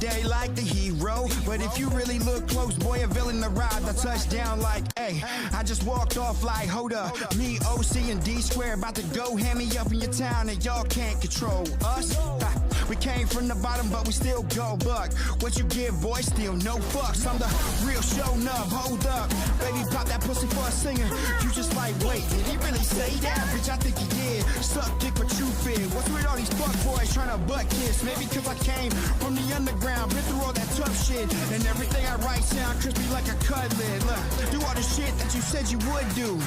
day like the hero. But if you really look close, boy, a villain arrived. I touched down like, hey, I just walked off like, hold up. Me, OC, and D Square about to go hand me up in your town, and y'all can't control us. We came from the bottom, but we still go buck. What you give, boy, still no fucks. I'm the real show nub, hold up. Baby, pop that pussy for a singer. You just like, wait, did he really say that? Bitch, I think he did. Suck dick, but you fit. What's with all these fuck boys trying to butt kiss? Maybe cause I came from the underground, been through all that tough shit. And everything I write sound crispy like a cutlet. Look, do all the shit that you said you would do.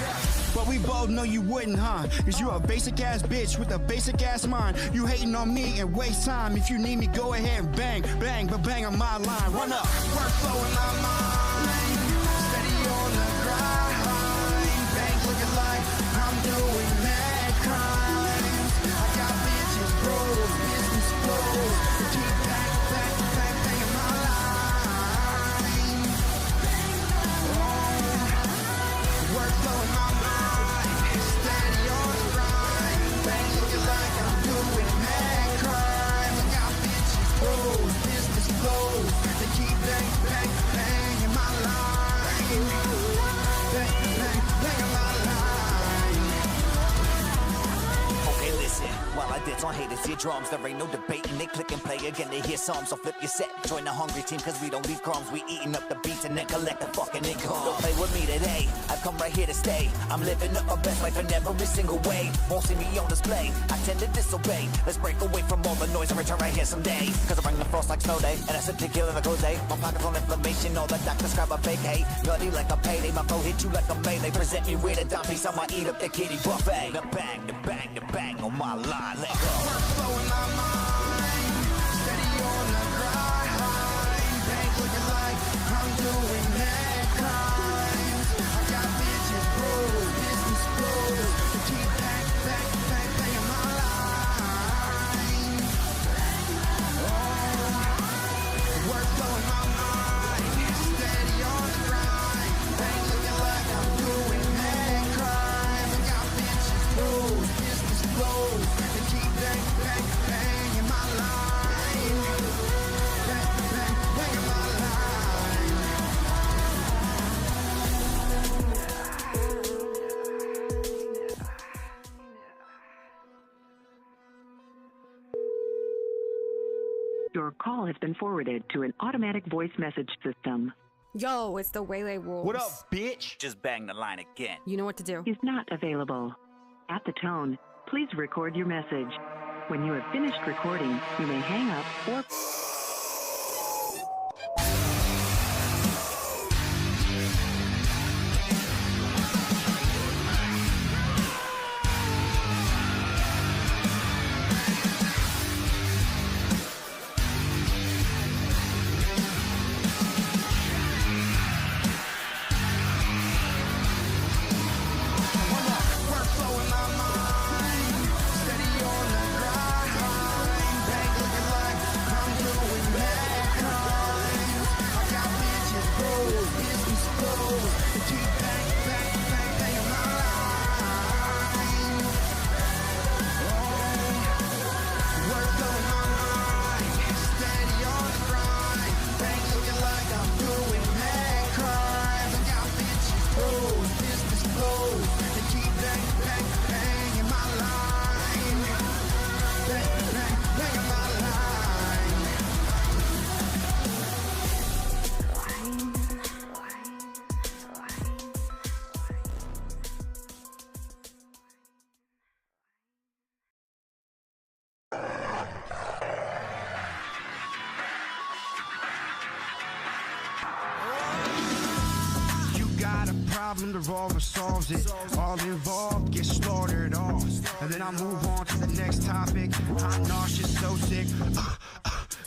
But we both know you wouldn't, huh? Cause you a basic ass bitch with a basic ass mind. You hating on me and waste time. If you need me, go ahead and bang, bang, but bang on my line. Run up, workflow in my mind. Steady on the grind. Bank looking like I'm doing mad crimes. I got bitches, bros, business flows. Keep bang, bang, bang, banging my line. Workflow in my mind. Steady on the grind. Bank looking like I'm doing mad crimes. I got bitches, bros, business flows. They keep bang, bang, banging my line. Bang, bang, banging my line. Okay, listen, while I dance on haters, hear drums, there ain't no debating, they click and play again, they hear some, so flip your set, join the hungry team, cause we don't leave crumbs, we eating up the beats and then collect the fucking income. Don't play with me today, I've come right here to stay, I'm living up my best life in every single way, won't see me on display, I tend to disobey, let's break away from all the noise and return right here someday, cause I bring the frost like snow day, and I sip tequila like Jose, my pockets on inflammation, all the doctors grab a fake hate, bloody like a payday, my flow hit you like a melee, present me with a dime piece, I'ma eat up the kitty buffet, the bang, the bang, the bang on my line, let go. Workflow in my mind, steady on the grind. Bank looking like I'm doing mad crimes. I got bitches, bros, business flows. To keep bang, bang, bang, banging my line. Workflow in my mind, steady on the grind. Bank looking like I'm doing mad crimes. I got bitches, bros, business flows. To keep bang, bang, banging my line. Bang, bang, banging my line. Your call has been forwarded to an automatic voice message system. Yo, it's the Waylay Wolves. What up, bitch? Just bang the line again. You know what to do. Is not available. At the tone, please record your message. When you have finished recording, you may hang up or... Workflow in my mind, steady on the grind. Bank looking like I'm doing mad crimes. I got bitches, bros, business flows. To keep bang, bang, bang, banging my line. Workflow in my mind, steady on the grind. Bank looking like I'm doing mad crimes. I got bitches, bros, business flows. To keep bang, bang, banging my line. Bang, bang, banging my line. You got a problem, the revolver solves it. All involved get slaughtered off. And then I move on to the next topic. I'm nauseous, so sick.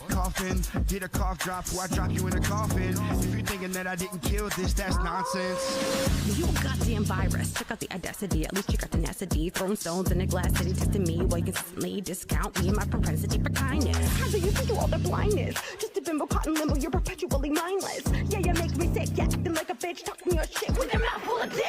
Coughing, get a cough drop before I drop you in a coffin. If you're thinking that I didn't kill this, that's nonsense. You a goddamn virus. Check out the audacity, at least check out the tenacity. Throwing stones in a glass city, testing me while you consistently discount me and my propensity for kindness. How do you think all the blindness? Just a bimbo caught in limbo, you're perpetually mindless. Yeah, you make me sick, yeah, acting like a bitch, talking your shit with your mouth full of dick.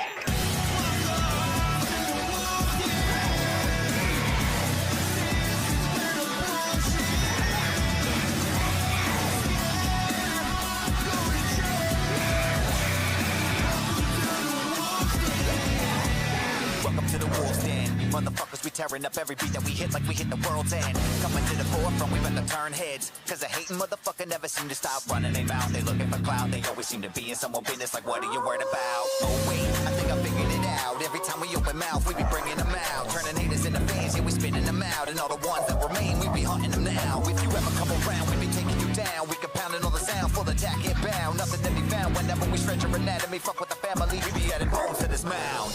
welcome to the wolf's den. Motherfuckers, we tearing up every beat that we hit like we hit the world's end. Coming to the forefront, we better turn heads. Cause a hating motherfucker never seem to stop running their mouth. They looking for clout, they always seem to be in someone's business. Like, what are you worried about? Oh wait, I think I figured it out. Every time we open mouth, we be bringing them out. Turning haters into fans, yeah, we spitting them out. And all the ones that remain, we be hunting them now. If you ever come around, we be taking you down. We can pounding all the sound, full attack, hit bound. Nothing to be found whenever we stretch your anatomy. Fuck with the family, we be adding bones to this mound.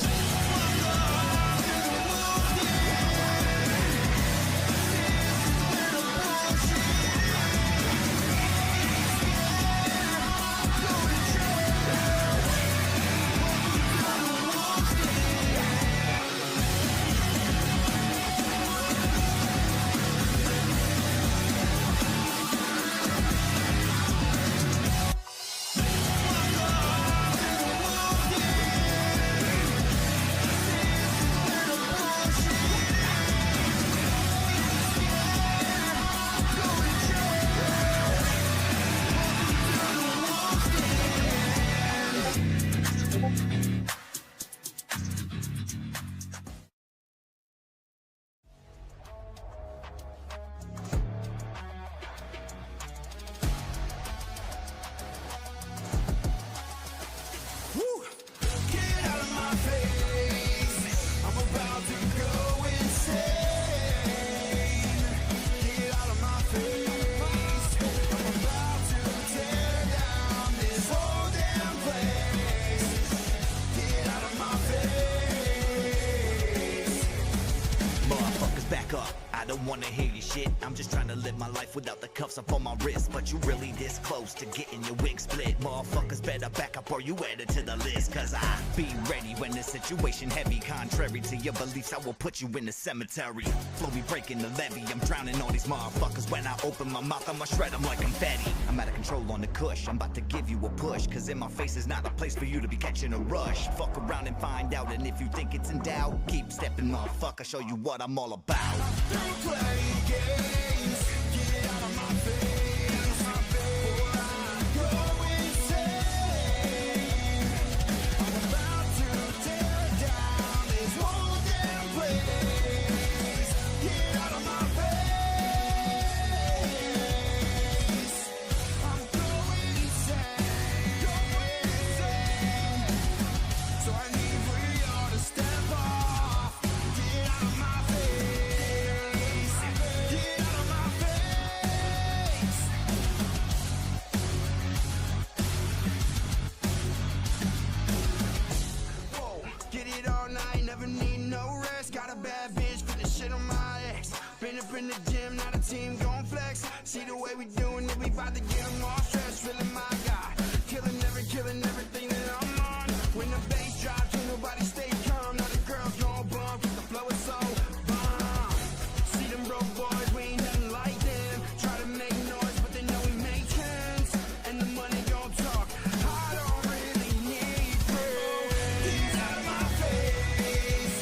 Wanna hear your shit, I'm just trying to live my life without the cuffs up on my wrist. But you really this close to getting your wig split. Motherfuckers better back up or you added to the list. Cause I be ready when the situation heavy. Contrary to your beliefs, I will put you in the cemetery. Flow be breaking the levee, I'm drowning all these motherfuckers. When I open my mouth, I'ma shred them like confetti. I'm out of control on the Kush, I'm about to give you a push. Cause in my face is not a place for you to be catching a rush. Fuck around and find out, and if you think it's in doubt, keep stepping motherfucker, show you what I'm all about. Don't play games, get out of my face, or I go insane. I'm about to tear down this whole damn place. Get out of my face. I'm going insane, so I need for y'all to step off. Get out of my face. Get out of my face. Whoa, get it all night, never need no rest. Got a bad bitch, putting shit on my ex. Been up in the gym, now the team gon' flex. See the way we doing it, we bout to get them all stressed. Feeling my guy, killing everything that I'm on. When the bass drops, can't nobody stay calm. Now the girls gon' bump, 'cause the flow is so bomb. See them broke boys, we ain't nothing like them. Try to make noise, but they know we make sense. And the money gon' talk. I don't really need friends. Get out of my face.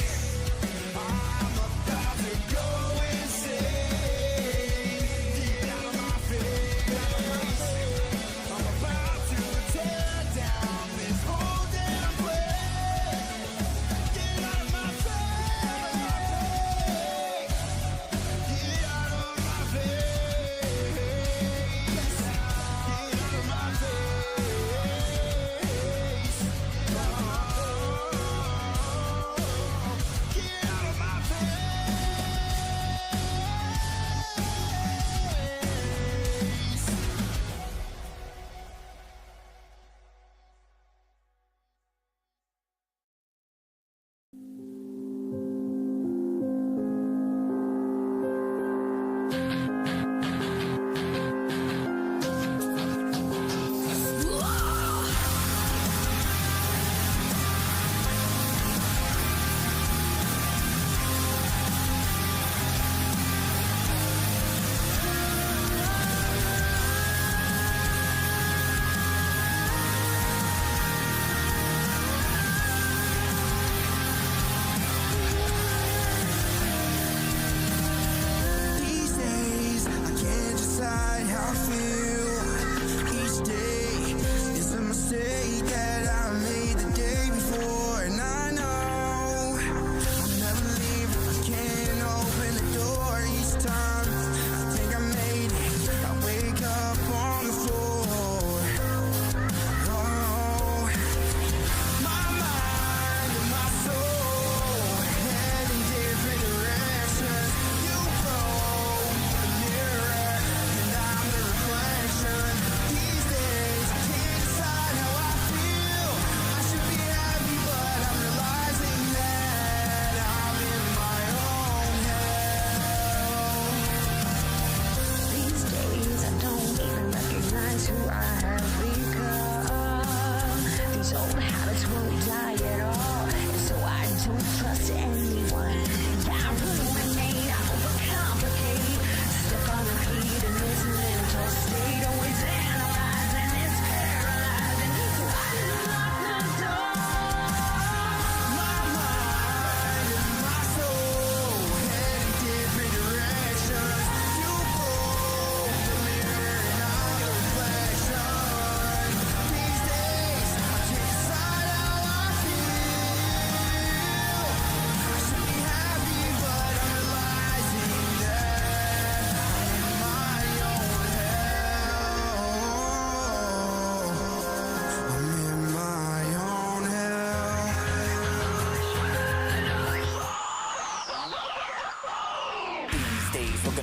I'm about to go insane. Get out of my face. I'm about to tear down this whole damn place. Get out of my face. Get out of my face. Get out of my face. Get out of my face. These days, I can't decide how I feel. Each day is a mistake that I made the day before, and I know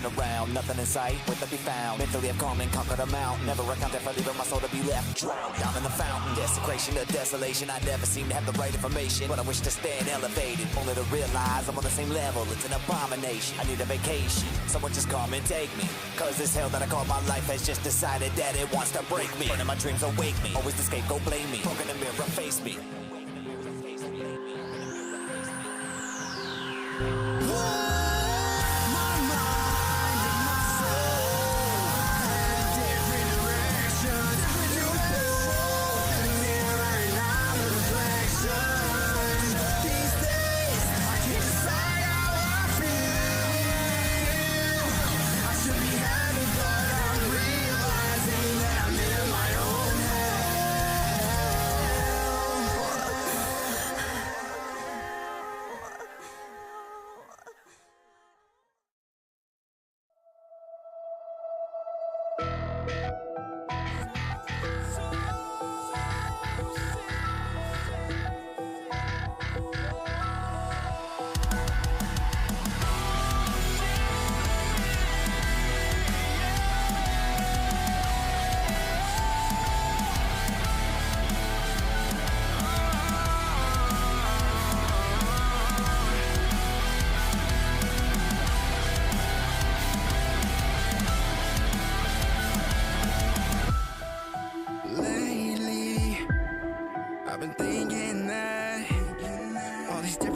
looking around, nothing in sight, where to be found. Mentally I've come and conquered a mountain. Never accounted for leaving my soul to be left drowned down in the fountain. Desecration of desolation, I never seem to have the right information, but I wish to stand elevated, only to realize I'm on the same level. It's an abomination, I need a vacation. Someone just come and take me, cause this hell that I call my life has just decided that it wants to break me. Burning my dreams awake me, always the scapegoat blame me. Poke in the mirror, face me.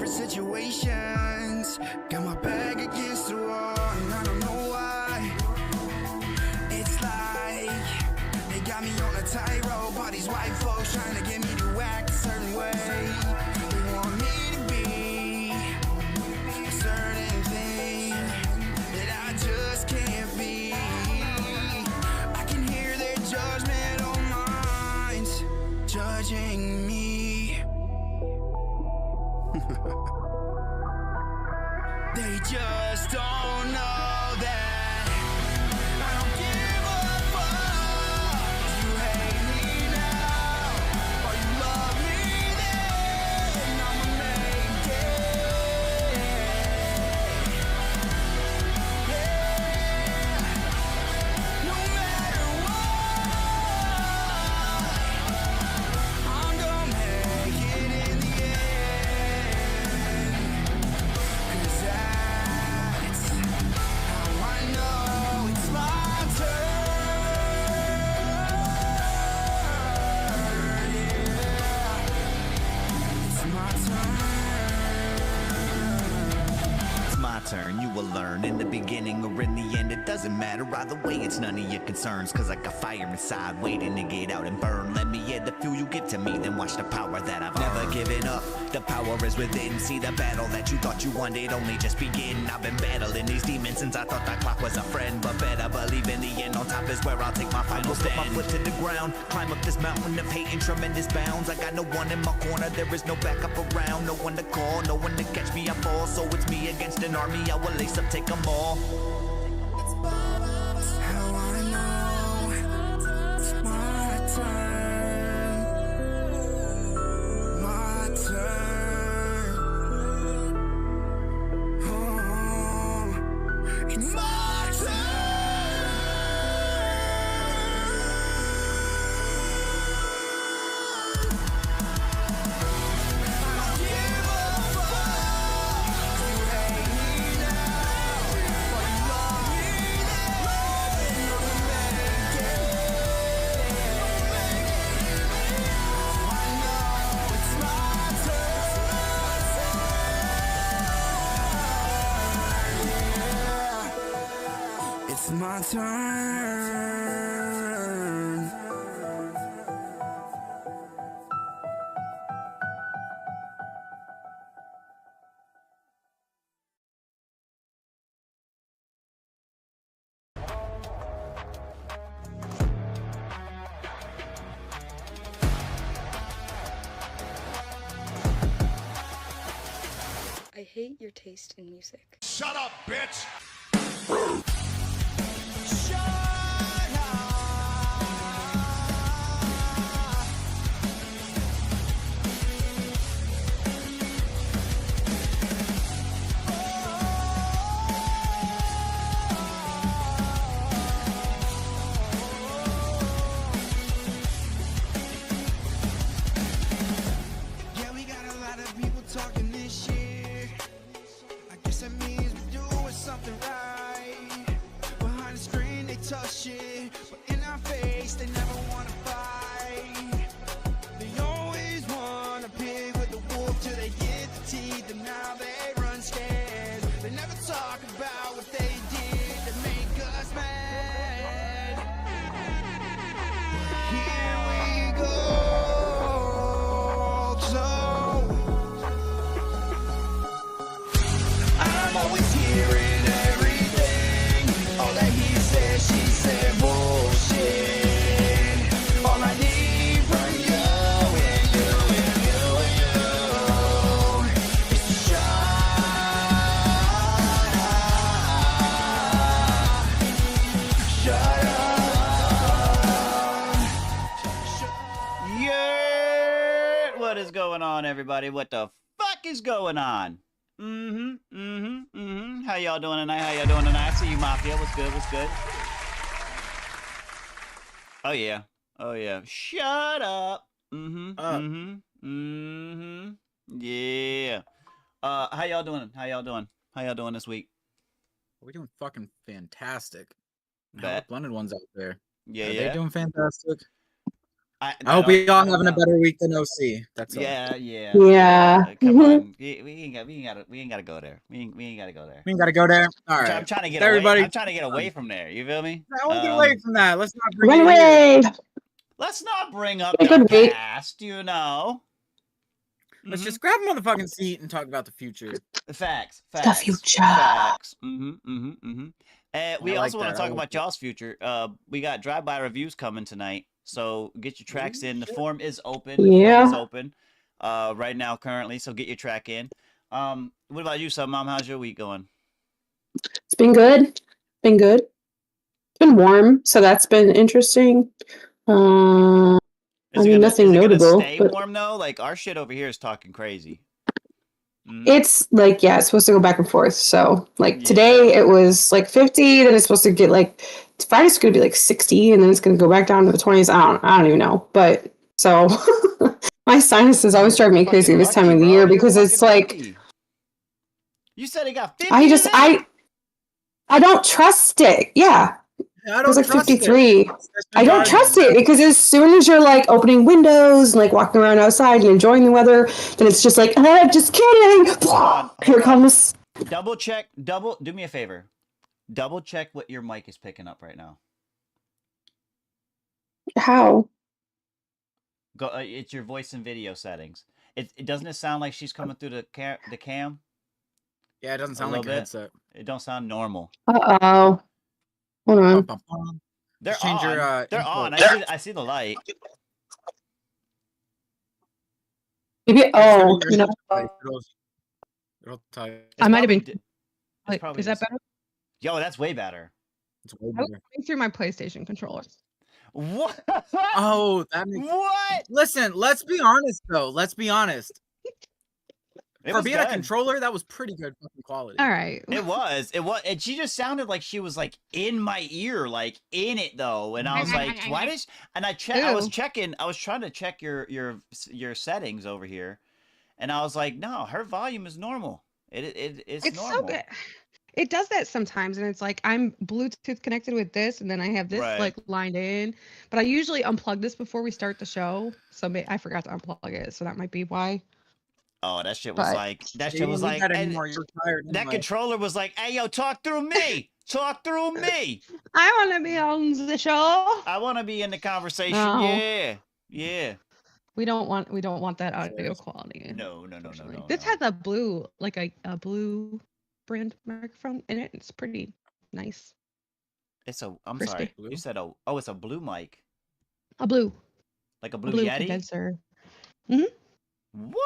Situations got my back against the wall, and I don't know why. It's like they got me on a tightrope. All these white folks trying to get me to act a certain way. They want me to be a certain thing that I just can't be. I can hear their judgmental minds judging me. They just don't know that I don't give a fuck. You hate me now, or you love me then. I'ma make it. Yeah. No matter what, I'm gonna make it in the end. Turn, you will learn in the beginning or in the end. It doesn't matter either way, it's none of your concerns, cause I got fire inside waiting to get out and burn. Let me add the fuel you give to me, then watch the power that I've never given up. The power is within. See, the battle that you thought you won did only just begin. I've been battling these demons since I thought that clock was a friend, but better believe in the end on top is where I'll take my final stand. Put my foot to the ground, climb up this mountain of hate in tremendous bounds. I got no one in my corner, there is no backup around, no one to call, no one to catch me, I fall. So it's me against an army, I will lace up, take them all. That's how I know it's my turn. My turn. Oh, it's my turn. It's my turn. I hate your taste in music. Shut up, bitch! hearing everything. All that he said, she said, bullshit. All I need from you and you and you and you is to shut up. Yeah, what is going on, everybody? What the fuck is going on? How y'all doing tonight? How y'all doing tonight? I see you, Mafia. What's good? What's good? Oh yeah. Oh yeah. Shut up. Yeah. How y'all doing? How y'all doing? How y'all doing this week? We're doing fucking fantastic. How Bet. the blended ones out there? Yeah, Are yeah. they doing fantastic? I hope we all having a better week than OC. That's all. Yeah. Yeah. Come on. We ain't gotta go there. We ain't gotta go there. We ain't gotta go there. All right. I'm trying to get everybody. away. I'm trying to get away from there. You feel me? I want to get away from that. Let's not bring Run it here. away. Let's not bring up A the good week. past, you know. Let's just grab a motherfucking seat and talk about the future. Facts. The future. Facts. We I also like want to that. talk I like about y'all's future. We got drive-by reviews coming tonight, so get your tracks in. The form is open. Yeah. The form is open right now currently, so get your track in. What about you, Sub Mom? How's your week going? It's been good. It's been warm, so that's been interesting. I mean, nothing notable. Stay But warm though? Like our shit over here is talking crazy. it's like, yeah, it's supposed to go back and forth. So, like, Yeah. today it was like 50, then it's supposed to get like, Friday's going to be like 60, and then it's going to go back down to the 20s. I don't even know. But, so, my sinuses always drive me crazy Fucking this time lucky, of the bro. year You're because it's fucking like, lucky. You said it got 50 I don't trust it. Yeah. I It was don't like trust 53. it. I don't trust it because as soon as you're like opening windows and like walking around outside and enjoying the weather, then it's just like, just kidding. Here comes. Do me a favor. Double check what your mic is picking up right now. How? Go. It's your voice and video settings. It doesn't it sound like she's coming through the cam? Yeah, it doesn't sound like a little bit. headset. It don't sound normal. Uh-oh. Hold on. Bum, bum, bum. They're Just change on. your, They're input. on. I see the light. Maybe, oh, Your you know. it'll tell you. It's I might have probably been. d- it's Like, probably is that just- better? Yo, that's way better. It's way I was better. going through my PlayStation controller. What? Oh, that makes. What? Listen, let's be honest though. Let's be honest. It For was being good. a controller, that was pretty good fucking quality. All right. It was, and she just sounded like she was like in my ear, like in it though, and I was like, why does? And I was Ew. checking, I was trying to check your settings over here, and I was like, no, her volume is normal. It's It's normal. so good. It does that sometimes, and it's like I'm Bluetooth connected with this, and then I have this Right. like lined in. But I usually unplug this before we start the show, so I forgot to unplug it, so that might be why. Oh, that shit was But- like, that You shit was don't need like, that and anymore. You're tired. that anyway. controller was like, hey yo, talk through me, talk through me. I want to be on the show. I want to be in the conversation. No. Yeah. We don't want that audio quality. No. Unfortunately. This has a blue, like a blue brand microphone in it. It's pretty nice. It's a. I'm Crispy. sorry. You said it's a blue mic, A blue like a blue Yeti. condenser. What?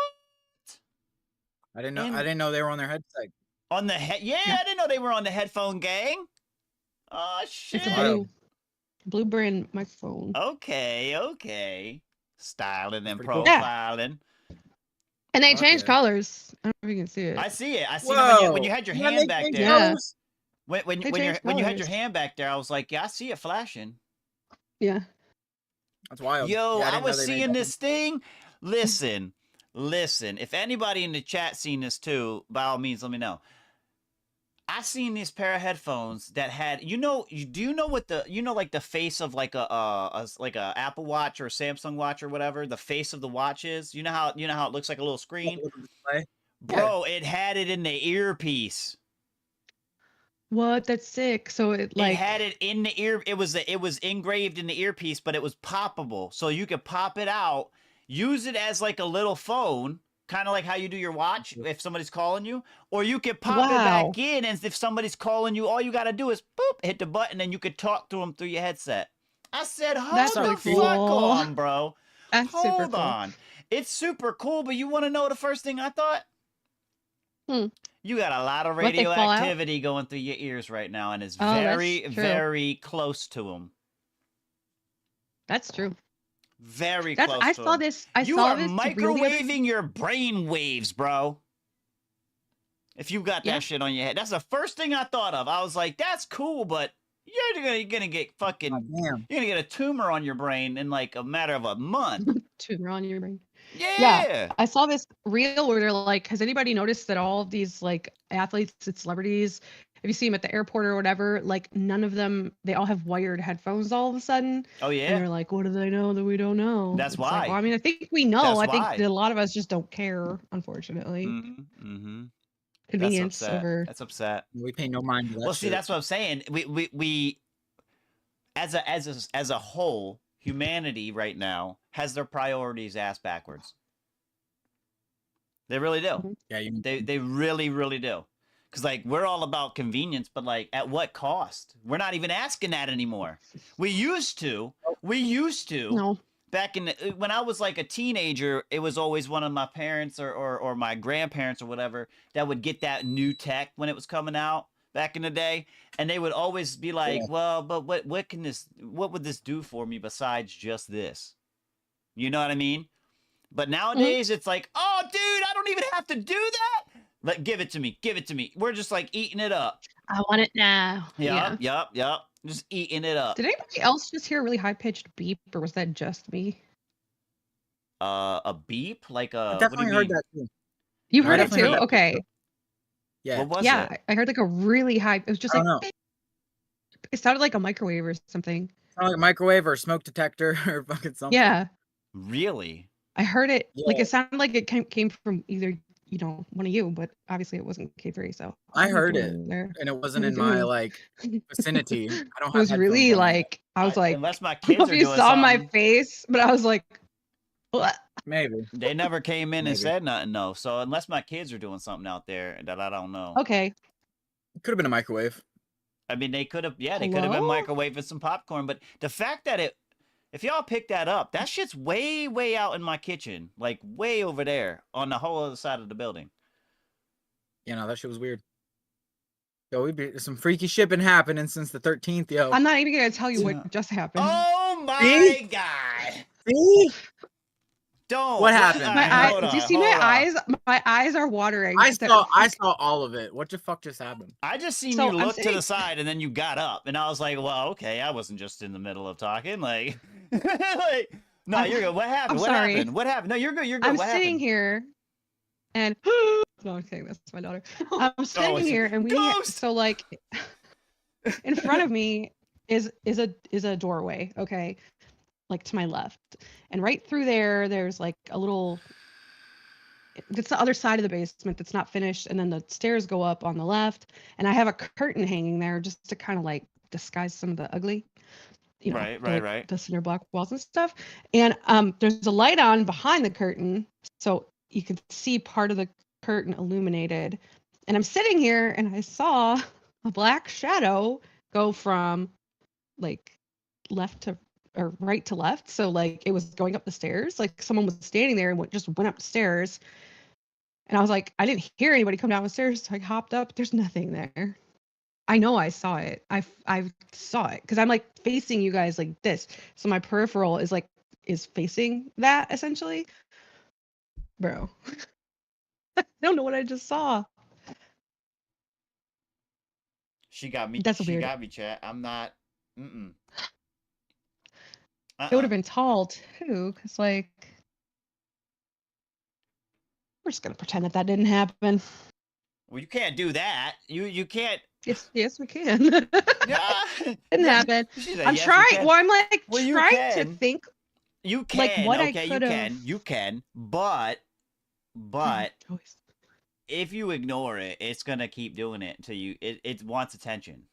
I didn't know they were on their headset. On the head? Yeah, I didn't know they were on the headphone gang. Oh shit. It's a blue brand microphone. Okay. Styling and Pretty cool. profiling. And they Fuck changed yeah. colors. I don't know if you can see it. I see it. I see Whoa. it when you had your Yeah, hand they back changed there. Yeah. colors? When They you changed had your colors. hand back there, I was like, yeah, I see it flashing. Yeah. That's wild. Yo, Yeah, I didn't know was they made seeing that. this thing. Listen. If anybody in the chat seen this too, by all means, let me know. I seen this pair of headphones that had, do you know what like the face of like a Apple Watch or a Samsung Watch or whatever, the face of the watch is? You know how it looks like a little screen? Display? Bro, it had it in the earpiece. What? That's sick. So it It had it in the ear. It was engraved in the earpiece, but it was poppable, so you could pop it out, use it as like a little phone, kind of like how you do your watch if somebody's calling you, or you could pop it Wow. back in, and if somebody's calling you, all you got to do is boop, hit the button, and you could talk to them through your headset. I said, hold That's the really fuck cool. on, bro. That's super Hold cool. on. It's super cool, but you want to know the first thing I thought? You got a lot of What, they fall out? radioactivity going through your ears right now, and it's Oh, that's very, true. very close to them. That's true. Very That's close I to saw 'em. this. I You saw are this reel the other- microwaving your brain waves, bro. If you got that Yeah. shit on your head, that's the first thing I thought of. I was like, that's cool, but you're gonna get fucking, Damn. you're gonna get a tumor on your brain in like a matter of a month. Tumor on your brain. Yeah. I saw this reel where they're like, has anybody noticed that all of these like athletes and celebrities, if you see them at the airport or whatever, like none of them, they all have wired headphones all of a sudden. Oh And yeah. they're like, what do they know that we don't know? That's It's like, why. well, I mean, I think we know. That's I think why. that a lot of us just don't care, unfortunately. Mm-hmm. Convenience That's upset. over. That's upset. We pay no mind to that Well, see, shit. that's what I'm saying. We as a whole, humanity right now has their priorities ass backwards. They really do. Yeah, you They really, really do. Because, like, we're all about convenience, but, like, at what cost? We're not even asking that anymore. We used to. No. Back in when I was, like, a teenager, it was always one of my parents or my grandparents or whatever that would get that new tech when it was coming out back in the day. And they would always be like, well, but what would this do for me besides just this? You know what I mean? But nowadays, it's like, oh, dude, I don't even have to do that. Like, give it to me. Give it to me. We're just like eating it up. I want it now. Yup. Just eating it up. Did anybody else just hear a really high pitched beep, or was that just me? A beep? Like I what do definitely you heard mean? that too. You I heard it definitely too? heard that Okay. Yeah. What was Yeah, it? I heard like a really high. It was just I like don't know. it sounded like a microwave or something. Sound like a microwave or a smoke detector or fucking something. Yeah, Really? I heard it. Like Yeah. it sounded like it came from either one of you, but obviously it wasn't K3. So I what are you heard doing it, there? and it wasn't What are in you my doing? like vicinity. I don't It have was headphones really on yet. like I was like, unless my I don't know kids if are you doing saw my something. face, but I was like, what? Maybe. They never came in and Maybe. said nothing, no. So unless my kids are doing something out there that I don't know. Okay. It could have been a microwave. I mean, they could have been microwaving some popcorn, but the fact that if y'all pick that up, that shit's way, way out in my kitchen, like way over there on the whole other side of the building. You know, that shit was weird. Yo, some freaky shit been happening since the 13th, yo. I'm not even gonna tell you Yeah. what just happened. Oh my See? god! See? Don't. What happened? All My right, eye, hold do you on, see my hold on. eyes? My eyes are watering. I saw all of it. What the fuck just happened? I just seen So, you I'm look to sitting- the side and then you got up, and I was like, "Well, okay, I wasn't just in the middle of talking." Like, like, no, you're good. What happened? I'm What sorry. happened? What happened? No, you're good. You're good. I'm what sitting happened? here, and no, I'm kidding. That's my daughter. I'm sitting it's- here, and Ghost! so like in front of me is a doorway. Okay, like to my left, and right through there's like a little. It's the other side of the basement that's not finished, and then the stairs go up on the left, and I have a curtain hanging there just to kind of like disguise some of the ugly, Right. the cinder block walls and stuff. And there's a light on behind the curtain, so you can see part of the curtain illuminated. And I'm sitting here, and I saw a black shadow go from like left to or right to left. So like it was going up the stairs, like someone was standing there and just went up the stairs. And I was like, I didn't hear anybody come down the stairs. So I hopped up. There's nothing there. I know I saw it. I saw it because I'm like facing you guys like this. So my peripheral is facing that essentially. Bro. I don't know what I just saw. She got me. That's she weird. got me, chat. I'm not. It would have been tall too, because like we're just gonna pretend that didn't happen. Well, you can't do that. You can't. Yes, we can. Yeah. Didn't happen. She said, I'm "Yes, you trying. can." Well, I'm like Well, you trying to can. think. You can. Like, what I okay, could've- you can. But Choice. if you ignore it, it's gonna keep doing it until it wants attention.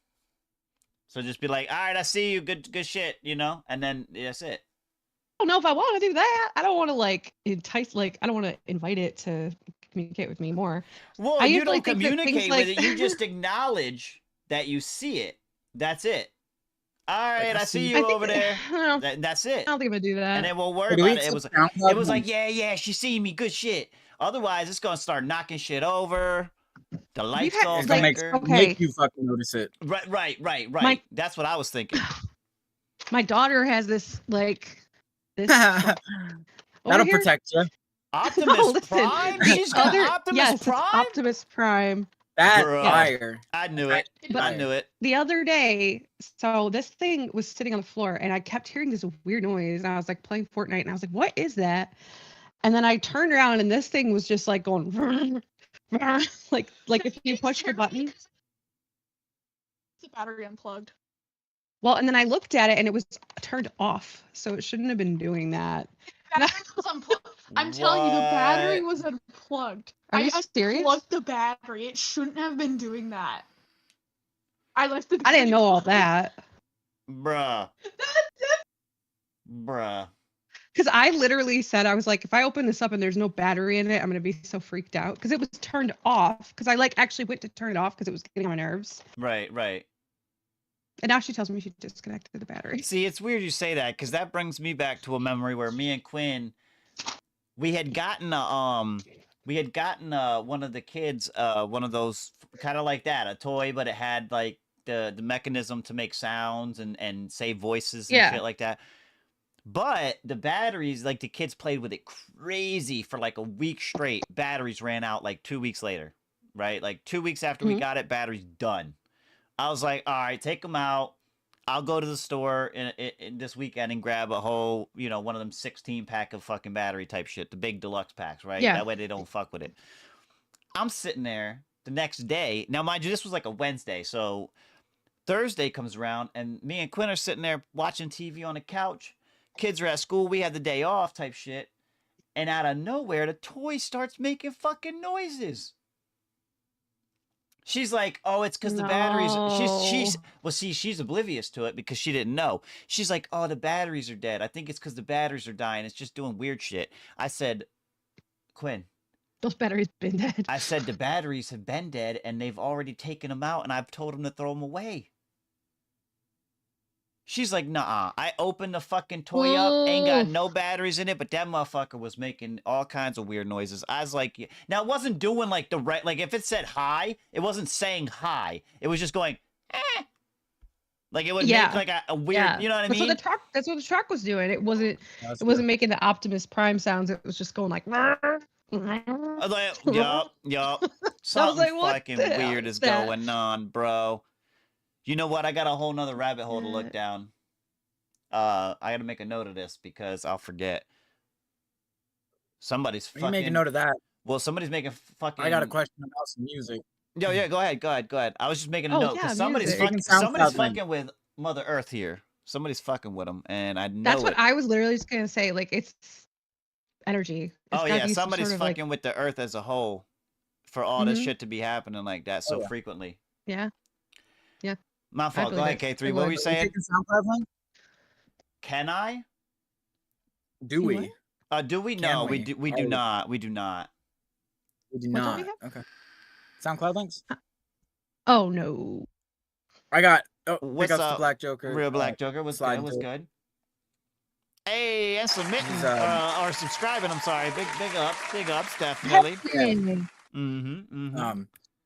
So just be like, all right, I see you, good shit, and then that's it. don't know if I want to do that. I don't want to like entice, like I don't want to invite it to communicate with me more. Well, I you usually don't think that things communicate like with it. You just acknowledge that you see it. That's it. All right, I I see see. you I think over there. I don't know. That's I it. don't think I'm gonna do that. And then we'll worry Hey, do we about it. accept SoundCloud It was like, links? yeah, she see me, good shit. Otherwise, it's gonna start knocking shit over. The lights had, go It's gonna like, make, flicker. okay. make you fucking notice it. Right. That's what I was thinking. My daughter has this like this That'll here. protect you. Optimus No, listen. Prime? The She's got other- Optimus yes, it's Prime? Optimus Prime. That Bruh. fire. I knew it. But I knew it. the other day, so this thing was sitting on the floor and I kept hearing this weird noise and I was like playing Fortnite and I was like, what is that? And then I turned around and this thing was just like going like if you push the button. The battery unplugged. Well, and then I looked at it and it was turned off. So it shouldn't have been doing that. Battery was unplugged. I'm telling you, the battery What? was unplugged. Are you I serious? unplugged the battery. It shouldn't have been doing that. I left the I didn't know all battery that. Bruh. Bruh. Because I literally said, I was like, if I open this up and there's no battery in it, I'm going to be so freaked out. Because it was turned off. Because I like actually went to turn it off because it was getting on my nerves. Right. And now she tells me she disconnected the battery. See, it's weird you say that because that brings me back to a memory where me and Quinn, we had gotten one of the kids one of those kind of like that, a toy, but it had like the mechanism to make sounds and say voices and shit like that. But the batteries, like the kids played with it crazy for like a week straight. Batteries ran out like 2 weeks later, right? Like 2 weeks after we got it, batteries done. I was like, all right, take them out. I'll go to the store in this weekend and grab a whole, one of them 16-pack of fucking battery type shit, the big deluxe packs, right? Yeah. That way they don't fuck with it. I'm sitting there the next day. Now, mind you, this was like a Wednesday, so Thursday comes around, and me and Quinn are sitting there watching TV on the couch. Kids are at school. We had the day off type shit. And out of nowhere, the toy starts making fucking noises. She's like, oh, it's because the batteries. She's oblivious to it because she didn't know. She's like, oh, the batteries are dead. I think it's because the batteries are dying. It's just doing weird shit. I said, Quinn. Those batteries been dead. I said the batteries have been dead and they've already taken them out and I've told them to throw them away. She's like, nah. I opened the fucking toy up, ain't got no batteries in it, but that motherfucker was making all kinds of weird noises. I was like, yeah. Now it wasn't doing like the right, like if it said hi, it wasn't saying hi. It was just going, eh. Like it would make like a weird, you know what I mean? That's what the truck was doing. It wasn't making the Optimus Prime sounds. It was just going like. I was like, yup. Something fucking weird is going on, bro. You know what? I got a whole nother rabbit hole to look down. I got to make a note of this because I'll forget. Somebody's fucking... You make a note of that. Well, somebody's making fucking... I got a question about some music. Yeah, go ahead. I was just making a note because somebody's fucking with Mother Earth here. Somebody's fucking with them, and I know That's what I was literally just going to say. Like, it's energy. It's somebody's fucking with the Earth as a whole for all this shit to be happening like that so frequently. Yeah. My fault. Go ahead, K3. What were you saying? Can I? Do we? Do we? No, we do. We do not. We do not. We do not. Okay. SoundCloud links? Oh no. I got. What's up? The Black Joker. Real Black Joker was good. Was good. Hey, and submitting or subscribing. I'm sorry. Big ups, definitely.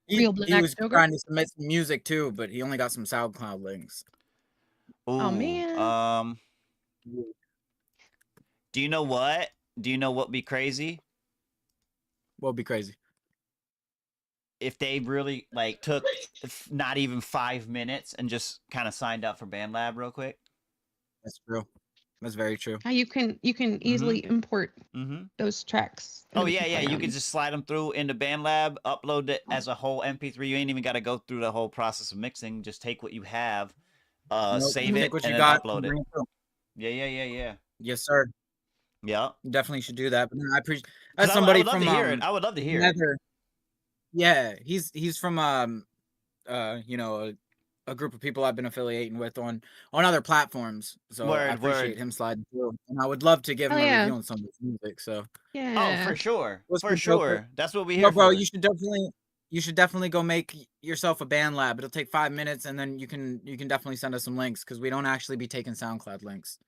He was trying to submit some music too, but he only got some SoundCloud links. Ooh, oh man. Do you know what? Do you know what'd be crazy? What'd be crazy? If they really like took not even 5 minutes and just kind of signed up for BandLab real quick. That's true. That's very true. You can easily import those tracks. Oh yeah. You can just slide them through into BandLab, upload it as a whole MP3. You ain't even got to go through the whole process of mixing. Just take what you have, save it, and then upload it. Yeah. Yes, sir. Yeah. You definitely should do that. But I appreciate as somebody from I would love to hear it. Yeah, he's from a a group of people I've been affiliating with on other platforms. So I Word, appreciate word. him sliding through, and I would love to give Oh him a yeah. review on some of his music. So Oh, for Yeah. sure. what's For good, Joker? sure. That's what we Yo, here bro, for. you should definitely go make yourself a band lab. It'll take 5 minutes, and then you can definitely send us some links because we don't actually be taking SoundCloud links.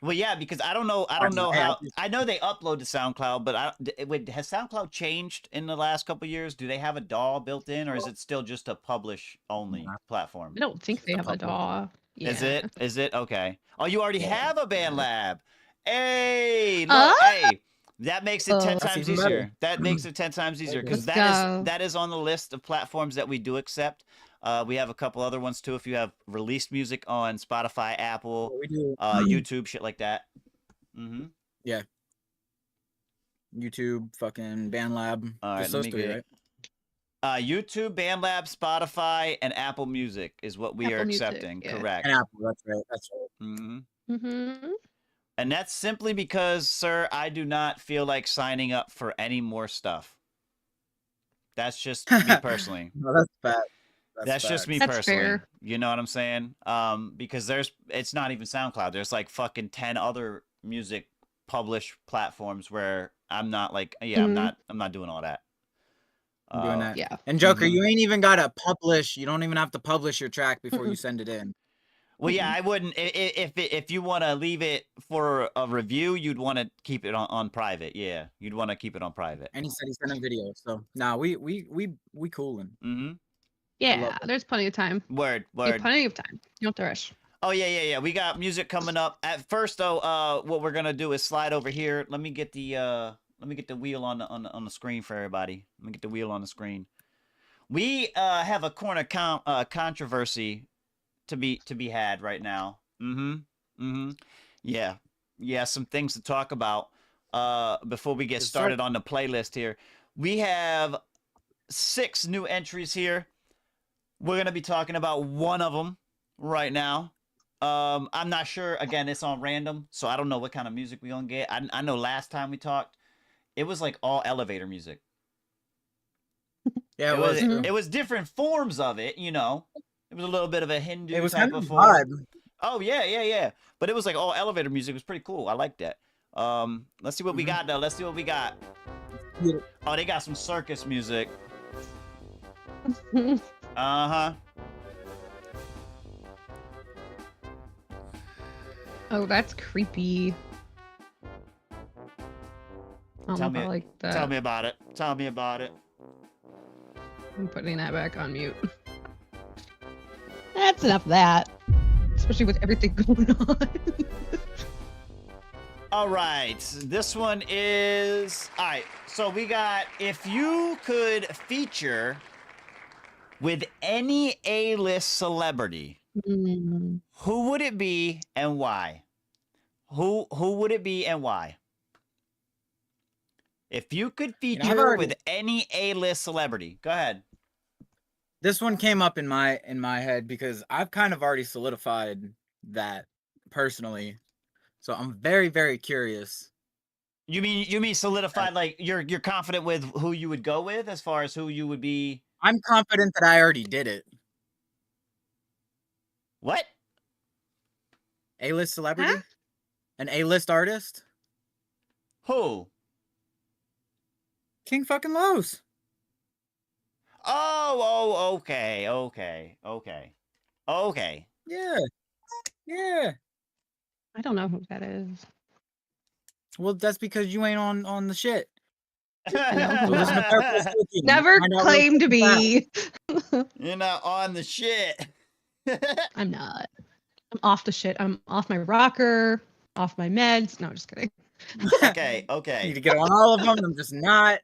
Well, yeah, because I don't know Hey, how. I know they upload to SoundCloud, but has SoundCloud changed in the last couple years? Do they have a DAW built in, or is it still just a publish only platform? I don't think they have a public. DAW. Yeah. Is it? Is it okay? Oh, you already Yeah. have a band lab. Hey, look, hey, that makes it 10 Oh. times That's even better. easier. That makes it 10 times easier because Let's go. that is on the list of platforms that we do accept. We have a couple other ones too. If you have released music on Spotify, Apple, We do YouTube, shit like that. Mm-hmm. yeah. YouTube, fucking band lab. All right, Just let those me three, get right? YouTube, BandLab, Spotify, and Apple Music is what we are Apple Music, accepting. yeah. Correct. And Apple, that's right. That's right. Mm-hmm. Mm-hmm. And that's simply because, sir, I do not feel like signing up for any more stuff. That's just me personally. No, that's bad. That's just me That's personally. fair. You know what I'm saying? Because it's not even SoundCloud. There's like fucking 10 other music published platforms where I'm not like, yeah, Mhm. I'm not doing all that. I'm doing that. Yeah. And Joker, Mhm. you ain't even gotta publish. You don't even have to publish your track before you send it in. Well, yeah, I wouldn't. If you want to leave it for a review, you'd want to keep it on private. Yeah, you'd want to keep it on private. And he said he's sending video. So nah, we cooling. Mm-hmm. Yeah. There's plenty of time. Word, You have word. plenty of time. You don't have to rush. Oh yeah. We got music coming up. At first, though, what we're gonna do is slide over here. Let me get the wheel on the screen for everybody. Let me get the wheel on the screen. We have a Korner controversy to be had right now. Yeah, some things to talk about before we get started on the playlist here. We have 6 new entries here. We're gonna be talking about one of them right now. I'm not sure. Again, it's on random, so I don't know what kind of music we're gonna get. I know last time we talked, it was like all elevator music. Yeah, it was different forms of it, you know. It was a little bit of a Hindu It was type kind of of form. vibe. Oh yeah. But it was like all elevator music. It was pretty cool. I like that. Let's see what we got though. Let's see what we got. Yeah. Oh, they got some circus music. Uh-huh. Oh, that's creepy. I don't Tell know if me- I like that. Tell me about it. Tell me about it. I'm putting that back on mute. That's enough of that. Especially with everything going on. All right. This one is all right. So we got if you could feature with any A-list celebrity, Mm. who would it be and why? Who would it be and why? If you could feature with any A-list celebrity, go ahead. This one came up in my head because I've kind of already solidified that personally. So I'm very, very curious. You mean solidified like you're confident with who you would go with as far as who you would be? I'm confident that I already did it. What? A-list celebrity? Huh? An A-list artist? Who? King fucking Los. Oh, okay. Yeah. I don't know who that is. Well, that's because you ain't on the shit. I know who Listen to that Purple Cookie. Never Find out claimed to real quick be. You're not on the shit. I'm not. I'm off the shit. I'm off my rocker, off my meds. No, just kidding. Okay. I need to get on all of them. I'm just not.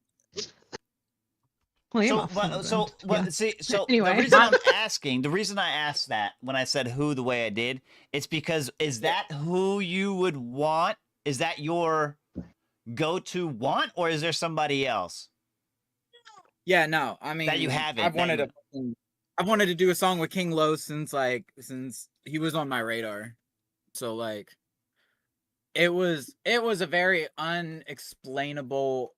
Well, I am So, off some of them. Yeah. so Anyway. the reason I asked that when I said who the way I did, it's because is that who you would want? Is that your go-to want, or is there somebody else? Yeah, no. I mean, That you haven't, I've that wanted to do a song with King Los since he was on my radar. So like, it was a very unexplainable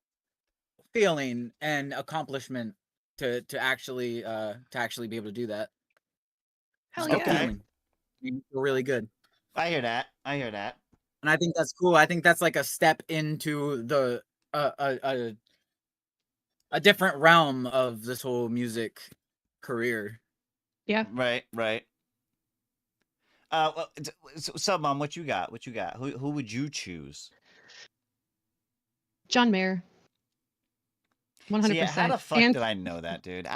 feeling and accomplishment to actually be able to do that. Hell Just yeah. get feeling. You feel really good. I hear that. I hear that. And I think that's cool. I think that's like a step into the a different realm of this whole music career. Yeah. Right, right. So, Mom, what you got? What you got? Who would you choose? John Mayer. 100%. See, how the fuck And did I know that, dude?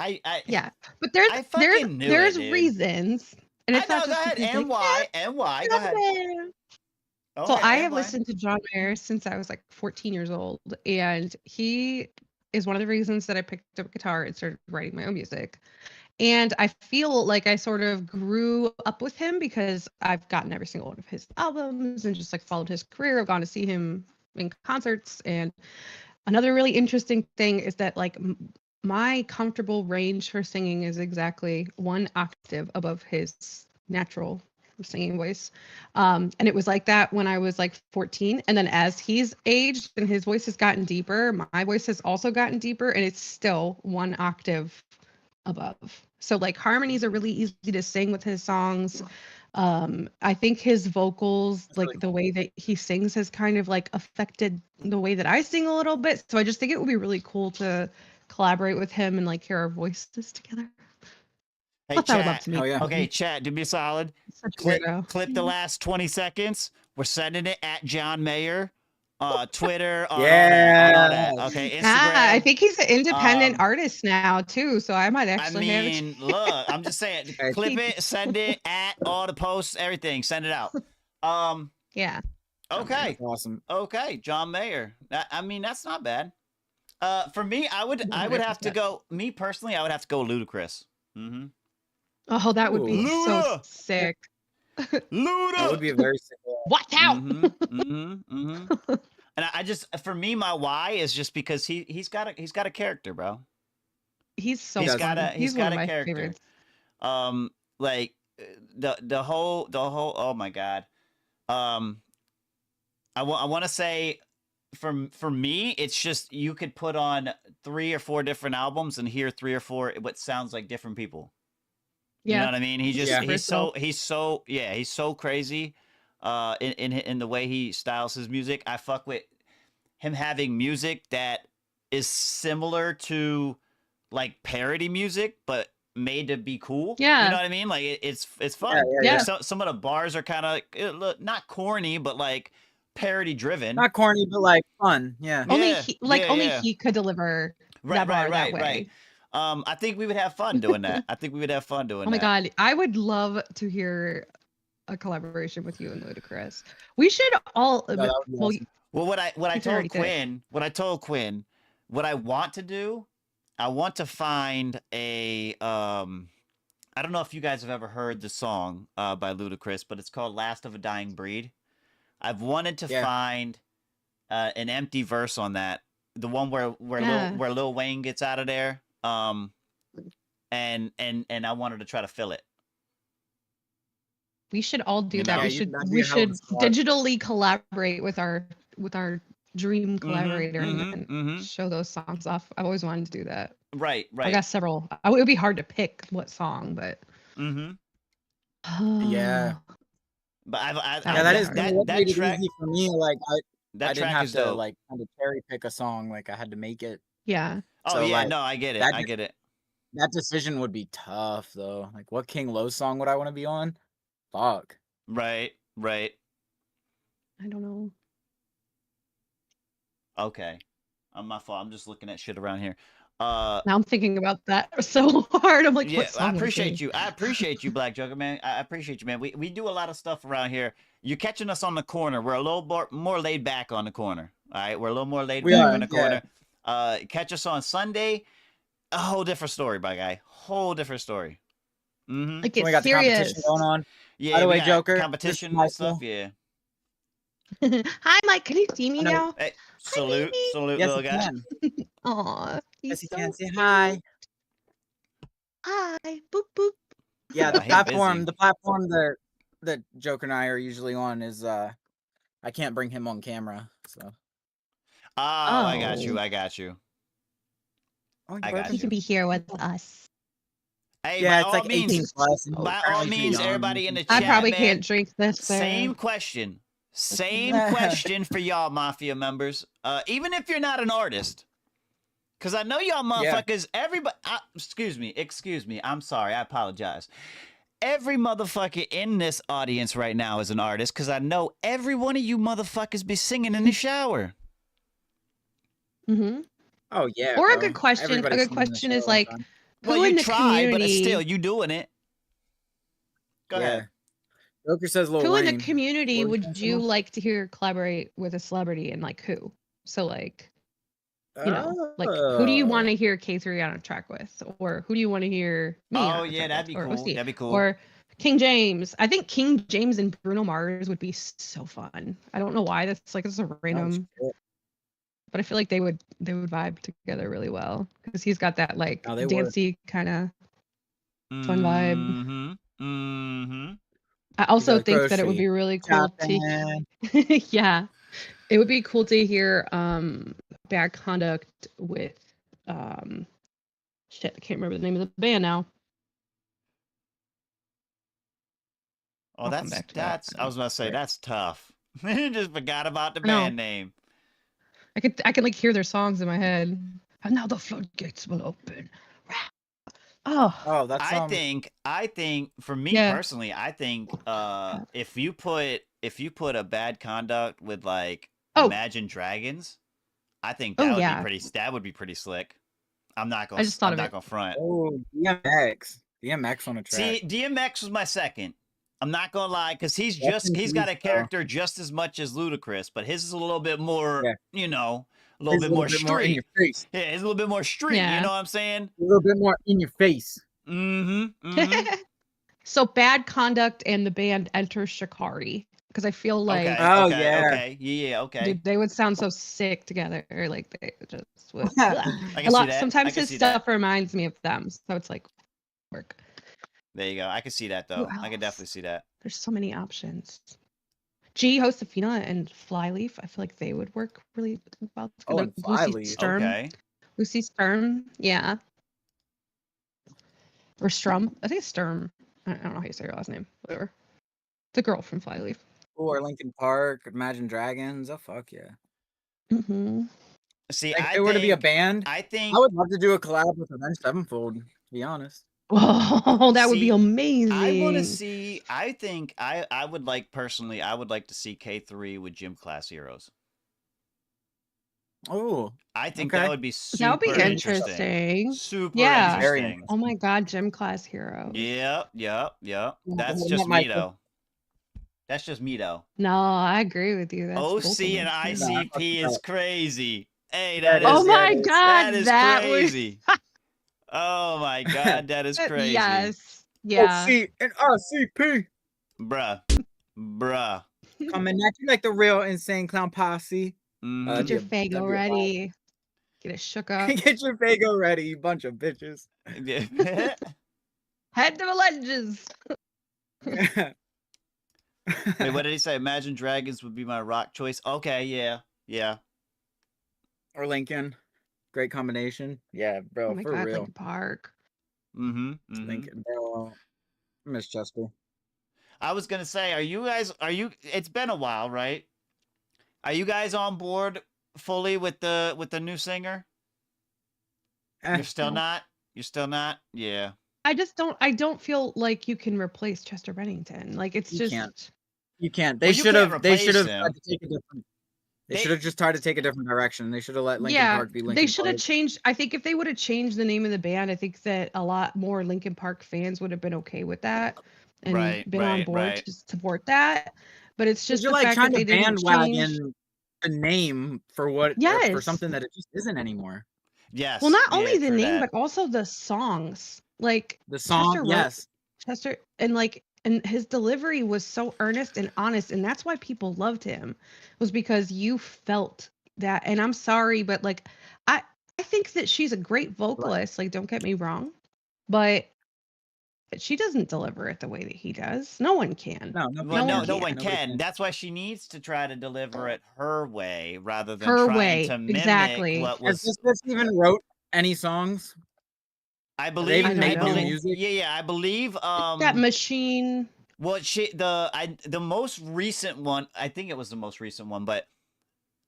yeah, but there's I fucking knew there's it, dude. reasons, and I it's know. not Go just ahead. because, And why? And why? Go John ahead. Mayer. So Okay, I and have why? listened to John Mayer since I was like 14 years old, and he is one of the reasons that I picked up guitar and started writing my own music. And I feel like I sort of grew up with him because I've gotten every single one of his albums and just like followed his career. I've gone to see him in concerts. And another really interesting thing is that like my comfortable range for singing is exactly 1 octave above his natural singing voice. And it was like that when I was like 14. And then as he's aged and his voice has gotten deeper, my voice has also gotten deeper, and it's still 1 octave above. So like harmonies are really easy to sing with his songs. I think his vocals, like the way that he sings, has kind of like affected the way that I sing a little bit. So I just think it would be really cool to collaborate with him and like hear our voices together. Hey, Plus, I would love chat. to meet Hell yeah. him. Okay, chat. Do me a solid. Such a Clip weirdo. the last 20 seconds. We're sending it at John Mayer, Twitter, on Yeah. all that. Okay, Instagram. Ah, I think he's an independent Um, artist now too, so I might I actually have. mean, look, I'm just saying, Okay. clip it, send it at all the posts, everything, send it out. Yeah. Okay, Awesome. okay, John Mayer. I mean, that's not bad. For me, I would have to 100%. go. Me personally, I would have to go Ludacris. Mm-hmm. Oh, that would be Ooh. so Luda! sick. Luda. That would be a very sick. Watch out! And I just, for me, my why is just because he's got a character, bro. He's so He's fun. got a He's got one a of my character. favorites. Like the whole oh my god. I want to say for me, it's just you could put on 3 or 4 different albums and hear 3 or 4 what sounds like different people. Yeah. You know what I mean? He just Yeah. he's so crazy in the way he styles his music. I fuck with him having music that is similar to like parody music but made to be cool. Yeah. You know what I mean? Like it's fun. Yeah. Like, some of the bars are kind of not corny but like parody driven. Not corny, but like fun. Yeah. Only Yeah, he, yeah, only yeah. he could deliver that bar that way. I think we would have fun doing that. I think we would have fun doing Oh my that. god, I would love to hear a collaboration with you and Ludacris. We should all. that would be well, awesome. Well, what I He's already told did Quinn, what I want to do, I want to find a I don't know if you guys have ever heard the song by Ludacris, but it's called "Last of a Dying Breed." I've wanted to find an empty verse on that, the one where Lil Wayne gets out of there, and I wanted to try to fill it. we should all do You that. know? We Yeah, should that'd be we a hell of a should start. digitally collaborate with our dream collaborator and mhm. show those songs off. I've always wanted to do that. Right. I got several. It would be hard to pick what song, but Yeah. But I Yeah, that is that made it track easy for me. Like I that didn't track have is to dope. like kind of cherry pick a song. Like I had to make it. yeah. Oh So, yeah, like, no, I get it. that I just- get it. That decision would be tough though. Like what King Lo song would I want to be on? Fuck. Right. I don't know. Okay. My fault. I'm just looking at shit around here. Now I'm thinking about that so hard. I'm like, Yeah, what song I would it appreciate be? you. I appreciate you, Black Joker, man. I appreciate you, man. We do a lot of stuff around here. You're catching us on the corner. We're a little more laid back on the corner. All right, we're a little more laid We back are, on the yeah. corner. Catch us on Sunday. A whole different story, my guy. Whole different story. Mm-hmm. Like So we it's got the competition serious. going on. Yeah. By the we way, got Joker, this is competition and stuff. Michael. Yeah. Hi, Mike. Can you see me I know. now? Hey, salute, baby. salute, Yes, little you guy. can. Aw, he's Yes, you so can. Say hi. hi. Boop boop. Yeah, Oh, the he platform, busy. the platform that Joker and I are usually on is I can't bring him on camera. So Oh, I got Oh. you. I got you. oh, I you got He you. can be here with us. Hey, Yeah, by it's all like means, 18 plus. And by all apparently too means, young. everybody in the I chat, probably man, can't drink this. same question. Same question for y'all Mafia members. Even if you're not an artist. Because I know y'all motherfuckers, everybody, excuse me, I'm sorry, I apologize. Every motherfucker in this audience right now is an artist because I know every one of you motherfuckers be singing in the shower. Mm-hmm. Oh yeah. Or bro. a good question. Everybody's A good singing the question show is all the like, time. Well, who in you the try, but it's community? still, you doing it. Go Yeah. ahead. Joker says Lil Who in Wayne. the community What was would that you song? like to hear collaborate with a celebrity, and like who? So like, you know, like who do you want to hear K3 on a track with, or who do you want to hear me on Oh, a yeah, track that'd with, be or cool. OC, That'd be cool. or King James. I think King James and Bruno Mars would be so fun. I don't know why that's like it's a random, but I feel like they would vibe together really well because he's got that like Oh, they would. dancey kind of fun vibe. Mm-hmm. Mm-hmm. I also goes think that it would grocery be really cool shopping. to yeah. It would be cool to hear Bad Conduct with shit, I can't remember the name of the band now. Oh, I'll come back to that. I was about to say, that's tough. Just forgot about the I know. band name. I can like hear their songs in my head. And now the floodgates will open. Oh, that's I think for me Yeah. personally, I think if you put a Bad Conduct with like Imagine Dragons, I think that would be pretty slick. I'm not gonna front. Oh, DMX on a track. See, DMX was my second. I'm not gonna lie, because he's got a character just as much as Ludacris, but his is a little bit more, you know, a little bit more street. in your face. Yeah, it's a little bit more street. Yeah. You know what I'm saying? A little bit more in your face. Mm-hmm. So Bad Conduct and the band Enter Shikari, because I feel like okay. they would sound so sick together. Like they just would. I can see that. Sometimes I can his see stuff that. reminds me of them, so it's like work. There you go. I can see that though. I can definitely see that. There's so many options. G, Josefina, and Flyleaf. I feel like they would work really well together. and Flyleaf. Sturm. Okay. Lucy Sturm. Yeah. Or Strum. I think it's Sturm. I don't know how you say her last name. Whatever. The girl from Flyleaf. Or Linkin Park, Imagine Dragons. Oh fuck yeah. Mm-hmm. See, if it were to be a band, I think I would love to do a collab with Avenged Sevenfold. To be honest. Oh, that would be amazing. I want to see. I think I would like personally. I would like to see K3 with Gym Class Heroes. Oh, I think that would be super that would be interesting. Super yeah. interesting. Oh my god, Gym Class Heroes. Yep. That's well, just not me though. That's just me though. No, I agree with you. That's OC and ICP is crazy. Hey, God, that is that crazy. Oh my god, that is crazy. Yes. Yeah. OC and ICP. Bruh. Coming at you like the real Insane Clown Posse. Get your Fago ready. Get it shook up. Get your Fago ready, you bunch of bitches. Head to the ledges. Wait, what did he say? Imagine Dragons would be my rock choice. Okay, yeah. Or Lincoln. Great combination. Yeah, bro, Oh my for god, real. Linkin Park. Lincoln, bro. Miss Chester. I was gonna say, are you it's been a while, right? Are you guys on board fully with the new singer? You're still not? You're still not? Yeah. I don't feel like you can replace Chester Bennington. Like it's You just can't. You can't. They should have tried to take a different. They should have just tried to take a different direction. They should have let Linkin Park be Linkin Park. They should have changed. I think if they would have changed the name of the band, I think that a lot more Linkin Park fans would have been okay with that and been on board to support that. But it's just you're the like fact trying that to they didn't change. bandwagon a name for for something that it just isn't anymore. Yes. Well, not only the name, but also the songs. Like the song, Chester and his delivery was so earnest and honest, and that's why people loved him, was because you felt that. And I'm sorry, but like I think that she's a great vocalist, like don't get me wrong, but she doesn't deliver it the way that he does. No one can. No one can. That's why she needs to try to deliver it her way rather than trying to mimic what was. Has this even wrote any songs? I They believe. even make new music? Yeah, I believe. That machine. Well, the most recent one. I think it was the most recent one, but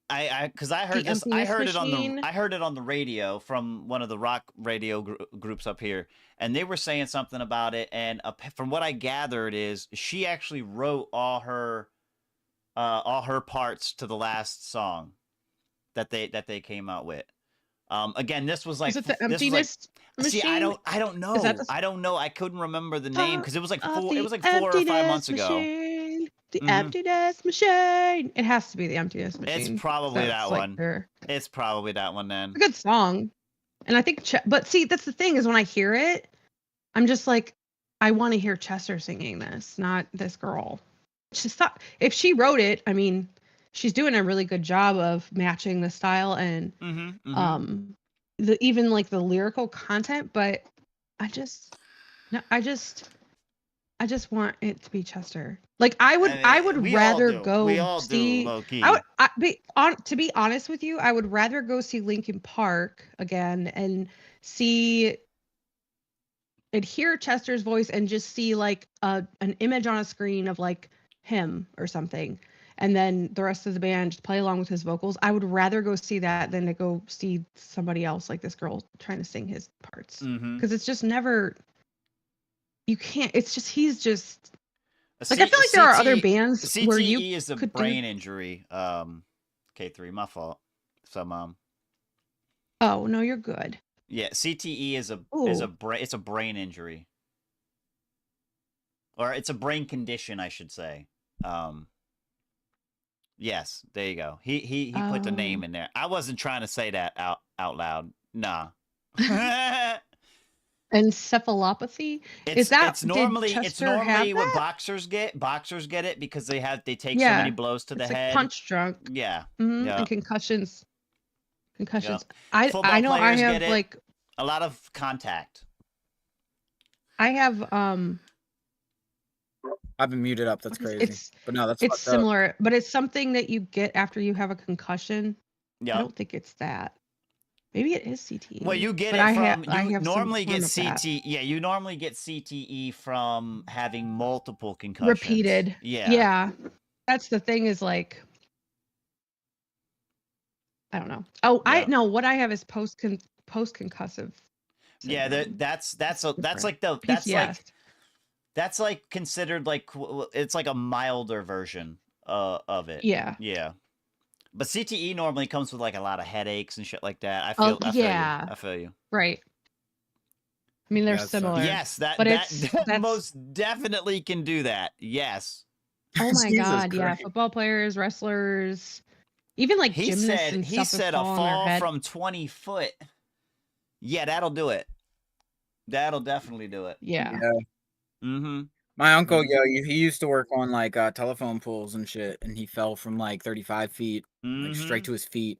because I heard The this. I emptiness heard it on the. machine. I heard it on the radio from one of the rock radio groups up here, and they were saying something about it. And from what I gathered, is she actually wrote all her parts to the last song that they came out with. Again, this was like Is it the this was like. emptiness machine? See, I don't know. Is that the I don't know. I couldn't remember the name because it was like of 4. It the was like 4 or 5 months emptiness ago. machine? The Mhm. emptiness machine. It has to be the emptiness machine. It's probably That's that like one. her- It's probably that one then. It's a good song, and I think. But see, that's the thing is when I hear it, I'm just like, I want to hear Chester singing this, not this girl. She's not. If she wrote it, I mean, she's doing a really good job of matching the style and even like the lyrical content. But I just want it to be Chester. Like I would we all rather do. go We all see. do, low key. To be honest with you, I would rather go see Linkin Park again and see and hear Chester's voice and just see like an image on a screen of like him or something, and then the rest of the band just play along with his vocals. I would rather go see that than to go see somebody else like this girl trying to sing his parts because it's just never. You can't. It's just he's just. Like I feel like there are other bands where you CTE is a could brain injury. K3, my fault. So Oh no, you're good. yeah, CTE is a it's a brain injury. Or it's a brain condition, I should say. Yes, there you go. He put the name in there. I wasn't trying to say that out loud. Nah. Encephalopathy. It's normally have what that? boxers get. Boxers get it because they take so Yeah, many blows to the It's like head. punch drunk. Yeah. Mhm, Yeah. And concussions. Concussions. Football I know I players have get it. like A lot of contact. I have I've been muted up. That's crazy. it's But no, that's it's fucked up. similar, but it's something that you get after you have a concussion. Yeah. I don't think it's that. Maybe it is CTE. Well, you get but it I from I you have some normally get form of that. CT. Yeah, you normally get CTE from having multiple concussions. Repeated. Yeah. Yeah. That's the thing is like I don't know. Oh, I Yeah. know what I have is post concussive. Yeah, that's like PCS. that's like considered like it's like a milder version of it. Yeah. Yeah. But CTE normally comes with like a lot of headaches and shit like that. I Oh, feel yeah. I feel you. Right. I mean, they're Yeah, so- similar. Yes, that But that that's most definitely can do that. Yes. oh my Jesus god, yeah. Christ. Football players, wrestlers, even like He gymnasts said and he stuff said that a fall on their fall head. from 20 foot. Yeah, that'll do it. That'll definitely do it. Yeah. Yeah. Mm-hmm. My uncle, he used to work on like telephone poles and shit, and he fell from like 35 feet, like straight to his feet,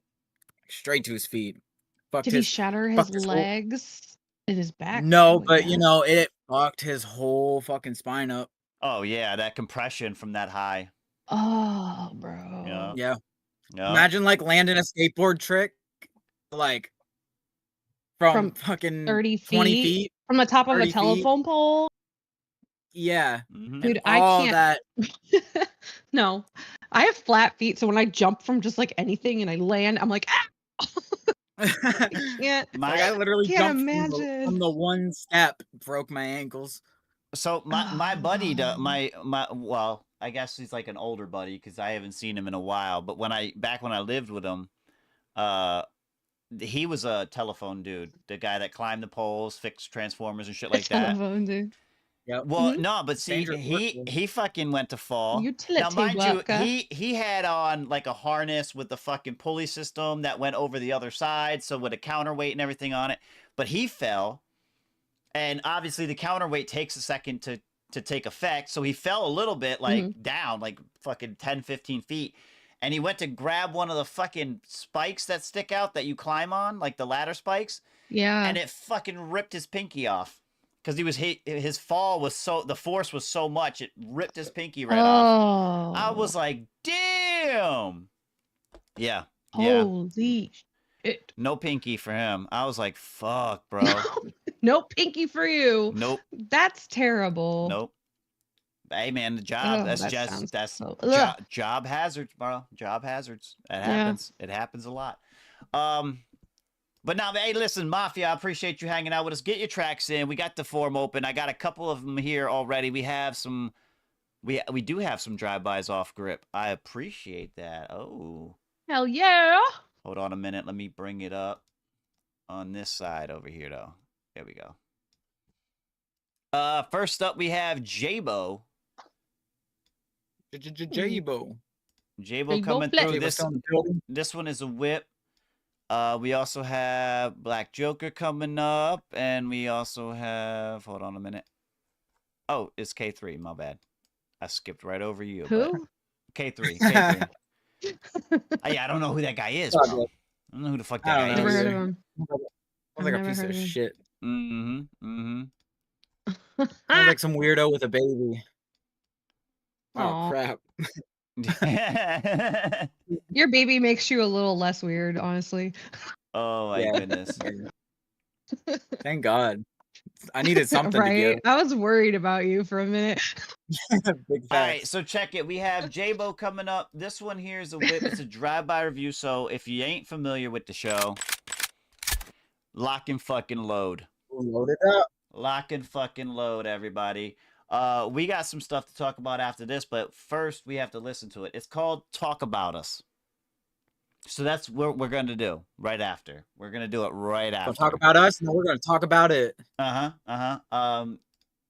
Fucked Did he his, shatter his fucked his whole- legs and his back? No, probably, but yeah. you know, it fucked his whole fucking spine up. Oh yeah, that compression from that high. Oh, bro. Yeah. Yeah. Yeah. Imagine like landing a skateboard trick, like from From fucking 30 20 feet? feet. From the top of 30 a feet. telephone pole? Yeah. Mhm. Dude, And I all can't. that. No. I have flat feet, so when I jump from just like anything and I land, I'm like, ah! I can't. My- Like I literally Can't jumped imagine. from the one step, broke my ankles. So my Oh, buddy, no. my well, I guess he's like an older buddy because I haven't seen him in a while. But back when I lived with him, he was a telephone dude, the guy that climbed the poles, fixed transformers and shit like that. Telephone, dude. Yep. Well, no, but see, Dangerous work, he fucking went to fall. Utility Now, mind worker. you, he had on like a harness with the fucking pulley system that went over the other side, so with a counterweight and everything on it. But he fell, and obviously the counterweight takes a second to take effect, so he fell a little bit, like down, like fucking 10, 15 feet. And he went to grab one of the fucking spikes that stick out that you climb on, like the ladder spikes, Yeah. and it fucking ripped his pinky off. Because his fall was the force was so much, it ripped his pinky right off. I was like, damn. Yeah. Yeah. Holy shit. No pinky for him. I was like, fuck, bro. No pinky for you. Nope. That's terrible. Nope. Hey man, the job. Oh, That's that just sounds that's so- ugh. job hazards, bro. Job hazards. It Yeah. happens. It happens a lot. But now, hey, listen, Mafia, I appreciate you hanging out with us. Get your tracks in. We got the form open. I got a couple of them here already. We have some. We do have some drive-bys off grip. I appreciate that. Oh. Hell yeah. Hold on a minute. Let me bring it up on this side over here, though. There we go. First up, we have J-Bo. J-Bo. J-Bo coming through. This one is a whip. We also have Black Joker coming up, and we also have. Hold on a minute. Oh, it's K3. My bad. I skipped right over you. Who? K3. K3. Yeah, I don't know who that guy is, bro. I don't know who the fuck that guy is. Never heard of him. Sounds like a piece of shit. Mm-hmm. Sounds like some weirdo with a baby. Oh Aw. crap. Your baby makes you a little less weird, honestly. Oh my goodness. Thank God. I needed something to Right? give. I was worried about you for a minute. Big All right, facts. so check it. We have J-Bo coming up. This one here is a whip. It's a drive-by review. So if you ain't familiar with the show, lock and fucking load. Load it up. Lock and fucking load, everybody. We got some stuff to talk about after this, but first we have to listen to it. It's called Talk About Us. So that's what we're going to do right after. We're going to do it right after. So talk about us, and then we're going to talk about it. And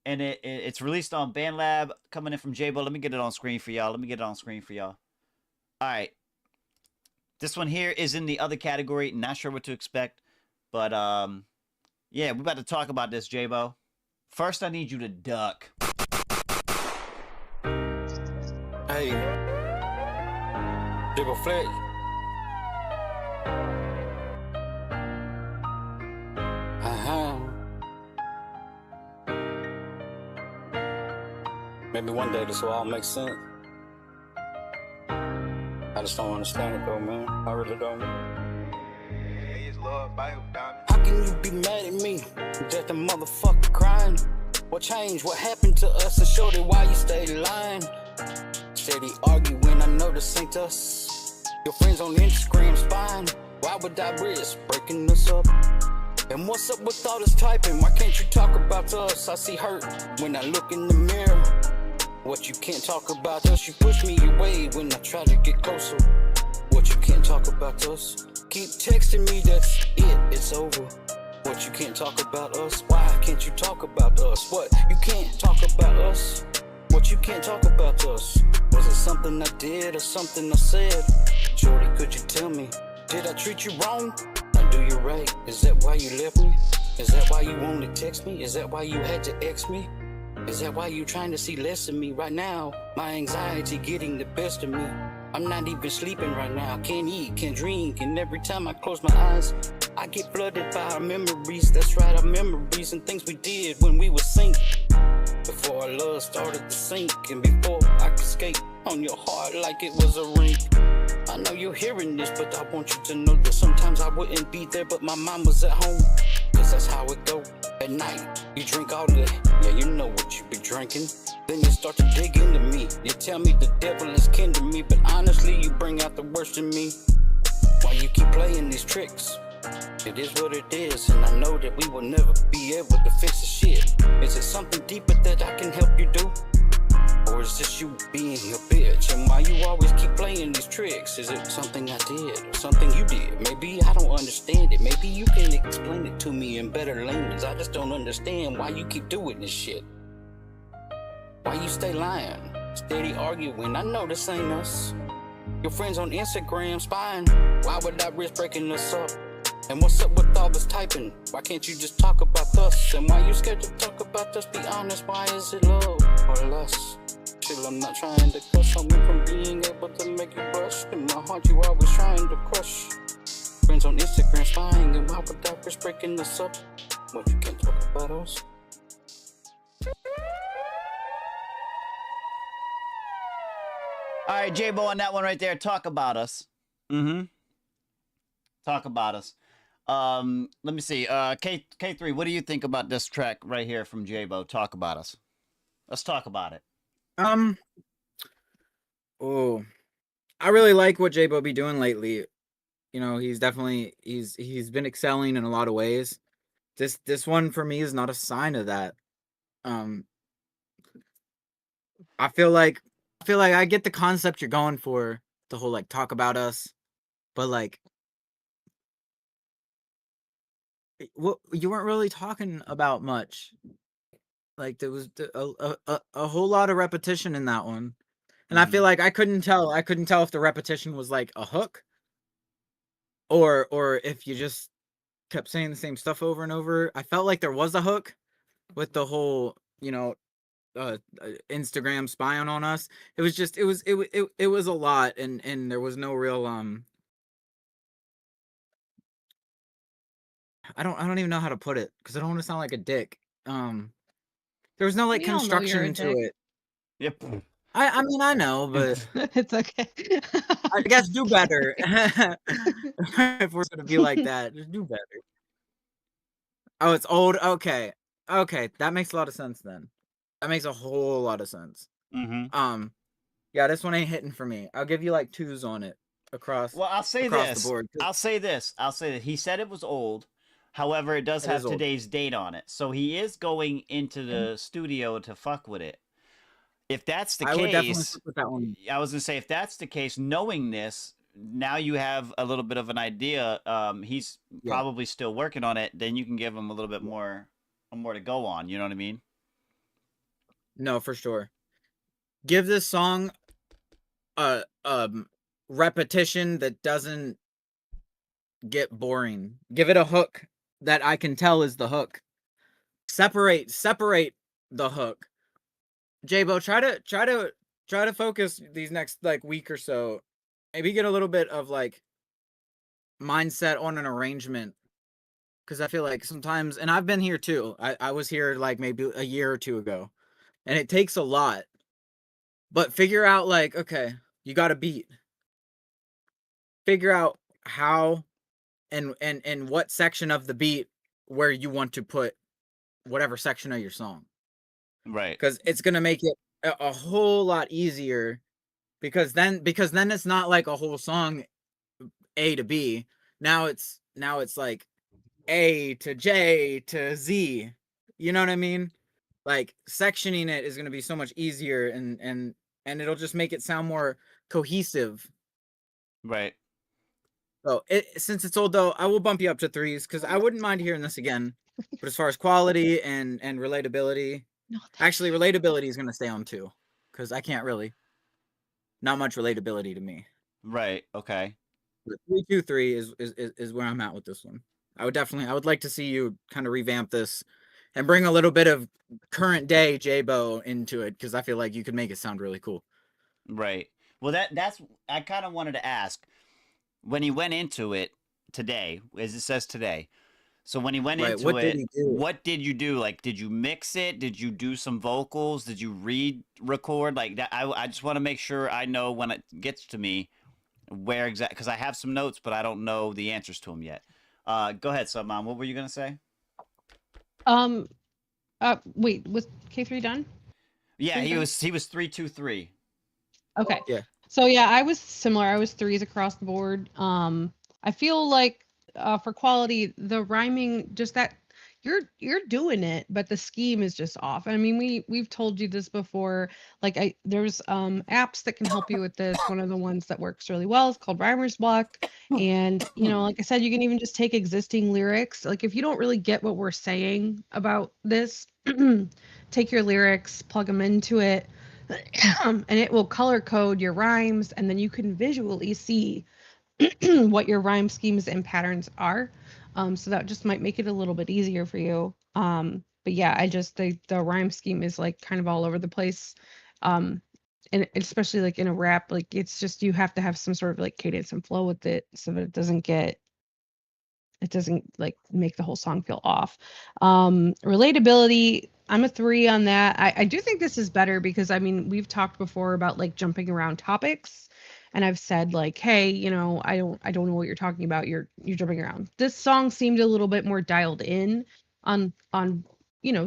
it's released on BandLab, coming in from J-Bo. Let me get it on screen for y'all. All right. This one here is in the other category. Not sure what to expect. But, yeah, we're about to talk about this, J-Bo. First, I need you to duck. Hey. J-Bo Flex. Maybe one day this will all make sense. I just don't understand it though, man. I really don't. How can you be mad at me? Just a motherfucker crying. What changed? What happened to us? And showed it why you stayed lying. Steady arguing, I know this ain't us. Your friends on Instagram spying. Why would I risk breaking us up? And what's up with all this typing? Why can't you talk about us? I see hurt when I look in the mirror. What you can't talk about us, you push me away when I try to get closer. What you can't talk about us, keep texting me, that's it, it's over. What you can't talk about us, why can't you talk about us? What you can't talk about us, what you can't talk about us. Was it something I did or something I said? Jordy, could you tell me, did I treat you wrong? Or do you right? Is that why you left me? Is that why you only text me? Is that why you had to X me? Is that why you trying to see less of me right now? My anxiety getting the best of me. I'm not even sleeping right now. Can't eat, can't drink, and every time I close my eyes, I get flooded by our memories. That's right, our memories and things we did when we were synced. Before our love started to sink, and before I could skate on your heart like it was a rink. I know you're hearing this, but I want you to know that sometimes I wouldn't be there, but my mom was at home. Cause that's how it go. At night, you drink all day. Yeah, you know what you be drinking. Then you start to dig into me. You tell me the devil is kin to me, but honestly, you bring out the worst in me. Why you keep playing these tricks? It is what it is, and I know that we will never be able to fix the shit. Is it something deeper that I can help you do? Or is this you being a bitch? And why you always keep playing these tricks? Is it something I did or something you did? Maybe I don't understand it. Maybe you can explain it to me in better language. I just don't understand why you keep doing this shit. Why you stay lying, steady arguing? I know this ain't us. Your friends on Instagram spying. Why would I risk breaking us up? And what's up with all this typing? Why can't you just talk about us? And why you scared to talk about us? Be honest, why is it love or lust? Still, I'm not trying to cuss. I went from being able to make you blush. In my heart, you always trying to crush. Friends on Instagram spying, and why would I risk breaking us up? What, you can't talk about us? All right, J-Bo on that one right there. Talk about us. Talk about us. Let me see. K3, what do you think about this track right here from J-Bo? Talk about us. Let's talk about it. Oh, I really like what J-Bo be doing lately. You know, he's definitely he's been excelling in a lot of ways. This one for me is not a sign of that. I feel like I get the concept you're going for, the whole like talk about us, but like what you weren't really talking about much. Like there was a whole lot of repetition in that one. And I feel like I couldn't tell if the repetition was like a hook or if you just kept saying the same stuff over and over. I felt like there was a hook with the whole, Instagram spying on us. It was just it was a lot and there was no real I don't even know how to put it because I don't want to sound like a dick. There was no like We all know you're a construction to dick. it. Yep. I mean I know, but It's okay. I guess do better. If we're gonna be like that, just do better. Oh, it's old. Okay, that makes a lot of sense then. That makes a whole lot of sense. Yeah, this one ain't hitting for me. I'll give you like 2s on it across. Well, I'll say across this. the board. I'll say this. He said it was old. However, it does It have is old. today's date on it. So he is going into the studio to fuck with it. If that's the I would definitely case, fuck with that one. I was gonna say if that's the case, knowing this, now you have a little bit of an idea. He's probably still working on it. Then you can give him a little bit more to go on. You know what I mean? No, for sure. Give this song a repetition that doesn't get boring. Give it a hook that I can tell is the hook. Separate the hook. J-Bo, try to focus these next like week or so. Maybe get a little bit of like mindset on an arrangement. Cause I feel like sometimes, and I've been here too. I was here like maybe a year or 2 ago. And it takes a lot. But figure out like, okay, you got a beat. Figure out how and what section of the beat where you want to put whatever section of your song. Right. Because it's gonna make it a whole lot easier. Because then it's not like a whole song A to B. Now it's like A to J to Z. You know what I mean? Like sectioning it is gonna be so much easier and it'll just make it sound more cohesive. Right. So since it's old though, I will bump you up to 3s because I wouldn't mind hearing this again. But as far as quality and relatability, actually relatability is gonna stay on 2 because I can't really. Not much relatability to me. Right. Okay. But 3, 2, 3 is where I'm at with this one. I would like to see you kind of revamp this and bring a little bit of current day J-Bo into it because I feel like you could make it sound really cool. Right. Well, that's I kind of wanted to ask when he went into it today, as it says today. So when he went into it, what did you do? Like, did you mix it? Did you do some vocals? Did you record like that? I just want to make sure I know when it gets to me where exactly, because I have some notes, but I don't know the answers to them yet. Go ahead, Submom. What were you gonna say? Wait, was K3 done? Yeah, he was 3-2-3. Okay. Yeah. So yeah, I was similar. I was 3s across the board. I feel like for quality, the rhyming, just that you're doing it, but the scheme is just off. I mean, we've told you this before. Like there's apps that can help you with this. One of the ones that works really well is called Rhymer's Block. And like I said, you can even just take existing lyrics. Like if you don't really get what we're saying about this, take your lyrics, plug them into it, and it will color code your rhymes, and then you can visually see what your rhyme schemes and patterns are. So that just might make it a little bit easier for you. But yeah, the rhyme scheme is like kind of all over the place. And especially like in a rap, like it's just, you have to have some sort of like cadence and flow with it so that it doesn't like make the whole song feel off. Relatability, I'm a 3 on that. I do think this is better because I mean, we've talked before about like jumping around topics. and I've said like, hey, I don't know what you're talking about. You're jumping around. This song seemed a little bit more dialed in on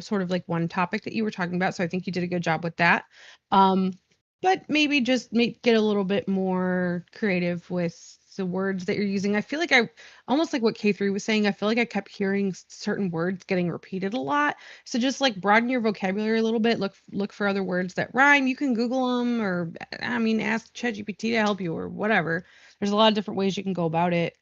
sort of like one topic that you were talking about. So I think you did a good job with that. But maybe just get a little bit more creative with the words that you're using. I feel like I almost like what K3 was saying. I feel like I kept hearing certain words getting repeated a lot. So just like broaden your vocabulary a little bit. Look for other words that rhyme. You can Google them, or I mean, ask ChatGPT to help you or whatever. There's a lot of different ways you can go about it.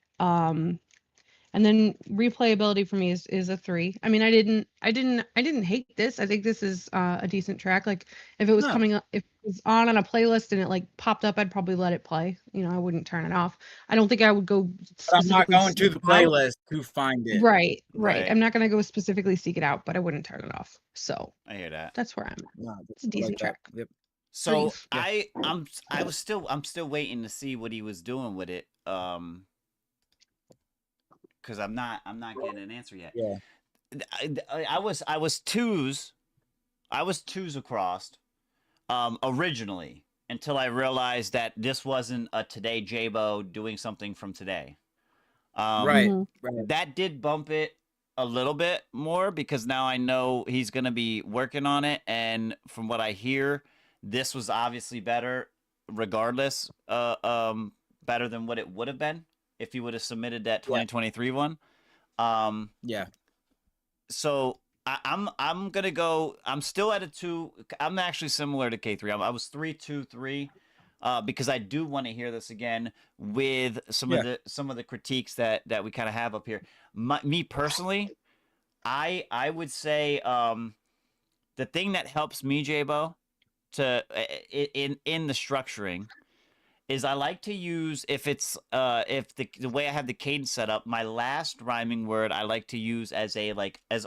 And then replayability for me is a 3. I mean, I didn't hate this. I think this is a decent track. Like if it was No. coming up, if it was on a playlist and it like popped up, I'd probably let it play. I wouldn't turn it off. I don't think I would go But I'm not specifically going to seek the it out. playlist to find it. Right. Right. I'm not gonna go specifically seek it out, but I wouldn't turn it off. So I hear that. that's where I'm at. No, It's a decent track. Yep. So Brief. I'm still waiting to see what he was doing with it. Because I'm not getting an answer yet. Yeah. I was twos across originally, until I realized that this wasn't a Today J-Bo doing something from today. Right. That did bump it a little bit more, because now I know he's going to be working on it, and from what I hear, this was obviously better regardless, better than what it would have been if he would have submitted that 2023 one. Yeah. So I'm gonna go. I'm still at a 2. I'm actually similar to K3. I was 3-2-3, because I do want to hear this again with some of the critiques that we kind of have up here. Me personally, I would say the thing that helps me, J-Bo, to in the structuring, is I like to use, if the way I have the cadence set up, my last rhyming word I like to use as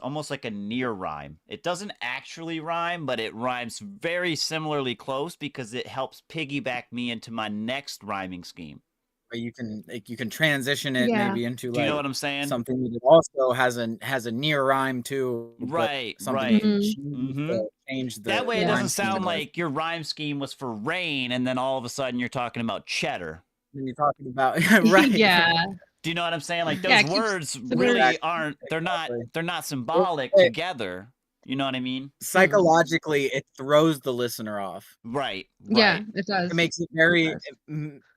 almost like a near rhyme. It doesn't actually rhyme, but it rhymes very similarly close, because it helps piggyback me into my next rhyming scheme. Or you can transition it maybe into Do you know what I'm saying? something that also has a near rhyme too. Right. Change the that way it rhyme doesn't scheme sound of it. like your rhyme scheme was for rain, and then all of a sudden you're talking about cheddar. When you're talking about right. Yeah. Do you know what I'm saying? Like, Yeah, those it keeps words the really words- aren't. They're not symbolic It- together. You know what I mean? Psychologically, it throws the listener off. Right. Yeah, it does. It makes it very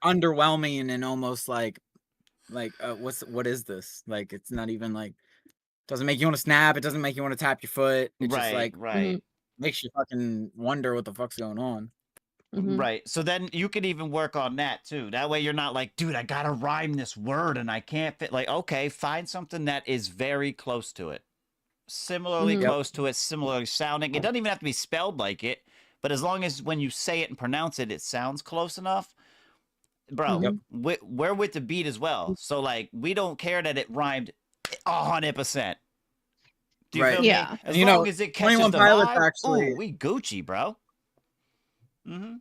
underwhelming and almost like what is this? Like, it's not even like, doesn't make you want to snap. It doesn't make you want to tap your foot. It's just like makes you fucking wonder what the fuck's going on. Right. So then you could even work on that too. That way you're not like, dude, I gotta rhyme this word and I can't fit. Like, okay, find something that is very close to it. Similarly close to it, similarly sounding. It doesn't even have to be spelled like it, but as long as when you say it and pronounce it, it sounds close enough. Bro, we're with the beat as well. So like, we don't care that it rhymed 100%. Do you feel me? As long as it catches 21 the Pilots vibe, actually, we Gucci, bro.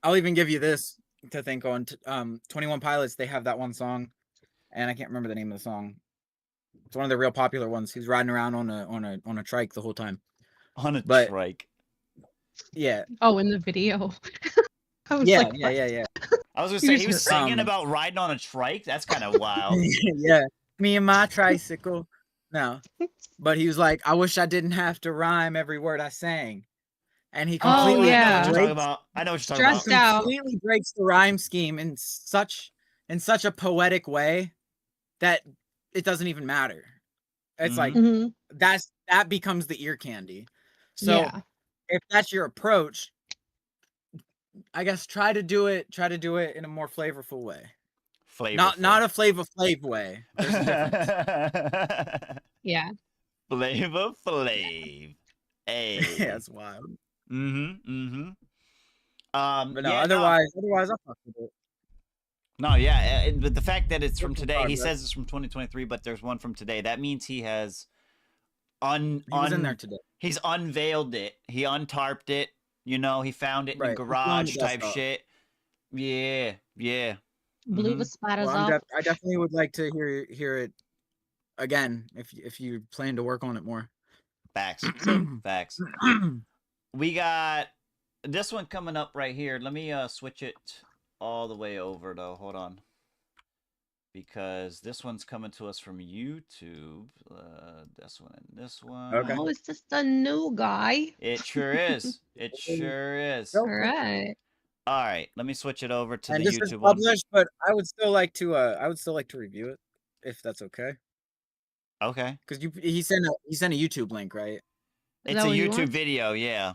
I'll even give you this to think on. 21 Pilots, they have that one song, and I can't remember the name of the song. It's one of the real popular ones. He's riding around on a trike the whole time. On a trike. Yeah. Oh, in the video. I was yeah. I was gonna say he was singing about riding on a trike. That's kind of wild. Yeah, me and my tricycle. No, but he was like, I wish I didn't have to rhyme every word I sang, and he completely I know what you're talking about. Completely breaks the rhyme scheme in such a poetic way that it doesn't even matter. It's like that becomes the ear candy. So if that's your approach, I guess try to do it in a more flavorful way. Not a Flavor Flav way. There's a difference. Yeah. Flavor Flav. Hey. Yeah, that's wild. But no, otherwise I fuck with it. No, yeah, but the fact that it's from today, he says it's from 2023, but there's one from today. That means he has he was in there today. He's unveiled it. He untarped it. You know, he found it in the garage type shit. Yeah. Blew the spiders off. I definitely would like to hear it again if you plan to work on it more. Facts. We got this one coming up right here. Let me switch it all the way over though. Hold on. Because this one's coming to us from YouTube. This one and this one. Okay. Oh, it's just a new guy. It sure is. It sure is. All right. All right, let me switch it over to And the this is YouTube one. published, but I would still like to review it if that's okay. Okay. Because he sent a YouTube link, right? It's a YouTube video, yeah.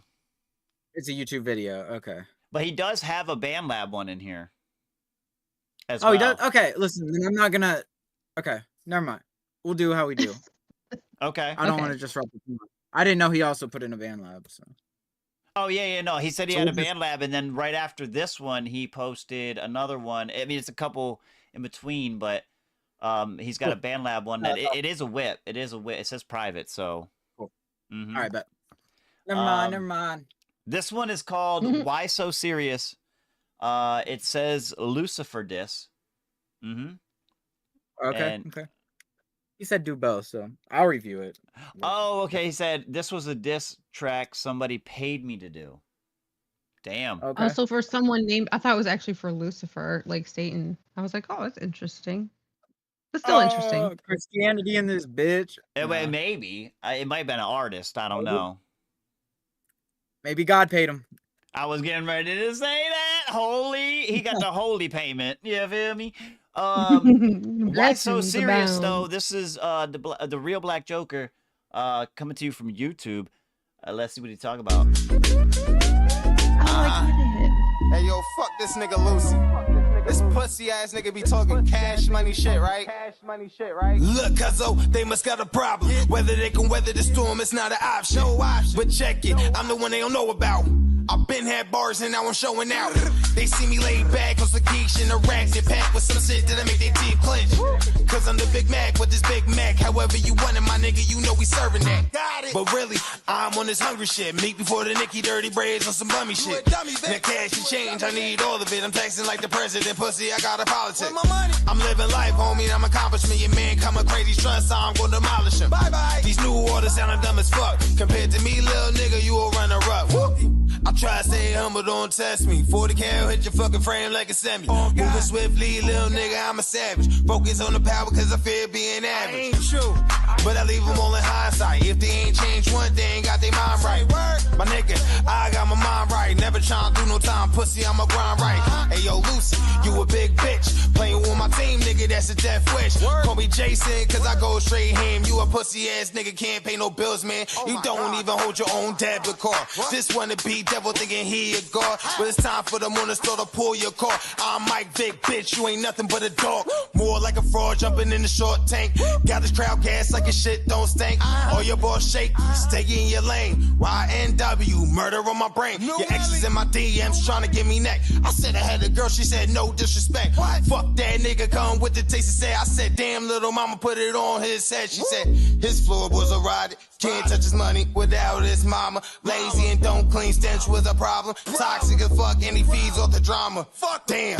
It's a YouTube video. Okay. But he does have a BandLab one in here. As Oh, well. he does. Okay, listen. Then I'm not gonna. Okay, never mind. We'll do how we do. Okay. I don't want to disrupt the. I didn't know he also put in a BandLab. So. Oh yeah, no. He said he So had a we'll just- BandLab, and then right after this one, he posted another one. I mean, it's a couple in between, but he's got a BandLab one that it is a whip. It is a whip. It says private, so. Cool. Mhm. All right, bet. Never mind. This one is called "Why So Serious." It says Lucifer diss. Mm-hmm. Okay. Okay. He said do both, so I'll review it. Oh, okay. He said this was a diss track somebody paid me to do. Damn. Okay. Also for someone named, I thought it was actually for Lucifer, like Satan. I was like, oh, that's interesting. But still interesting. Christianity in this bitch. Well, maybe. It might have been an artist. I don't know. Maybe God paid him. I was getting ready to say that. Holy. He got the holy payment. You feel me? Why so Blessings serious, though? abound. This is the real Black Joker coming to you from YouTube. Let's see what he talk about. Hey, yo, fuck this nigga Lucy. This pussy ass nigga be talking cash money shit, right? Look, cuzzo, they must got a problem. Whether they can weather the storm, it's not an option. But check it, I'm the one they don't know about. I've been had bars and now I'm showing out. They see me laid back on some geeks in a rack, get packed with some shit that'll make their teeth clench. Cause I'm the Big Mac with this Big Mac. However you want it, my nigga, you know we serving that. But really, I'm on this hungry shit. Meat before the Nicky dirty braids on some bummy shit. Now cash and change, I need all of it. I'm taxing like the president, pussy, I got a politic. I'm living life, homie, I'm accomplishment. Your man coming crazy, trust, so I'm gonna demolish him. Bye-bye. These new orders sounding dumb as fuck. Compared to me, little nigga, you a runner-up. I try to stay humble, don't test me. 40 cal hit your fucking frame like a semi. Moving swiftly, little nigga, I'm a savage. Focus on the power cause I fear being average. Ain't true, but I leave them all in hindsight. If they ain't changed one thing, got their mind right. My nigga, I got my mind right. Never tryna do no time, pussy, I'ma grind right. Hey yo, Lucy, you a big bitch. Playing with my team, nigga, that's a death wish. Call me Jason, cause I go straight ham. You a pussy ass nigga, can't pay no bills, man. You don't even hold your own debit card. This wanna be devil thinking he a god. But it's time for the moon to start to pull your car. I'm Mike Vick, bitch, you ain't nothing but a dog. More like a fraud jumping in the short tank. Got this crowd gas like your shit don't stink. All your balls shake, stay in your lane. YNW, murder on my brain. Your exes in my DMs trying to get me neck. I said I had a girl, she said no disrespect. Fuck that nigga, come with the taste and say. I said, damn, little mama, put it on his head. She said, his floor was erotic. Can't touch his money without his mama. Lazy and don't clean, stench was a problem. Toxic as fuck and he feeds off the drama. Fuck damn.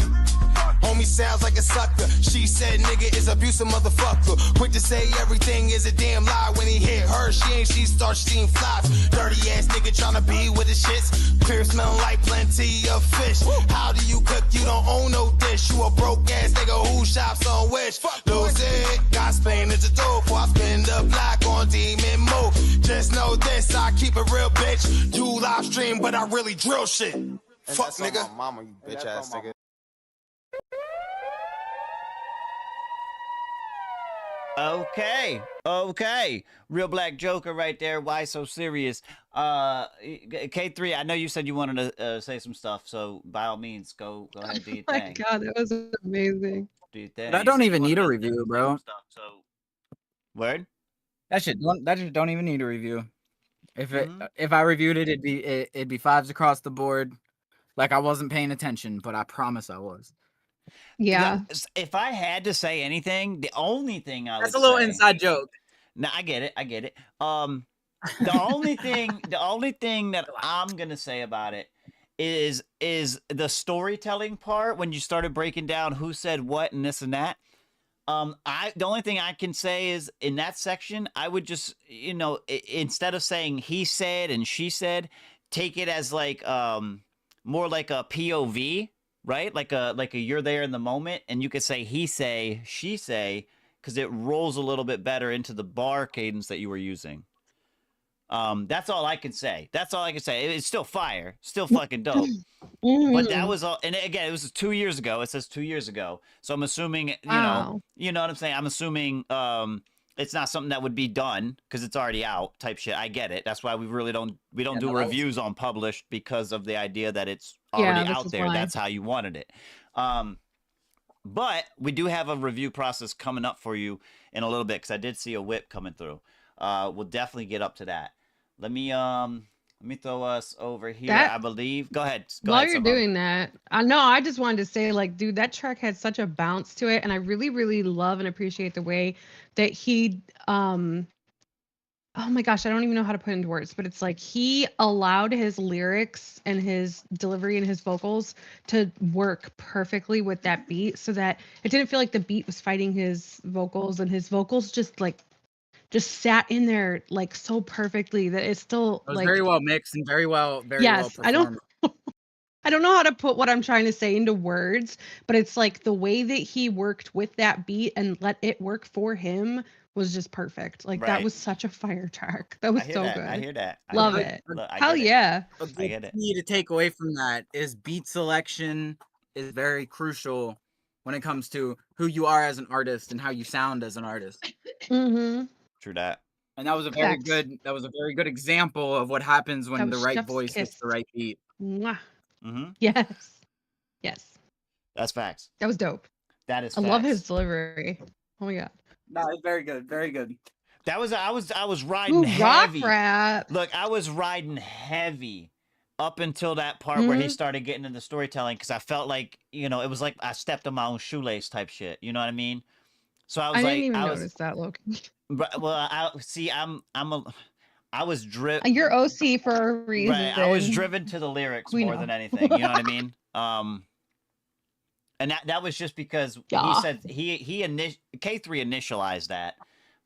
Homie sounds like a sucker. She said nigga is abusive motherfucker. Quick to say everything is a damn lie. When he hit her, she starts seeing flies. Dirty ass nigga tryna be with the shits. Clear smelling like plenty of fish. How do you cook? You don't own no dish. You a broke ass nigga who shops on Wish. Lose it. Got Spain at the door before I spin the block on demon move. Just know this, I keep it real, bitch. You live stream, but I really drill shit. Fuck nigga. Mama, you bitch ass nigga. Okay. Real Black Joker right there. Why so serious? K3, I know you said you wanted to say some stuff, so by all means, go ahead and do your Oh my thing. god, that was amazing. Do your thing. But I don't even need a review, bro. Word? That shit don't even need a review. If I reviewed it, it'd be fives across the board. Like I wasn't paying attention, but I promise I was. Yeah. If I had to say anything, the only thing I would That's a little say, inside joke. No, I get it. The only thing that I'm gonna say about it is the storytelling part when you started breaking down who said what and this and that. The only thing I can say is in that section, I would just, instead of saying he said and she said, take it as like more like a POV right? Like a you're there in the moment, and you could say he say, she say, because it rolls a little bit better into the bar cadence that you were using. That's all I can say. That's all I can say. It's still fire, still fucking dope. But that was all, and again, it was 2 years ago. It says 2 years ago, so I'm assuming, Wow. you know what I'm saying. I'm assuming it's not something that would be done because it's already out, type shit. I get it. That's why we don't do reviews on published, because of the idea that it's already out there. Why. That's how you wanted it. But we do have a review process coming up for you in a little bit, because I did see a whip coming through. We'll definitely get up to that. Let me throw us over here. I believe. Go ahead. While you're doing that, I just wanted to say, like, dude, that track had such a bounce to it, and I really, really love and appreciate the way that he, oh my gosh, I don't even know how to put it into words, but it's like he allowed his lyrics and his delivery and his vocals to work perfectly with that beat, so that it didn't feel like the beat was fighting his vocals, and his vocals just sat in there like so perfectly that it's still was like very well mixed and very well yes, performed. I don't know how to put what I'm trying to say into words, but it's like the way that he worked with that beat and let it work for him was just perfect. Like that was such a fire track. That was so good. I hear that. Love it. Hell yeah. I get it. Key to take away from that is beat selection is very crucial when it comes to who you are as an artist and how you sound as an artist. Mm-hmm. True that. And that was a very good example of what happens when the right voice hits the right beat. Mwah. Mm-hmm. Yes. That's facts. That was dope. That is. I love his delivery. Oh my god. No, it's very good. Very good. That was I was riding heavy. Rock rap. Look, I was riding heavy up until that part where he started getting into storytelling, because I felt like, you know, it was like I stepped on my own shoelace type shit. You know what I mean? So I was I like, didn't even notice that, Loki. Well, I was driven. You're OC for a reason. Right, I was driven to the lyrics more than anything. You know what I mean? And that was just because he said K3 initialized that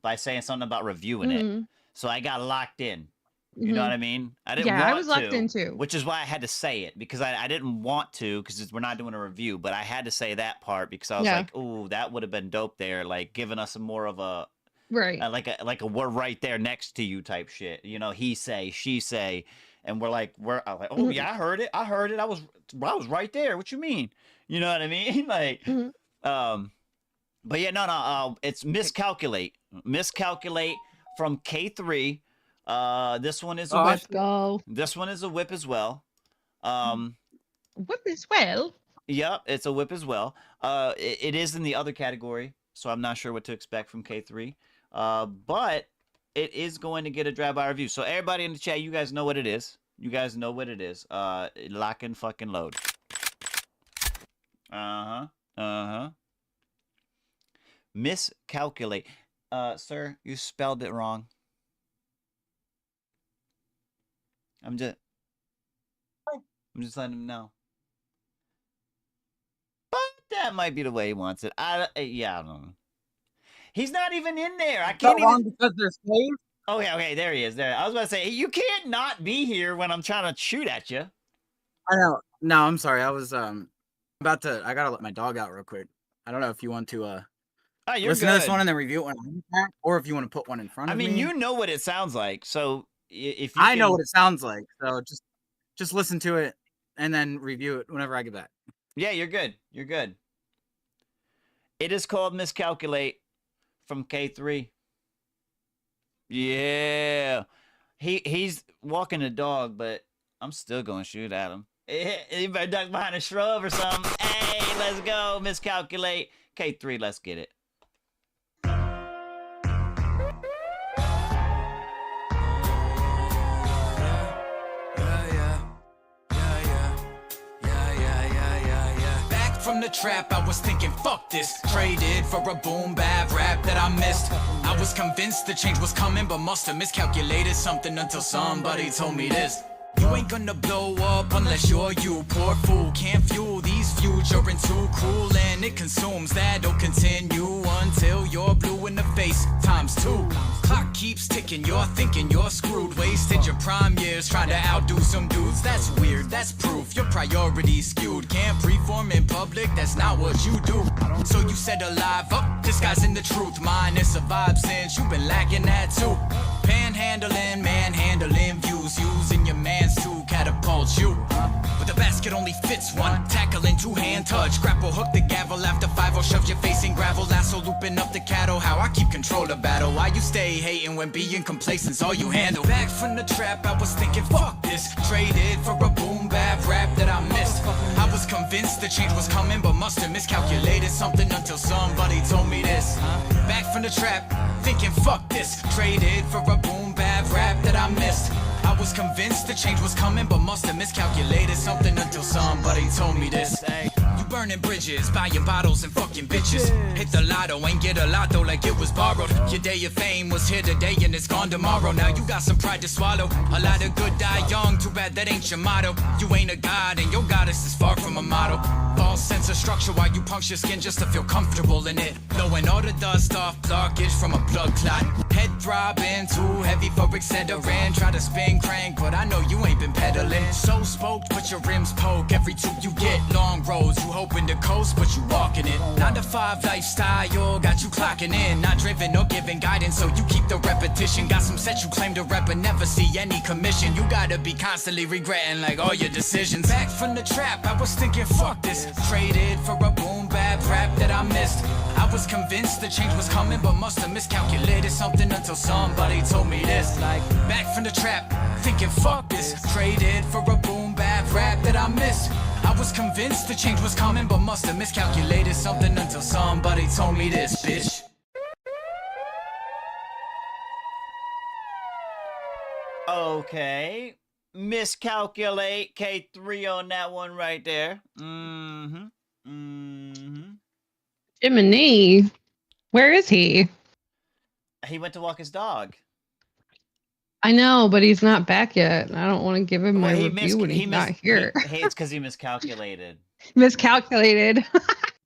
by saying something about reviewing it. So I got locked in. You know what I mean? I didn't want to. Yeah, I was locked in too. Which is why I had to say it, because I didn't want to, because we're not doing a review, but I had to say that part because I was like, ooh, that would have been dope there, like giving us more of a like a we're right there next to you type shit. You know, he say, she say, and I was like, oh yeah, I heard it. I was right there. What you mean? You know what I mean? Like, but yeah, no, it's miscalculate from K3. This one is a whip. Let's go. This one is a whip as well. Whip as well? Yep, it's a whip as well. It is in the other category, so I'm not sure what to expect from K3. But it is going to get a drive-by review. So everybody in the chat, you guys know what it is. You guys know what it is. Lock and fucking load. Miscalculate. Sir, you spelled it wrong. I'm just letting him know. But that might be the way he wants it. I don't know. He's not even in there. I can't even. Because they're saved? Oh yeah, okay, there he is. There. I was about to say, you can't not be here when I'm trying to shoot at you. I know. No, I'm sorry. I was I gotta let my dog out real quick. I don't know if you want to listen to this one and then review it one, or if you want to put one in front of me. I mean, you know what it sounds like, so if you I know what it sounds like, so just listen to it and then review it whenever I get back. Yeah, you're good. You're good. It is called Miscalculate from K3. Yeah. He's walking the dog, but I'm still gonna shoot at him. He better duck behind a shrub or something. Hey, let's go. Miscalculate. K3, let's get it. From the trap, I was thinking, fuck this. Traded for a boom bap rap that I missed. I was convinced the change was coming, but must have miscalculated something until somebody told me this. You You ain't gonna blow up unless you're you. Poor fool can't fuel these views. You're too cruel and it consumes. That'll continue until you're blue in the face ×2. Clock keeps ticking, you're thinking you're screwed. Wasted your prime years trying to outdo some dudes. That's weird, that's proof your priorities skewed. Can't preform in public, that's not what you do. So you said alive up, disguising the truth. Minus a vibe since you've been lacking that too. Panhandling, manhandling views. Using your mans to catapult you. But the basket only fits one. Tackling two-hand touch. Grapple hook the gavel after 5-0 shoves your face in gravel. Lasso looping up the cattle. How I keep control of battle. Why you stay hating when being complacent's all you handle? Back from the trap, I was thinking fuck this. Traded for a boom bap rap that I missed. I was convinced the change was coming, but must have miscalculated something until somebody told me this. Back from the trap, thinking fuck this. Traded for a boom bap rap that I missed. I was convinced the change was coming, but must have miscalculated something until somebody told me this. You burning bridges, buying bottles and fucking bitches. Hit the lotto, ain't get a lot though like it was borrowed. Your day of fame was here today and it's gone tomorrow. Now you got some pride to swallow. A lot of good die young, too bad that ain't your motto. You ain't a god and your goddess is far from a model. False sense of structure while you punch your skin just to feel comfortable in it. Blowing all the dust off blockage from a blood clot. Head throbbing, too heavy for Excedrin. Try to spin crank, but I know you ain't been pedaling. So spoked, but your rims poke every tube you get. Long roads, you hoping to coast, but you walking it. 9 to 5 lifestyle, got you clocking in. Not driven or giving guidance, so you keep the repetition. Got some sets you claim to rep, but never see any commission. You gotta be constantly regretting like all your decisions. Back from the trap, I was thinking fuck this. Traded for a boom bap rap that I missed. I was convinced the change was coming, but must have miscalculated something until somebody told me this. Like, back from the trap, thinking fuck this. Traded for a boom bap rap that I missed. I was convinced the change was coming, but must have miscalculated something until somebody told me this, bitch. Okay. Miscalculate K3 on that one right there. Jiminy, where is he? He went to walk his dog. I know, but he's not back yet. I don't want to give him my review when he's not here. It's because he miscalculated. Miscalculated.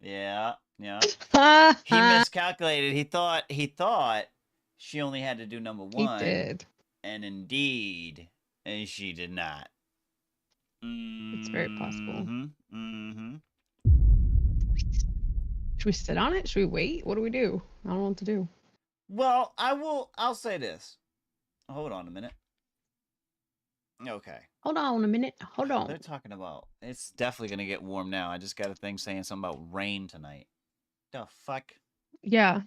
Yeah. He miscalculated. He thought she only had to do number 1. He did. And indeed, and she did not. It's very possible. Should we sit on it? Should we wait? What do we do? I don't know what to do. Well, I'll say this. Hold on a minute. Okay. Hold on a minute. Hold on. They're talking about, it's definitely going to get warm now. I just got a thing saying something about rain tonight. The fuck? Yeah.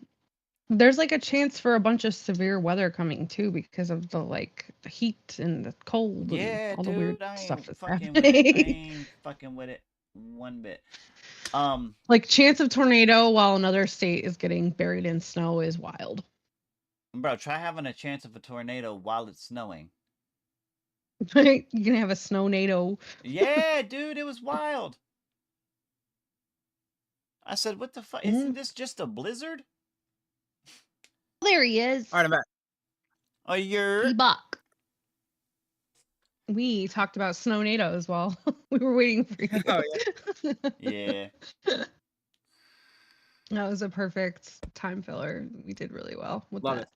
There's like a chance for a bunch of severe weather coming too because of the heat and the cold and all the weird stuff that's happening. I ain't fucking with it one bit. Like chance of tornado while another state is getting buried in snow is wild. Bro, try having a chance of a tornado while it's snowing. You're gonna have a snow-nado. Yeah, dude, it was wild. I said, what the fuck? Isn't this just a blizzard? There he is. All right, I'm back. Oh, you're back. We talked about snow-nados while we were waiting for you. Oh, yeah. That was a perfect time filler. We did really well with Love that.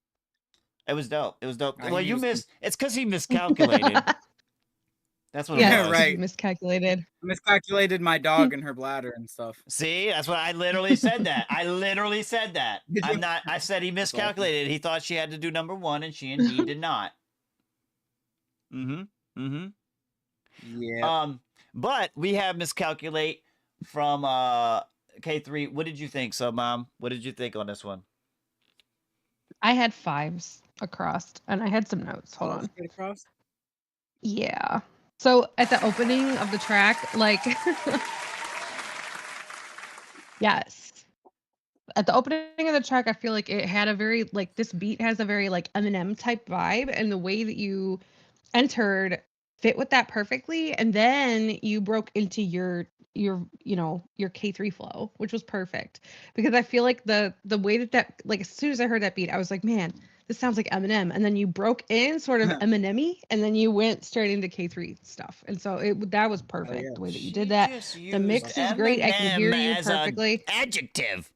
It was dope. It was dope. I Well, you used- missed. It's because he miscalculated. That's what it Yeah, was. right. Miscalculated. Miscalculated my dog and her bladder and stuff. See, that's what I literally said. That I literally said that. Did you? I'm not. I said he miscalculated. He thought she had to do number 1, and she indeed did not. Yeah. But we have miscalculate from K3. What did you think, Mom? What did you think on this one? I had 5s across, and I had some notes. Hold on. Straight across? Yeah. So at the opening of the track, yes. At the opening of the track, I feel like it had a very, this beat has a very, Eminem type vibe, and the way that you entered fit with that perfectly, and then you broke into your K3 flow, which was perfect, because I feel like the way that as soon as I heard that beat, I was like, man, this sounds like Eminem, and then you broke in sort of Eminem-y, and then you went straight into K3 stuff, and so that was perfect the way that you did that. The mix is great. I can hear you perfectly. Adjective.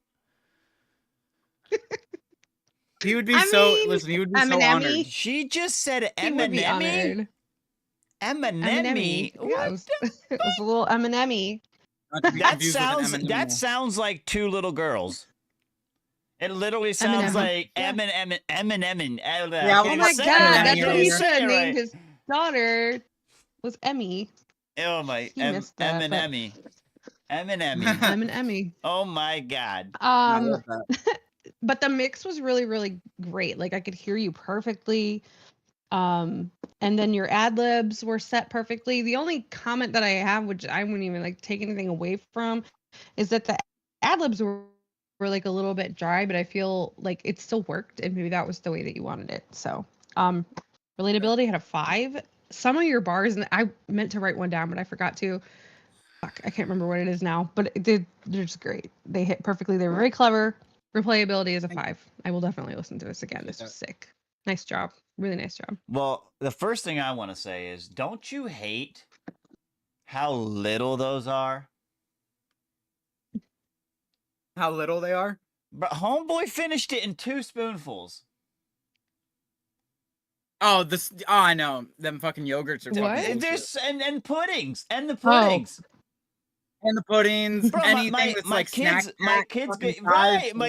He would be listen. He would be so honored. She just said He would be honored. Eminem-y. Yeah, it was a little Eminem-y. That sounds like two little girls. It literally sounds like Eminem. Yeah, oh my god, that's what he should have named his daughter. Was Emmy. Oh my, Eminem. Oh my god. But the mix was really, really great. Like I could hear you perfectly. And then your ad libs were set perfectly. The only comment that I have, which I wouldn't even like take anything away from, is that the ad libs were like a little bit dry, but I feel like it still worked, and maybe that was the way that you wanted it. So relatability had a 5. Some of your bars, and I meant to write one down, but I forgot to. Fuck, I can't remember what it is now, but they're just great. They hit perfectly. They were very clever. Replayability is a 5. I will definitely listen to this again. This was sick. Nice job. Really nice job. Well, the first thing I want to say is, don't you hate how little those are? How little they are? But homeboy finished it in 2 spoonfuls. Oh, I know. Them fucking yogurts are what? There's and puddings and the puddings. And the puddings. Bro, anything that's like kids, my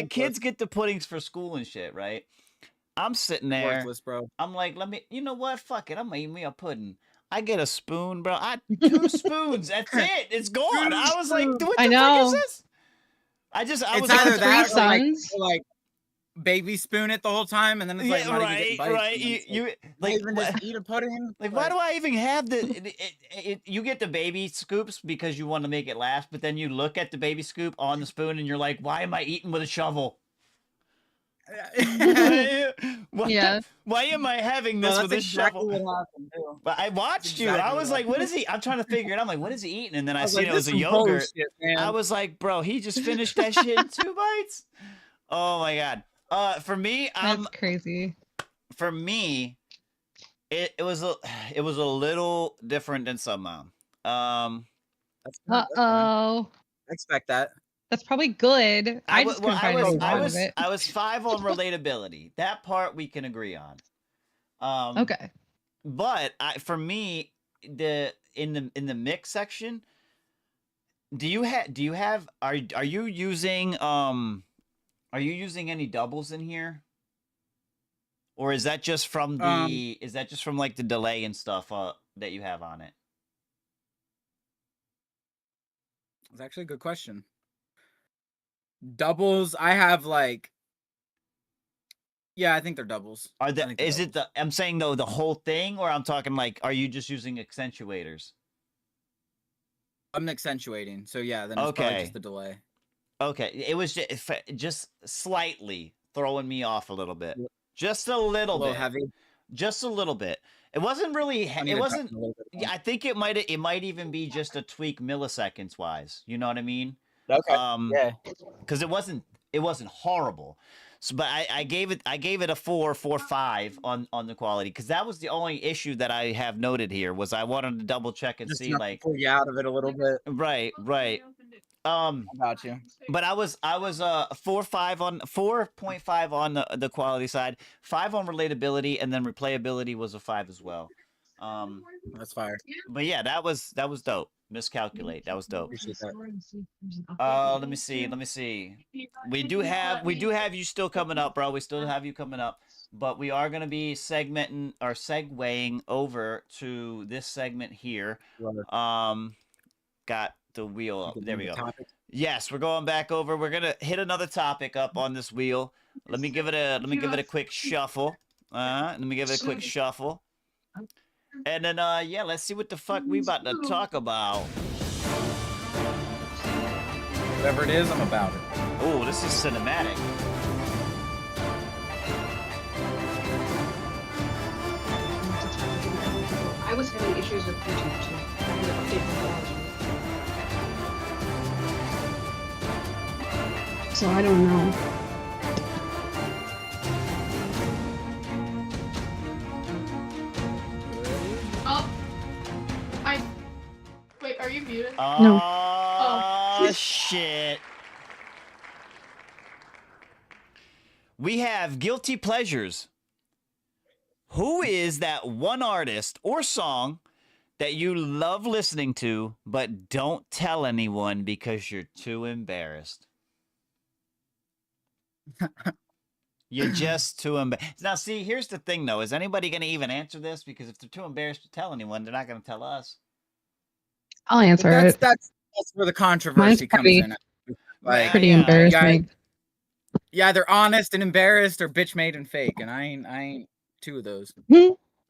kids get the puddings for school and shit, right? I'm sitting there. Worthless, bro. I'm like, you know what? Fuck it. I'm gonna eat me a pudding. I get a spoon, bro. 2 spoons. That's it. It's gone. I was like, what the fuck is this? I was either that or like baby spoon it the whole time, and then it's like not even getting bites. Right. You like even just eat a pudding. Like, why do I even have you get the baby scoops because you want to make it last, but then you look at the baby scoop on the spoon and you're like, why am I eating with a shovel? Why am I having this with a shovel? But I watched you. I was like, what is he? I'm trying to figure it out. I'm like, what is he eating? And then I seen it was a yogurt. I was like, bro, he just finished that shit in 2 bites. Oh my god. For me, that's crazy. For me, it was a little different than some mom. Uh-oh. I expect that. That's probably good. I was 5 on relatability. That part we can agree on. Okay. But for me, in the mix section, are you using any doubles in here? Or is that just from like the delay and stuff that you have on it? That's actually a good question. Doubles, I have like, yeah, I think they're doubles. I'm saying though the whole thing, or I'm talking like, are you just using accentuators? I'm accentuating, so yeah, then it's probably just the delay. Okay, it was just slightly throwing me off a little bit, just a little bit, heavy, just a little bit. It wasn't really. It wasn't. Yeah, I think it might even be just a tweak milliseconds wise. You know what I mean? Okay. Yeah. Because it wasn't horrible. So, but I gave it a 4.5 on the quality, because that was the only issue that I have noted here. Was I wanted to double check and see like pull you out of it a little bit. Right. Got you. But I was 4.5 on the quality side, 5 on relatability, and then replayability was a 5 as well. That's fire. But yeah, that was dope. Miscalculate. That was dope. Let me see. We do have you still coming up, bro. We still have you coming up. But we are gonna be segueing over to this segment here. Got the wheel up. There we go. Yes, we're going back over. We're gonna hit another topic up on this wheel. Let me give it a quick shuffle. And then let's see what the fuck we about to talk about. Whatever it is, I'm about it. Oh, this is cinematic. I was having issues with YouTube too. I had to update my browser. So I don't know. Are you muted? No. Oh, shit. We have guilty pleasures. Who is that one artist or song that you love listening to, but don't tell anyone because you're too embarrassed? You're just too embarrassed. Now, see, here's the thing, though. Is anybody going to even answer this? Because if they're too embarrassed to tell anyone, they're not going to tell us. I'll answer it. That's where the controversy comes pretty- in. Like, Pretty yeah, embarrassing. you're either honest and embarrassed or bitch made and fake, and I ain't two of those.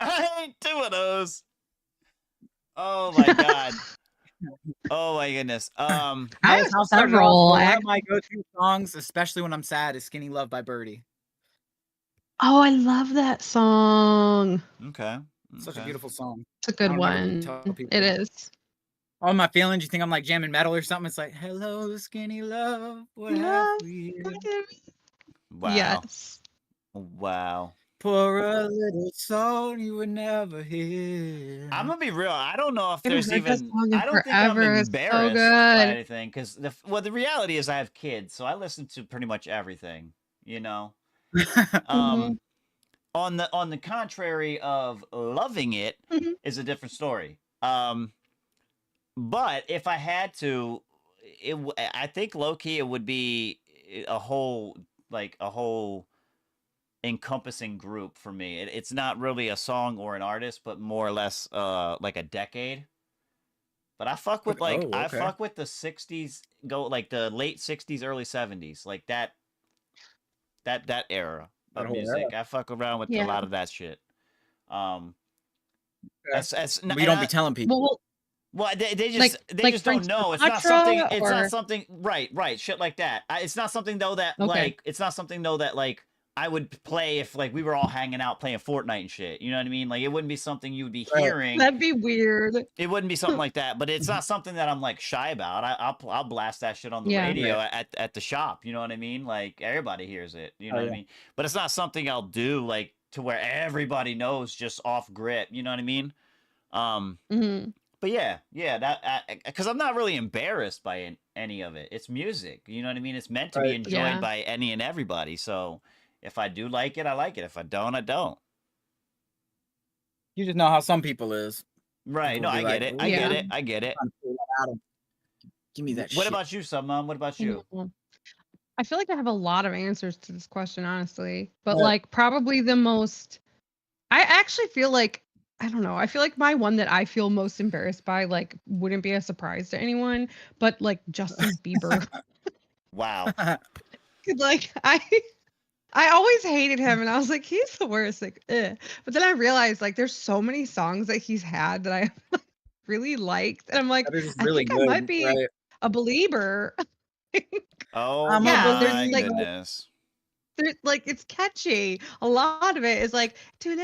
I ain't two of those. Oh my god. Oh my goodness. I Yes, have I'll start it several. off. One of my go-to songs, especially when I'm sad, is "Skinny Love" by Birdie. Oh, I love that song. Okay. Such a beautiful song. It's a good I don't ever one. tell people It that. is. All my feelings, you think I'm like jamming metal or something? It's like, hello, skinny love. What have we? Wow. Yes. Wow. Pour a little song you would never hear. I'm gonna be real. I don't know if I haven't there's heard that even. song in I don't think I'm forever. It's so embarrassed good. by anything because the reality is I have kids, so I listen to pretty much everything. You know. Mhm. On the contrary of loving it Mhm. is a different story. But if I had to, I think low key it would be a whole encompassing group for me. It's not really a song or an artist, but more or less like a decade. But I fuck with Okay. I fuck with the 60s, like the late 60s, early 70s, like that era That of whole music. era. I fuck around with a Yeah. lot of that shit. As We don't be telling people. Well, well, they just Like- they like just don't Frank know. It's not something. Sinatra, It's not or- something. Right. Shit like that. It's not something though that Okay. like. It's not something though that like I would play if like we were all hanging out playing Fortnite and shit. You know what I mean? Like it wouldn't be something you would be Right. hearing. That'd be weird. It wouldn't be something like that. But it's not something that I'm like shy about. I'll blast that shit on the Yeah. radio at the shop. You know what I mean? Like everybody hears it. You know what I mean? But it's not something I'll do like to where everybody knows just off grip. You know what I mean? Mhm. But yeah, that because I'm not really embarrassed by any of it. It's music, you know what I mean. It's meant to be Right. enjoyed Yeah. by any and everybody. So if I do like it, I like it. If I don't, I don't. You just know how some people is. Right? People No, be I like, get it. "Ooh, I get Yeah. it. I get it. trying to pull that out of- Give me that What shit." about you, Mom? What about you? Mhm. I feel like I have a lot of answers to this question, honestly. But Yeah. like probably the most I actually feel like I don't know. I feel like my one that I feel most embarrassed by like wouldn't be a surprise to anyone, but like Justin Bieber. Wow. 'Cause, like I always hated him and I was like he's the worst like eh. But then I realized like there's so many songs that he's had that I really liked and I'm like That is I really think I might good, be right? a belieber. Oh I'm a Yeah, there's, my like- goodness. There's like it's catchy. A lot of it is like to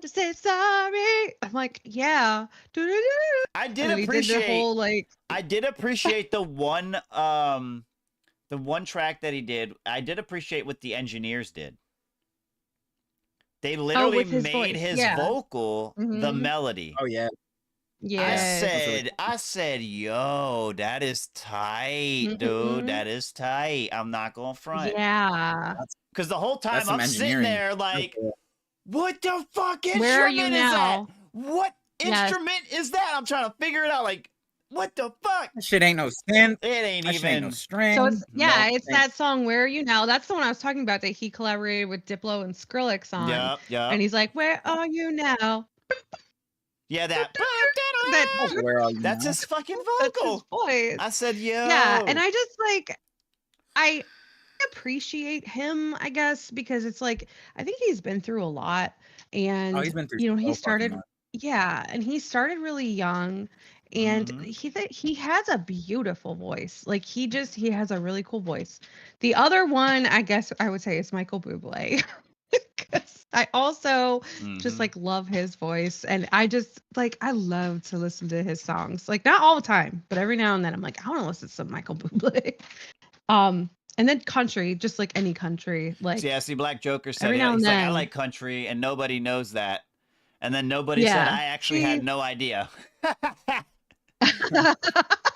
say sorry. I'm like, yeah. I And did then he did the appreciate. whole like I did appreciate the one track that he did. I did appreciate what the engineers did. They literally with his made voice, his yeah. vocal the Mhm. melody. Oh yeah. yes. I said, yo, that is tight, dude. Mhm. That is tight. I'm not going front. Yeah. Because the whole time That's some I'm sitting engineering. there like, what the fuck Where are you instrument is that? now? What Yes. instrument is that? I'm trying to figure it out. Like, what the fuck? That shit ain't no synth. It ain't That shit ain't no even. string. So it's yeah, Nope. it's that song Where Are You Now? That's the one I was talking about that he collaborated with Diplo and Skrillex on. Yup. And he's like, Where are you now? Yeah, that. Where are you That's now? his fucking That's his vocal. voice. I said, yo. Yeah, and I just like I appreciate him, I guess, because it's like I think he's been through a lot, and Oh, he's been through you know so he fucking started, much. yeah, and he started really young, and Mhm. he has a beautiful voice. Like he has a really cool voice. The other one, I guess, I would say is Michael Bublé. 'Cause I also just Mhm. like love his voice, and I just like I love to listen to his songs. Like not all the time, but every now and then I'm like I want to listen to some Michael Bublé. And then country, just like any country, like See, Black Joker said every it. now and He's like, I then. like country, and nobody knows that. And then nobody said, Yeah. I actually had no idea.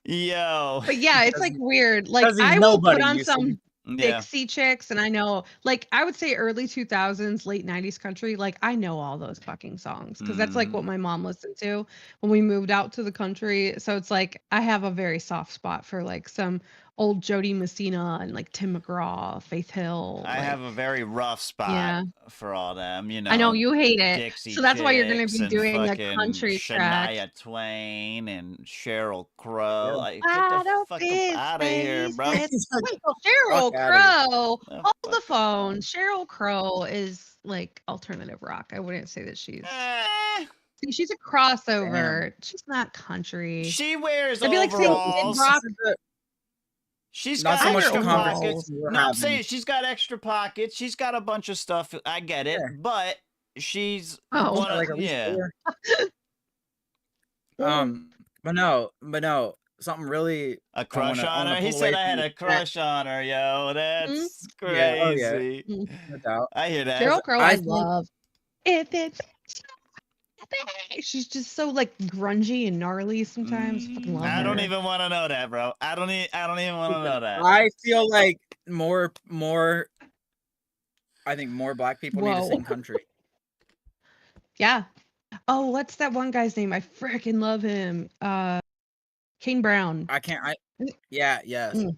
Yo. But yeah, it's like weird. Like 'cause he's I will put nobody, on you some see. Yeah. Dixie Chicks, and I know, like I would say early 2000s, late 90s country. Like I know all those fucking songs because that's like what my mom listened to when we moved out to the country. So it's like I have a very soft spot for like some old Jody Messina and like Tim McGraw, Faith Hill. I like, have a very rough spot Yeah. for all them, you I know know. you hate it, Dixie so that's why you're gonna Chicks be and doing a fucking country track. Shania Twain and Cheryl Crow. Yeah. Like, get Wide the fuck open out of here, bro. spaces. Like, Wait, well, Cheryl fuck outta here. Crow. The Hold the fuck phone. Cheryl Crow is like alternative rock. I wouldn't say that she's. Eh, See, she's a crossover. She's not country. she wears That'd be like saying Kid overalls. Rock. She's Not got so much extra the pockets. conversation we're No, I'm having. saying she's got extra pockets. She's got a bunch of stuff. I get it, Yeah. but she's Oh. one of, Like at least yeah. 4. But no, something really. A crush on her? He said I had a crush on her, yo. That's Yeah, oh yeah, crazy. no doubt. I hear that. Cheryl Crow, I I think- love. If it's she's just so like grungy and gnarly sometimes. Fucking love I her. don't even want to know that, bro. I don't even want to know that. I feel like more. I think more black people need to Whoa. sing country. Yeah. Oh, what's that one guy's name? I freaking love him. Kane Brown. I can't. Yeah. Yes. Mm.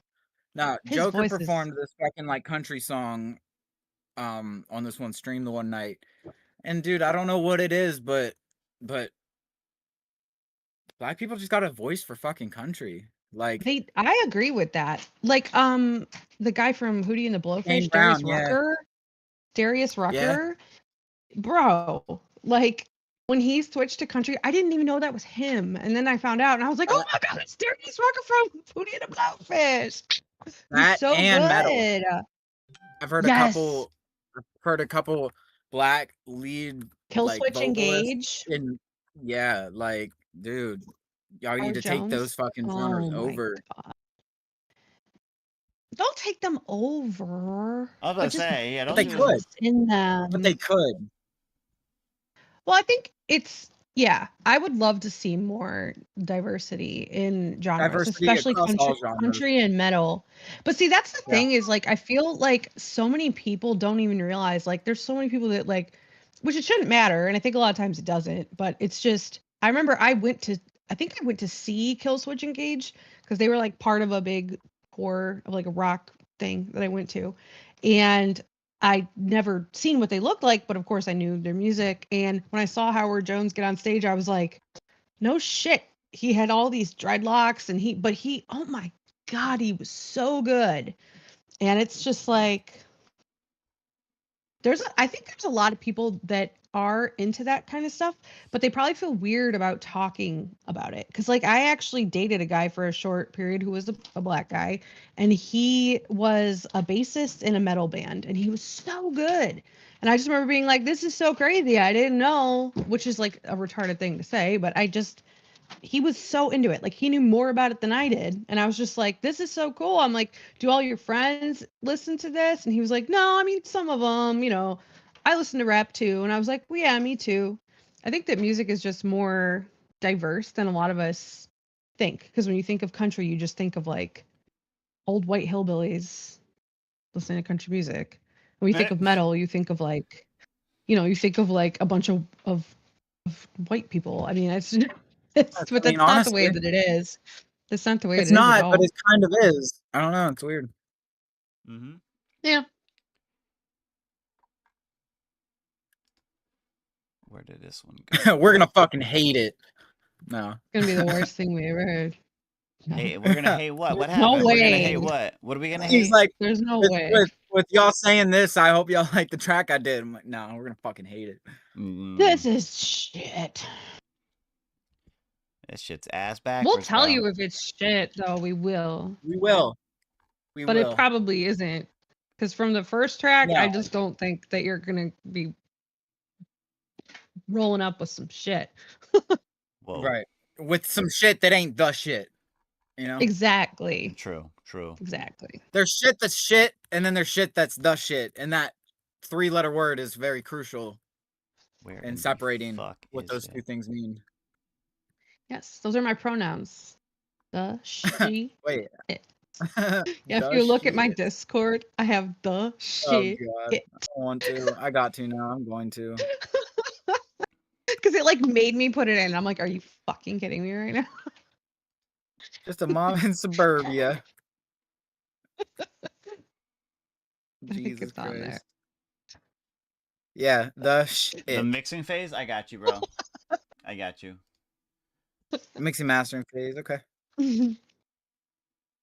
No, His Joker voice is- performed this fucking like country song, on this one stream the one night, and dude, I don't know what it is, but black people just got a voice for fucking country. Like I agree with that. Like the guy from Hootie and the Blowfish, Kane Darius Brown, yeah. Rucker. Darius Rucker. Bro, like when he switched to country, I didn't even know that was him. And then I found out and I was like, oh my god, it's Darius Rucker from Hootie and the Blowfish. He's that so and good. metal. I've heard Yes. a couple black lead Kill like Switch vocalists Engage. in, yeah, like dude, y'all need to take Jones? those fucking genres Oh my over. God. Don't take them over. I was about but to just say, yeah, But don't they do could. in them. But they could. Well, I think it's I would love to see more diversity in genres, Diversity especially across all country, genres. country and metal. But see, that's the Yeah. thing is like I feel like so many people don't even realize like there's so many people that like, which it shouldn't matter, and I think a lot of times it doesn't. But it's just I remember I went to see Kill Switch Engage because they were like part of a big tour of like a rock thing that I went to, and I never seen what they looked like, but of course I knew their music. And when I saw Howard Jones get on stage, I was like, no shit. He had all these dreadlocks and oh my God, he was so good. And it's just like, I think there's a lot of people that are into that kind of stuff, but they probably feel weird about talking about it. Cause like I actually dated a guy for a short period who was a black guy, and he was a bassist in a metal band and he was so good. And I just remember being like, this is so crazy. I didn't know, which is like a retarded thing to say, but he was so into it. Like he knew more about it than I did. And I was just like, this is so cool. I'm like, do all your friends listen to this? And he was like, no, I mean, some of them, I listen to rap too. And I was like, well, yeah, me too. I think that music is just more diverse than a lot of us think. Because when you think of country, you just think of like old white hillbillies listening to country music. When you think of metal, you think of like, you think of like a bunch of white people. I mean, but that's not the way honestly, that it is. That's not the way It's it is. not, at all. but it kind of is. I don't know. It's weird. Mm-hmm. Yeah. Where did this one go? We're gonna fucking hate it. No. It's gonna be the worst thing we ever heard. Hey, we're gonna hate what? What No happened? We're gonna way. hate what? What are we gonna He's hate? like, there's no with, way. With y'all saying this, I hope y'all like the track I did. I'm like, no, we're gonna fucking hate it. This is shit. This shit's ass backwards. We'll tell bro. you if it's shit, though. We will. We will. But it probably isn't. Because from the first track, No. I just don't think that you're gonna be rolling up with some shit. Whoa. Right. With some shit that ain't the shit. You know? Exactly. True. Exactly. There's shit that's shit, and then there's shit that's the shit. And that 3-letter word is very crucial in separating what those two things mean. Yes, those are my pronouns. the she. Wait. It. Yeah, if The you look at my shit. Discord, I have the Oh shit. god. I want to. I got to now. I'm going to. Because it like made me put it in. I'm like, are you fucking kidding me right now? Just a mom in suburbia. I think Jesus it's on there. Christ. Yeah, the shit. The mixing phase? I got you, bro. I got you. Mixing mastering phase. Okay.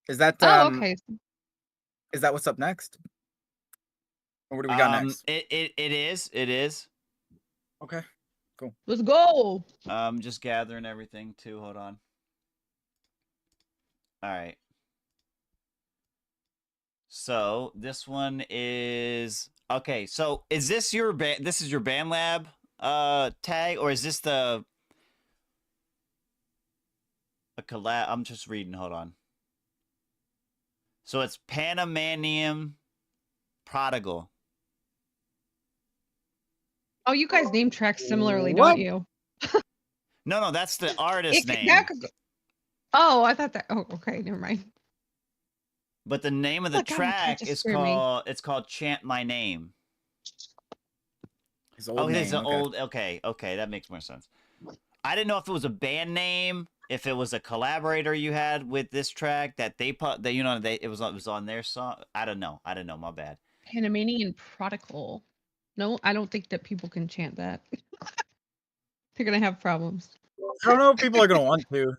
Is that Oh, okay. Is that what's up next? Or what do we got next? It is. It is. Okay. Cool. Let's go. Just gathering everything too. Hold on. All right. So this one is okay. So is this your band? This is your BandLab tag, or is this a collab? I'm just reading. Hold on. So it's Panamanian Prodigal. Oh, you guys name tracks similarly, What? don't you? No, that's the artist name. Oh, I thought that. Oh, okay, never mind. But the name of the Look, God, you track just is scared me. called "Chant My Name." His old Oh, name. it's an Okay. old. Okay, that makes more sense. I didn't know if it was a band name, if it was a collaborator you had with this track that they put that it was on their song. I don't know. My bad. Panamanian Prodigal. No, I don't think that people can chant that. They're gonna have problems. I don't know if people are gonna want to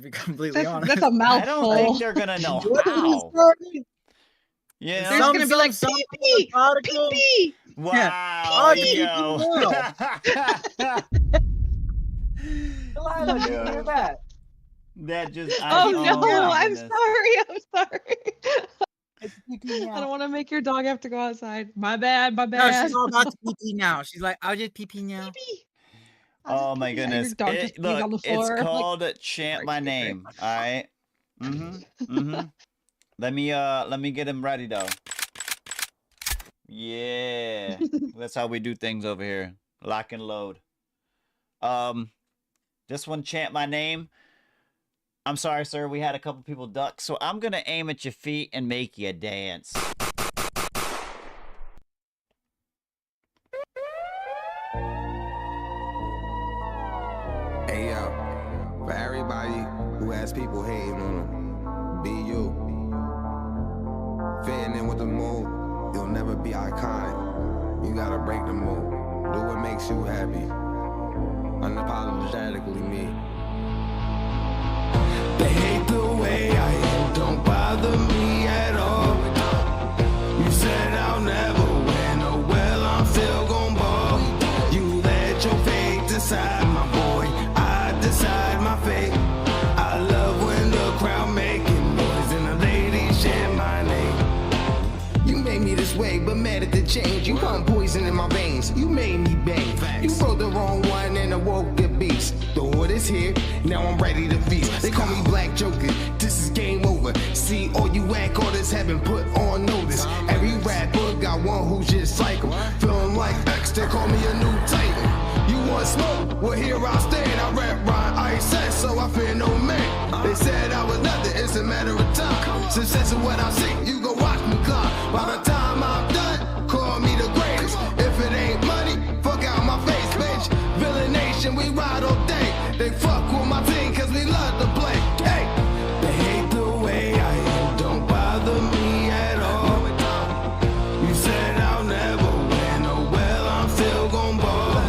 be completely honest. That's a mouthful. I don't think they're gonna know how. Yeah. There's gonna be like pee pee pee. Wow, yo. That just. Oh no! I'm goodness. sorry. I don't want to make your dog have to go outside. My bad. No, she's all about to pee pee now. She's like, I'll just pee pee now. Oh my goodness! Your dog just peed on the floor, It's like- called "Chant My Name." All right. Let me get him ready though. Yeah, that's how we do things over here. Lock and load. This one, "Chant My Name." I'm sorry, sir. We had a couple people duck, so I'm gonna aim at your feet and make you dance. Hey yo, for everybody who has people hating on them, be you. Fitting in with the mood, you'll never be iconic. You gotta break the mood, do what makes you happy. Unapologetically me. They hate the way I am, don't bother me at all. You said I'll never win, oh well, I'm still gon' ball. You let your fate decide, my boy, I decide my fate. I love when the crowd making noise and the ladies chant my name. You made me this way, but mad at the change. You pump poison in my veins, you made me bang. You wrote the wrong one and awoke the beast. The horde is here, now I'm ready to feast. They call me Black Joker, this is game over. See, all you whack artists have been put on notice. Every rapper got one who's just like him. Feeling like X, they call me a new titan. You want smoke? Well, here I stand. I rap Ryan Ice, so I fear no man. They said I was nothing, it's a matter of time. Success is what I see, you go watch me climb. By the time I'm done, call me the greatest. If it ain't money, fuck out my face, bitch. Villain Nation, we ride all day. They fuck with my team, cause we love to play. Hey, they hate the way I am, don't bother me at all. You said I'll never win, oh well, I'm still gon' ball.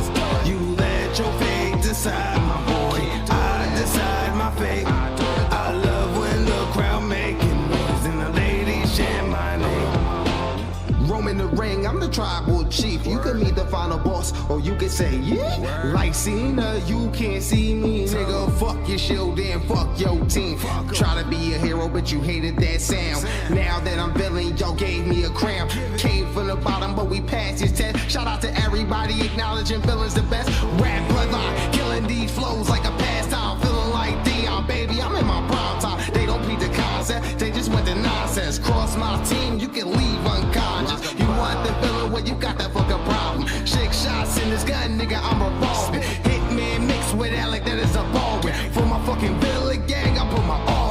You let your fate decide, my boy, I decide my fate. I love when the crowd making noise and the ladies chant my name. Roaming the ring, I'm the tribal chief. You can meet the final boss, or you can say, yeah. Like Cena, you can't see me, nigga. Fuck your shield and fuck your team. Try to be a hero, but you hated that sound. Now that I'm villain, y'all gave me a crown. Came from the bottom, but we passed this test. Shout out to everybody acknowledging villains the best. Rap bloodline, killing these flows like a pastime. Feeling like Dion, baby, I'm in my prime time. They don't beat the concept, they just went the nonsense. Cross my team, you can leave unconscious. You want the villain, well, you got that fucking problem. Shake shots in this gun, nigga, I'm revolving. Hitman mixed with Alec, that is a ball. For my fucking villain gang, I put my all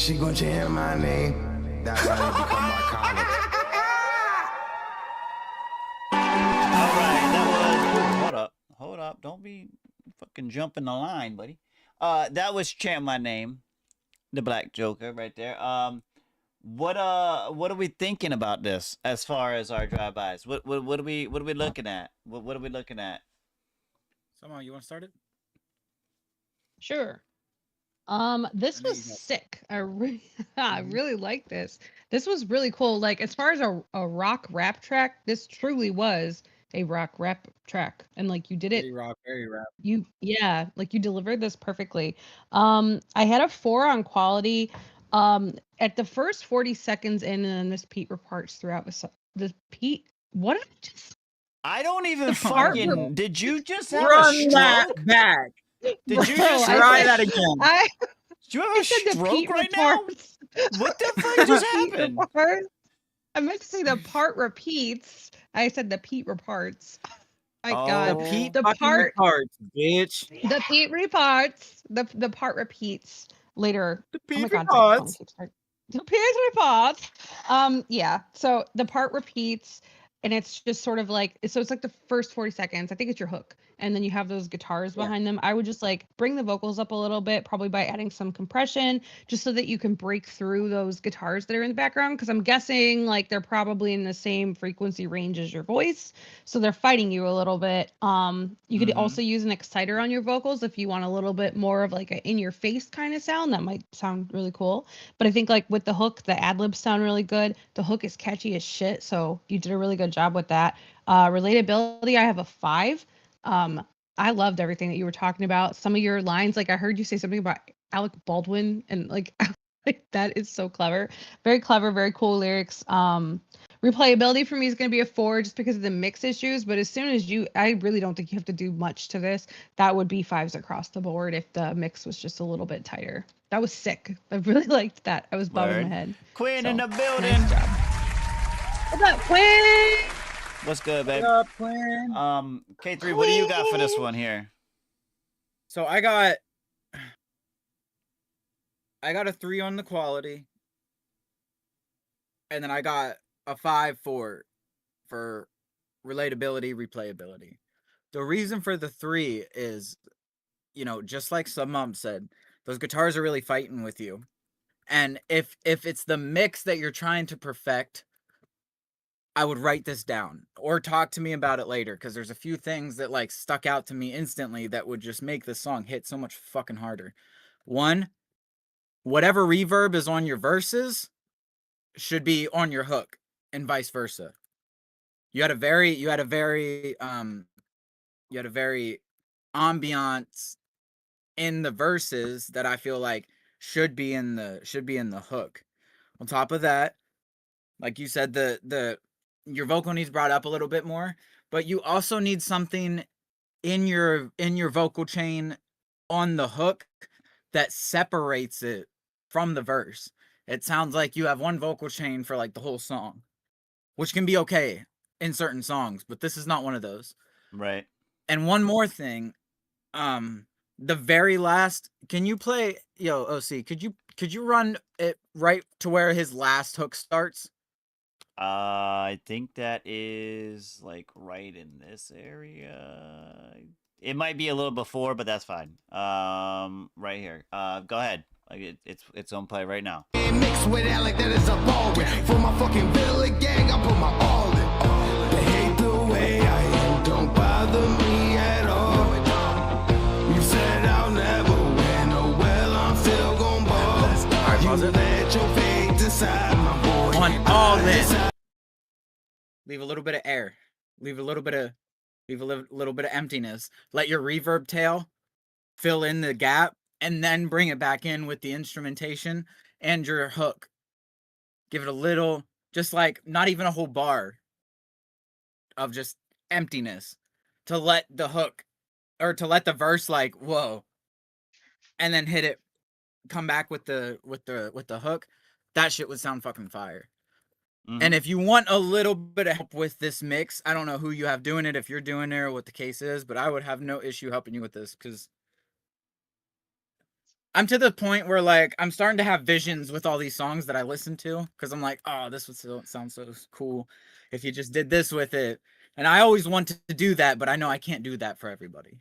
She gon' chant my name. That's how you become iconic. Hold up. Don't be fucking jumping the line, buddy. That was Chant My Name, the Black Joker right there. What are we thinking about this as far as our drive-bys? What are we looking at? What are we looking at? Somehow you want to start it? Sure. This was sick. I really like this. This was really cool. Like as far as a rock rap track, this truly was a rock rap track, and like you did it. Very rap. Like you delivered this perfectly. I had a 4 on quality. At the first 40 seconds in, and then this Pete reparts throughout the Pete. What did I just? I don't even fucking. Did you just have Run a stroke? that back. Did you just try that again? Do you have a stroke right now? What the fuck just happened? I meant to say the part repeats. I said the Pete reparts. My God, the part reparts, bitch. The Pete reparts. The part repeats later. The Pete reparts. The Pete reparts. Yeah. So the part repeats. And it's just sort of like, so it's like the first 40 seconds. I think it's your hook. And then you have those guitars behind them. I would just like bring the vocals up a little bit, probably by adding some compression, just so that you can break through those guitars that are in the background. Cause I'm guessing like they're probably in the same frequency range as your voice. So they're fighting you a little bit. You could also use an exciter on your vocals if you want a little bit more of like a in your face kind of sound. That might sound really cool. But I think like with the hook, the ad libs sound really good. The hook is catchy as shit. So you did a really good job with that. Relatability, I have a 5. I loved everything that you were talking about. Some of your lines, like I heard you say something about Alec Baldwin, and like that is so clever. Very clever, very cool lyrics. Replayability for me is going to be a 4 just because of the mix issues. But as soon as I really don't think you have to do much to this. That would be 5s across the board if the mix was just a little bit tighter. That was sick. I really liked that. I was bobbing my head. Quinn in the building. Nice job. What's up, Quinn? What's good, babe? What up, Quinn? K3, what do you got for this one here? So I got a 3 on the quality, and then I got a 5 for relatability, replayability. The reason for the 3 is, just like some mom said, those guitars are really fighting with you, and if it's the mix that you're trying to perfect, I would write this down or talk to me about it later, because there's a few things that like stuck out to me instantly that would just make this song hit so much fucking harder. 1, whatever reverb is on your verses should be on your hook, and vice versa. You had a very ambiance in the verses that I feel like should be in the hook. On top of that, like you said, your vocal needs brought up a little bit more, but you also need something in your vocal chain on the hook that separates it from the verse. It sounds like you have one vocal chain for like the whole song, which can be okay in certain songs, but this is not one of those. Right. And one more thing, the very last, can you play, OC, could you run it right to where his last hook starts? I think that is like right in this area. It might be a little before, but that's fine. Right here. Go ahead. Like it's on play right now. Mixed with Alec, that is a ballin'. For my fucking villain gang, I put my all in. They hate the way I am, don't bother me at all. You said I'll never win, oh well, I'm still gon' ball. You let your fate decide, my boy. On all this, leave a little bit of air, leave a little bit of emptiness. Let your reverb tail fill in the gap, and then bring it back in with the instrumentation and your hook. Give it a little, just like not even a whole bar of just emptiness, to let the hook, or to let the verse like whoa, and then hit it, come back with the hook. That shit would sound fucking fire. And if you want a little bit of help with this mix, I don't know who you have doing it, if you're doing it or what the case is, but I would have no issue helping you with this, because I'm to the point where like I'm starting to have visions with all these songs that I listen to because I'm like, oh, this would sound so cool if you just did this with it. And I always wanted to do that, but I know I can't do that for everybody.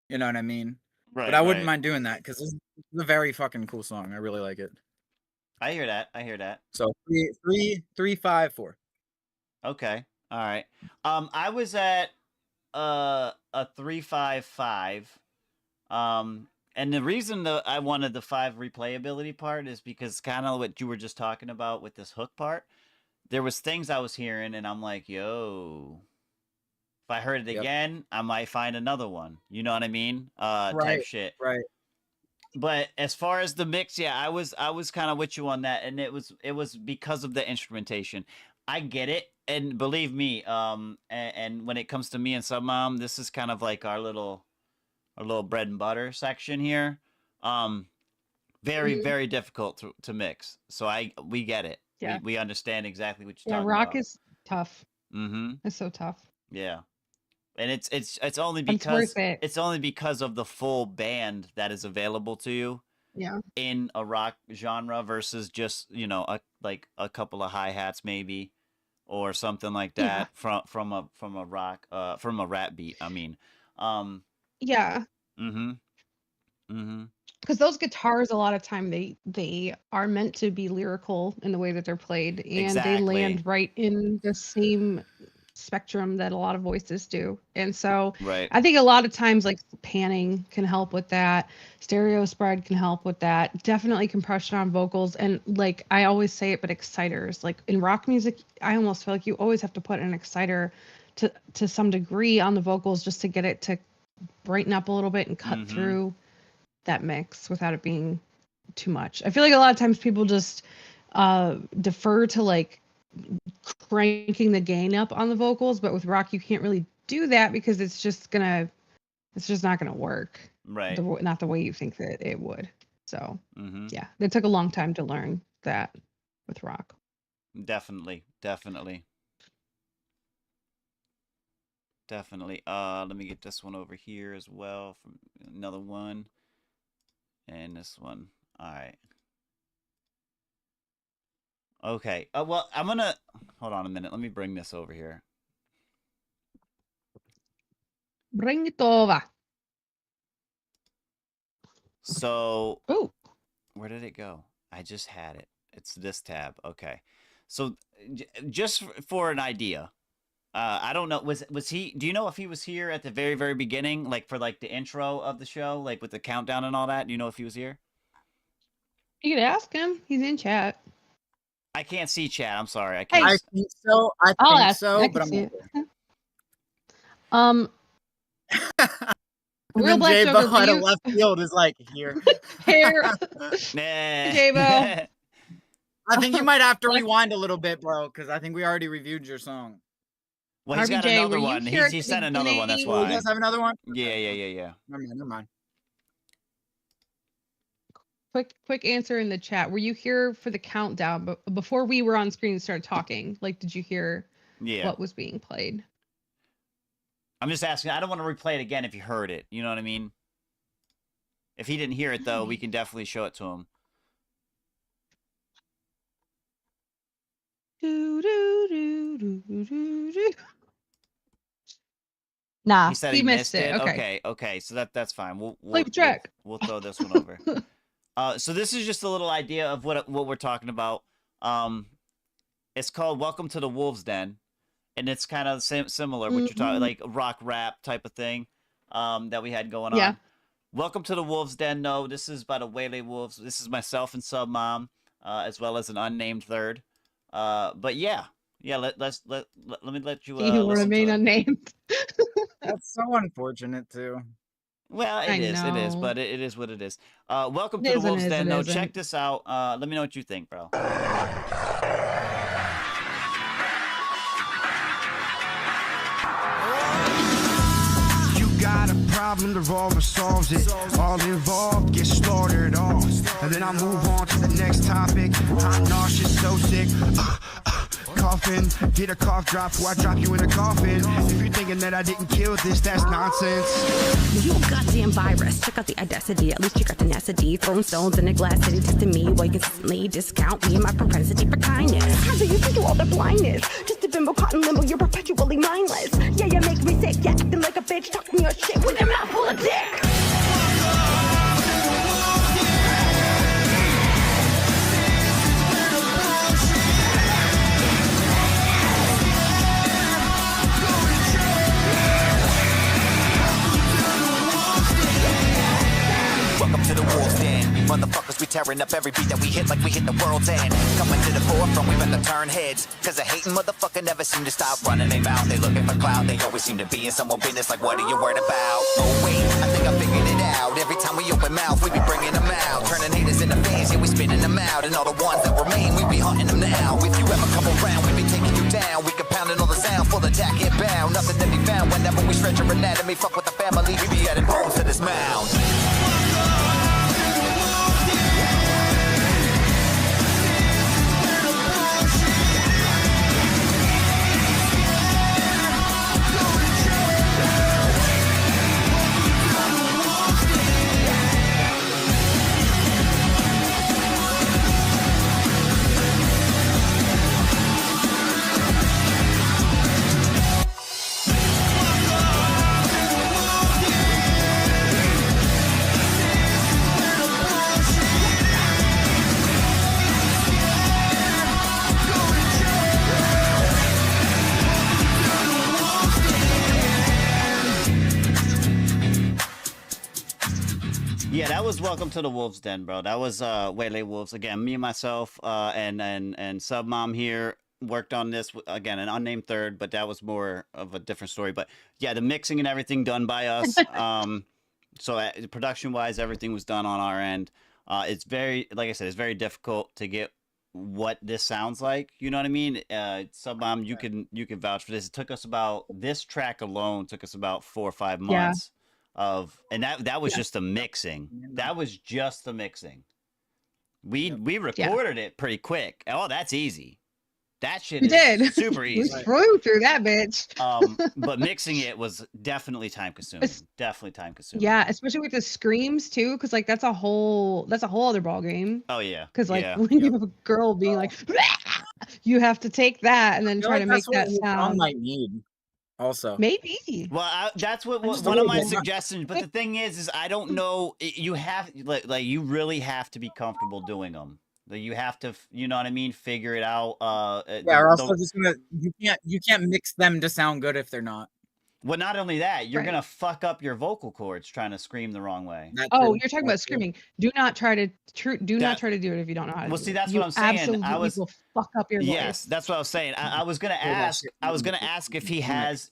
You know what I mean? Right. But I wouldn't mind doing that because this is a very fucking cool song. I really like it. I hear that. I hear that. So 3, 5, 4. Okay. All right. I was at a 3-5-5. And the reason that I wanted the 5 replayability part is because kind of what you were just talking about with this hook part. There was things I was hearing, and I'm like, yo, if I heard it again, I might find another one. You know what I mean? Type shit. Right. But as far as the mix, yeah, I was kind of with you on that, and it was because of the instrumentation. I get it, and believe me, and when it comes to me and Sub Mom, this is kind of like our little bread and butter section here. Very very difficult to mix. So we get it. Yeah. We understand exactly what you're talking rock about. is tough. Mm-hmm. It's so tough. Yeah. And it's only It's because worth it. it's only because of the full band that is available to you. Yeah. In a rock genre versus just, you know, a couple of hi-hats maybe or something like that from a rock from a rap beat, I mean. Yeah. Mhm. Mhm. Because those guitars, a lot of time, they are meant to be lyrical in the way that they're played, and they land right in the same spectrum that a lot of voices do. And so I think a lot of times like panning can help with that, stereo spread can help with that, definitely compression on vocals, and like I always say it, but exciters, like in rock music, I almost feel like you always have to put an exciter to some degree on the vocals just to get it to brighten up a little bit and cut through that mix without it being too much. I feel like a lot of times people just defer to like cranking the gain up on the vocals, but with rock you can't really do that because it's just not gonna work, right? Not the way you think that it would. So yeah, it took a long time to learn that with rock. Definitely. Let me get this one over here as well from another one. And this one. All right. Okay. Well, I'm gonna hold on a minute. Let me bring this over here. Bring it over. So, where did it go? I just had it. It's this tab. Okay. So, just for an idea, I don't know. Was he? Do you know if he was here at the very very beginning, like for like the intro of the show, like with the countdown and all that? Do you know if he was here? You could ask him. He's in chat. I can't see chat. I'm sorry. I can't. I think so. I'll think ask. so, I but can I'm see not Real then Black J-Bo Joker, out of you- left field is like here. Here. Nah. J-Bo. I think you might have to rewind a little bit, bro, because I think we already reviewed your song. Well, he's got RBJ, another were you one. here at He the sent another one. That's beginning? Oh, why. you guys have another one? Yeah. Never mind. Quick answer in the chat. Were you here for the countdown? But before we were on screen and started talking, like, did you hear what was being played? I'm just asking. I don't want to replay it again if you heard it. You know what I mean? If he didn't hear it, though, we can definitely show it to him. Nah, He said he he missed it. Okay. So that's fine. Play the track. We'll throw this one over. So this is just a little idea of what we're talking about. It's called "Welcome to the Wolves Den," and it's kind of similar. What you're talking, like rock rap type of thing, that we had going on. Welcome to the Wolves Den. No, this is by the Waylay Wolves. This is myself and Sub Mom, as well as an unnamed third. But yeah. Let me let you. You remain unnamed. That's so unfortunate too. Well, it is, but it is what it is. Welcome to the Wolves Den. No, check this out. Let me know what you think, bro. Got a problem, the revolver solves it. All involved get slaughtered off. And then I move on to the next topic. I'm nauseous, so sick. Coffin, get a cough drop before I drop you in a coffin. If you're thinking that I didn't kill this, that's nonsense. You a goddamn virus. Check out the audacity, at least check out the tenacity. Throwing stones in a glass city, testing me while you consistently discount me and my propensity for kindness. How do you think you all the blindness? Just a bimbo caught in limbo, you're perpetually mindless. Yeah, you make me sick, yeah, acting like a bitch, talking your shit with your mouth full of dick. Welcome to the wolf's den. Motherfuckers, we tearing up every beat that we hit like we hit the world's end. Coming to the forefront, we about to turn heads. Cause a hating motherfucker never seem to stop running their mouth. They looking for clout, they always seem to be in someone's business like what are you worried about? Oh wait, I think I figured it out. Every time we open mouth, we be bringing them out. Turning haters into fans, yeah, we spinning them out. And all the ones that remain, we be hunting them now. If you ever come around, we be taking you down. We compounding all the sound, full attack, get bound. Nothing to be found whenever we stretch your anatomy. Fuck with the family, we be adding bones to this mound. Yeah, that was Welcome to the Wolves Den, bro. That was Waylay Wolves. Again, me and myself and Sub Mom here worked on this. Again, an unnamed third, but that was more of a different story. But yeah, the mixing and everything done by us. So production-wise, everything was done on our end. It's very, like I said, it's very difficult to get what this sounds like. You know what I mean? Sub Mom, you can vouch for this. It took us about, this track alone took us about 4 or 5 months. And that was just the mixing. That was just the mixing. We recorded it pretty quick. Oh, that's easy. That shit is super easy. We flew through that bitch. But mixing it was definitely time consuming. Yeah, especially with the screams too, because like that's a whole other ball game. Oh yeah. Because like when you have a girl being like, you have to take that and then try to make that sound. Might need. Also, maybe. Well, that's what one of my suggestions. But the thing is I don't know. You have like you really have to be comfortable doing them. Like, you have to, you know what I mean, figure it out. Yeah, or also just gonna you can't mix them to sound good if they're not. Well, not only that, you're gonna fuck up your vocal cords trying to scream the wrong way. Oh, you're talking about screaming. Do not try to not try to do it if you don't know how to. Well, see, that's what I'm saying. I will fuck up your voice. Yes, that's what I was saying. I was gonna ask. I was gonna ask if he has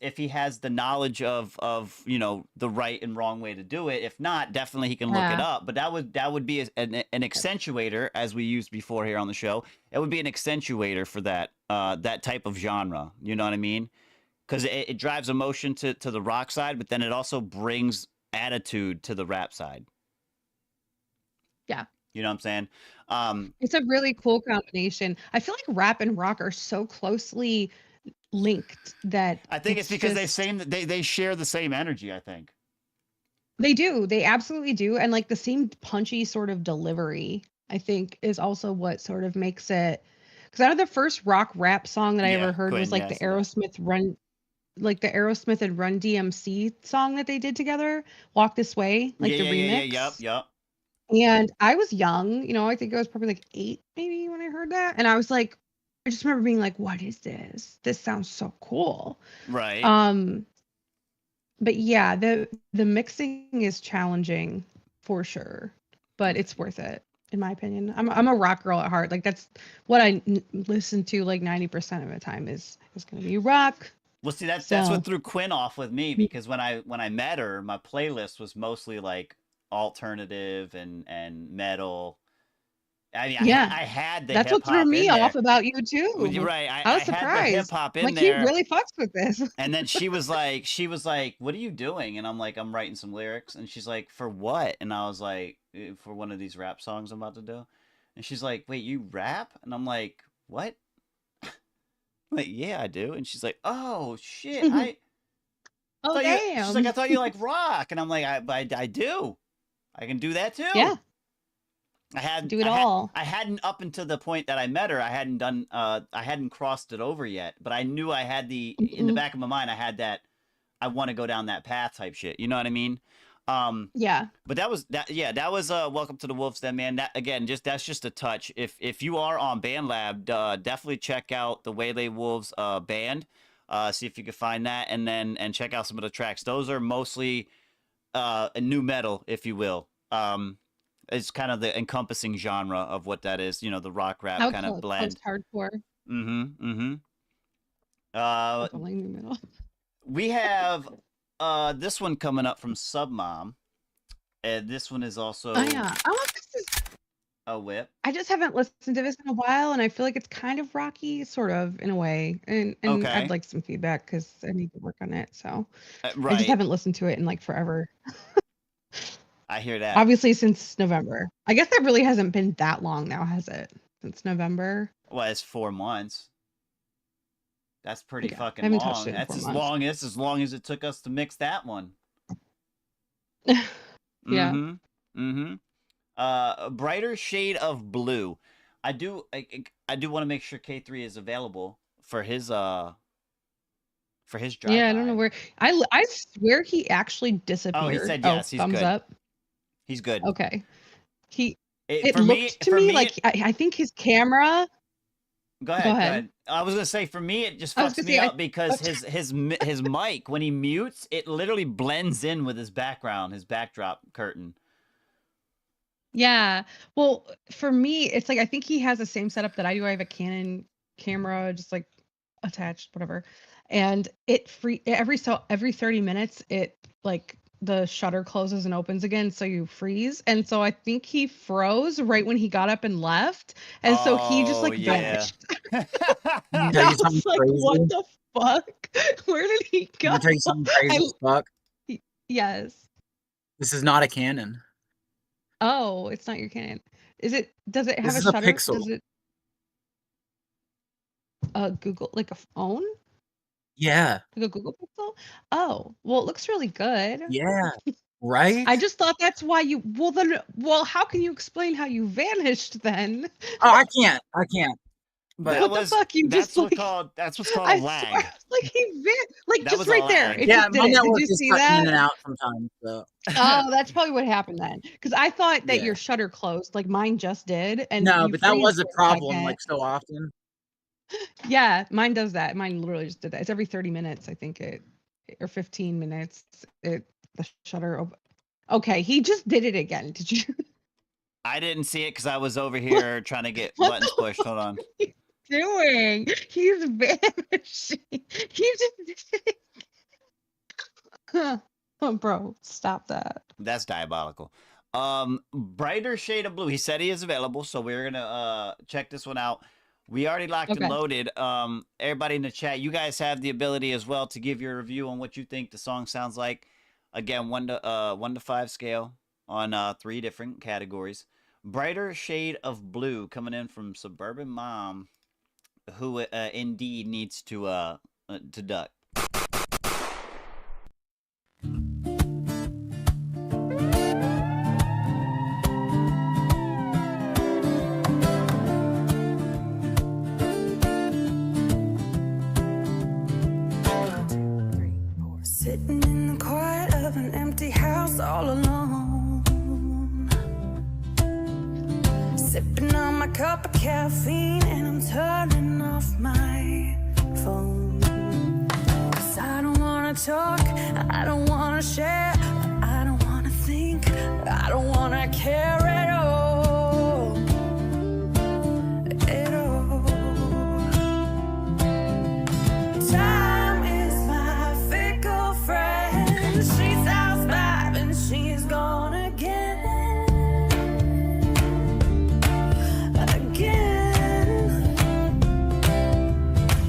the knowledge of you know the right and wrong way to do it. If not, definitely he can look it up. But that would be an accentuator, as we used before here on the show. It would be an accentuator for that type of genre. You know what I mean? Because it drives emotion to the rock side, but then it also brings attitude to the rap side. Yeah. You know what I'm saying? It's a really cool combination. I feel like rap and rock are so closely linked that I think it's because they share the same energy, I think. They do. They absolutely do. And like the same punchy sort of delivery, I think, is also what sort of makes it. Because I know the first rock rap song that I ever heard was like the Aerosmith and Run DMC song that they did together, Walk This Way, like the remix. Yep. And I was young, you know, I think I was probably like 8 maybe when I heard that. And I was like, I just remember being like, what is this? This sounds so cool. Right. But yeah, the mixing is challenging for sure, but it's worth it. In my opinion, I'm a rock girl at heart. Like that's what I listen to. Like 90% of the time is going to be rock. Well, see, that's what threw Quinn off with me, because when I met her, my playlist was mostly like alternative and metal. I mean, I had the that's what threw me off about you too. Well, you're right. I was surprised. Hip hop in like, there. He really fucks with this. And then she was like, "What are you doing?" And I'm like, "I'm writing some lyrics." And she's like, "For what?" And I was like, "For one of these rap songs I'm about to do." And she's like, "Wait, you rap?" And I'm like, "What?" I'm like, yeah, I do. And she's like, oh shit, I Oh thought you. She's like, I damn. thought you like rock, and I'm like, I do. I can do that too. Yeah, I had do it all. I hadn't up until the point that I met her. I hadn't done. I hadn't crossed it over yet. But I knew I had in the back of my mind. I had that. I want to go down that path type shit. You know what I mean? Yeah. But that was that was Welcome to the Wolves Den, man. That again, that's just a touch. If you are on BandLab, definitely check out the Waylay Wolves band. See if you can find that, and check out some of the tracks. Those are mostly a new metal, if you will. It's kind of the encompassing genre of what that is. You know, the rock rap kind of blend. Hardcore. Mm-hmm. New metal. We have this one coming up from Submom. And this one is also Oh yeah. Oh, this is. a whip. I just haven't listened to this in a while, and I feel like it's kind of rocky, sort of in a way. And Okay. I'd like some feedback because I need to work on it. So I Right. just haven't listened to it in like forever. I hear that. Obviously, since November. I guess that really hasn't been that long now, has it? Since November. Well, it's 4 months. That's pretty Yeah, I fucking haven't long. touched it in That's 4 as months. long as it took us to mix that one. Yeah. Brighter Shade of Blue. I do want to make sure K3 is available for his drive. Yeah, I don't know where. I swear he actually disappeared. Oh, he said yes. He's thumbs good. up. He's good. Okay. It for me- looked to for me me, like I think his camera. Go ahead. I was gonna say, for me, it just I was fucks gonna me say, up because his mic, when he mutes, it literally blends in with his background, his backdrop curtain. Yeah. Well, for me, it's like I think he has the same setup that I do. I have a Canon camera, just like attached, whatever. And it every 30 minutes, it like the shutter closes and opens again, so you freeze. And so I think he froze right when he got up and left, and so he just like vanished. Can I I tell you something was like, crazy? what the fuck? Where did he go? Can I tell you something crazy as fuck? Yes. This is not a Canon. Oh, it's not your Canon. Does it have This a is a shutter? Pixel. Does it Google, like a phone? Yeah. Like a Google Pixel? Oh, well, it looks really good. Yeah. Right? I just thought that's why you how can you explain how you vanished then? Oh, I can't. But What the fuck? You that's just what's like called that's what's called I a swear, lag. like like That just was a right there. lag. It yeah, just did my it. Did network you is see cutting in that? and out sometimes. So. Oh, that's probably what happened then. Because I thought that Yeah. your shutter closed, like mine just did, and No, you but that freeze was a for problem second. like so often. Yeah, mine does that. Mine literally just did that. It's every 30 minutes, I think or 15 minutes. The shutter. Okay, he just did it again. Did you? I didn't see it because I was over here trying to get What buttons the pushed. Hold on. Doing? He's vanishing. He just. Oh, bro, stop that. That's diabolical. Brighter Shade of Blue. He said he is available, so we're gonna check this one out. We already locked and Okay. loaded. Everybody in the chat, you guys have the ability as well to give your review on what you think the song sounds like. Again, 1 to 5 scale on 3 different categories. Brighter Shade of Blue coming in from Suburban Mom, who indeed needs to duck. Sitting in the quiet of an empty house all alone, sipping on my cup of caffeine, and I'm turning off my phone. 'Cause I don't wanna talk, I don't wanna share, I don't wanna think, I don't wanna care at all. At all. Time is my fickle friend. She's outside and she's gone again.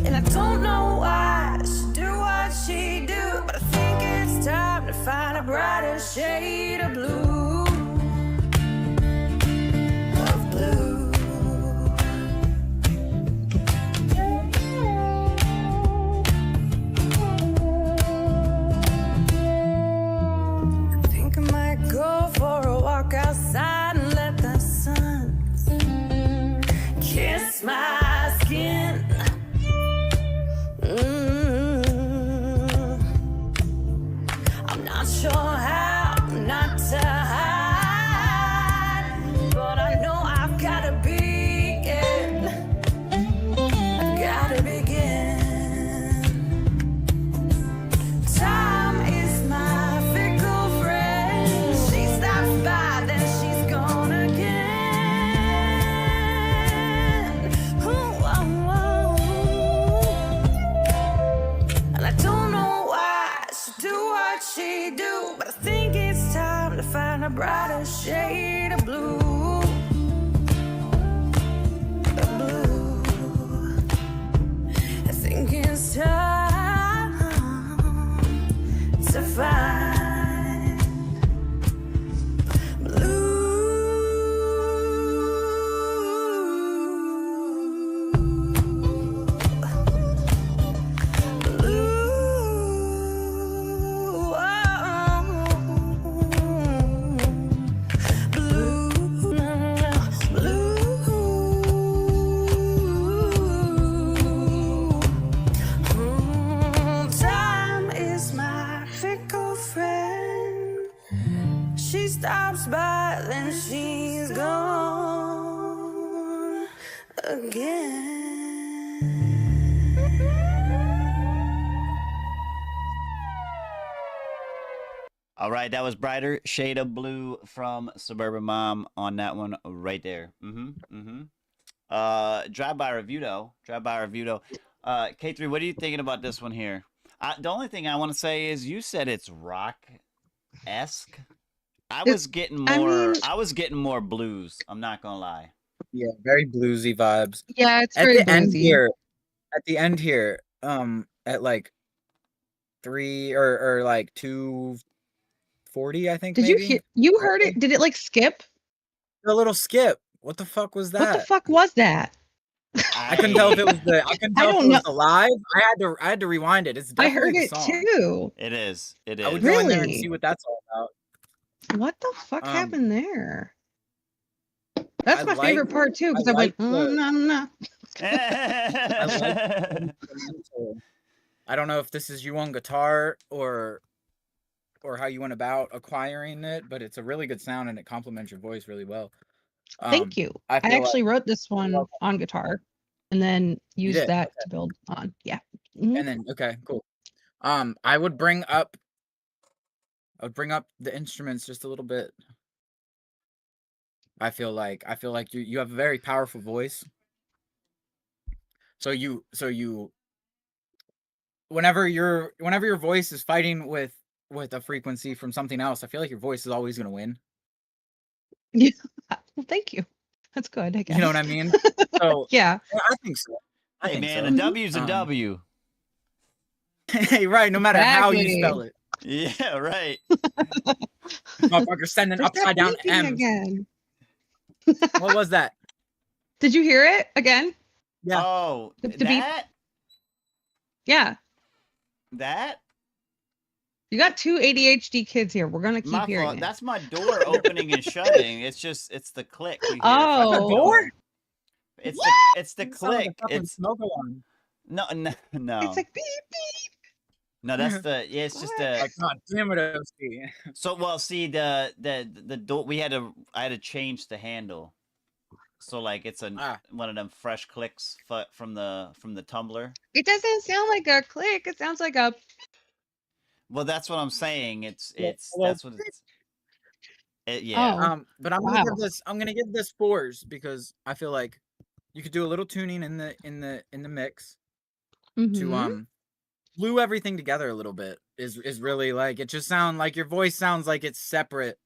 And I don't know why she do what she do, but I think it's time to find a brighter shade of blue. Of blue. a brighter shade of blue. I think it's time to find blue. Time is my fickle friend. She stops by, then she's gone again. All right, that was Brighter Shade of Blue from Suburban Mom on that one right there. Drive-by review though. K3, what are you thinking about this one here? The only thing I want to say is you said it's rock-esque. I was getting more blues. I'm not gonna lie. Yeah, very bluesy vibes. Yeah, it's At very the end bluesy. here, at like 3 or like 2:40, I think. Did maybe? you hear? You heard it? Did it like skip? A little skip. What the fuck was that? What the fuck was that? I couldn't tell if it was the. I couldn't tell if it was the live. I had to rewind it. It's I definitely heard the it song. too. It is. It is. I would go in there and Really? see what that's all about. What the fuck happened there? I That's my favorite like- part too, because I I went, like the- no, no. I like the instrumental. I don't know if this is you on guitar or how you went about acquiring it, but it's a really good sound and it complements your voice really well. Thank you. I feel actually like- wrote this one on guitar and then used did? that Okay. to build on. Yeah. Mhm. And then okay, cool. I would bring up the instruments just a little bit. I feel like you have a very powerful voice. So you whenever your voice is fighting with a frequency from something else, I feel like your voice is always gonna win. Yeah. Well, thank you. That's good, I guess. You know what I mean? So Yeah. I think so. I Hey think man, so. a W's a W. Hey, right, no matter how you Exactly. spell it. Yeah, right. Motherfucker sending There's that upside down blinking M's. again. What was that? Did you hear it again? Yeah. Oh, The beep. that? Yeah. That? You got 2 ADHD kids here. We're gonna keep My hearing fault. it. That's my door opening and shutting. It's the click. You hear Oh. from the door? It's the It sounded like click. a fucking It's smoke alarm. no. It's like beep beep. No, that's the it's just a Like, God damn it, OC. so well see the door I had to change the handle. So like it's one of them fresh clicks from the tumbler. It doesn't sound like a click. It sounds like a. Well, that's what I'm saying. It's well, that's what it's yeah. Oh. But I'm Wow. gonna give this 4s because I feel like you could do a little tuning in the mix to Mhm. glue everything together a little bit is really like it just sound like your voice sounds like it's separate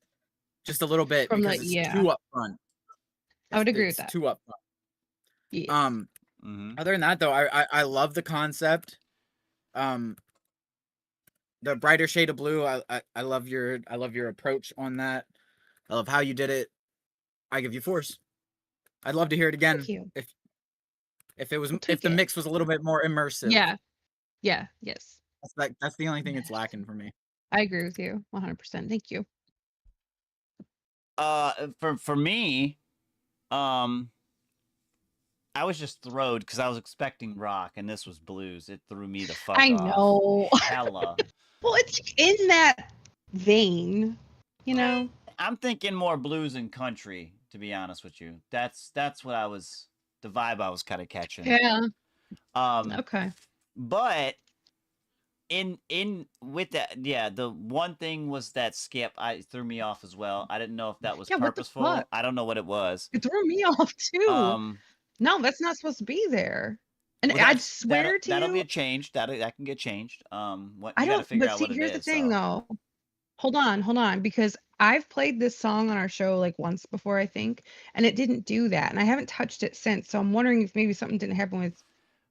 just a little bit From the- because it's yeah. too upfront. I would agree with It's that. too upfront. Yeah. Other than that though, I love the concept. The brighter shade of blue, I love your approach on that. I love how you did it. I give you 4s. I'd love to hear it again. Thank you. If it was take if the it. mix was a little bit more immersive. Yeah. Yeah. Yes. That's the only thing it's lacking for me. I agree with you 100%. Thank you. For me, I was just thrilled because I was expecting rock and this was blues. It threw me the fuck I off. know. Hella. Well, it's like in that vein, you know. I'm thinking more blues and country, to be honest with you. That's what the vibe I was kind of catching. Yeah. Um, Okay. but in with that, yeah, the one thing was that skip. I threw me off as well. I didn't know if that was Yeah, what the purposeful. fuck? I don't know what it was. It threw me off too. No, that's not supposed to be there. And Well, I'd swear to that'll you, be a change. That can get changed. What I you got to don't. figure But out see, what it here's the is. thing, So. though. Hold on, because I've played this song on our show like once before, I think, and it didn't do that, and I haven't touched it since. So I'm wondering if maybe something didn't happen with.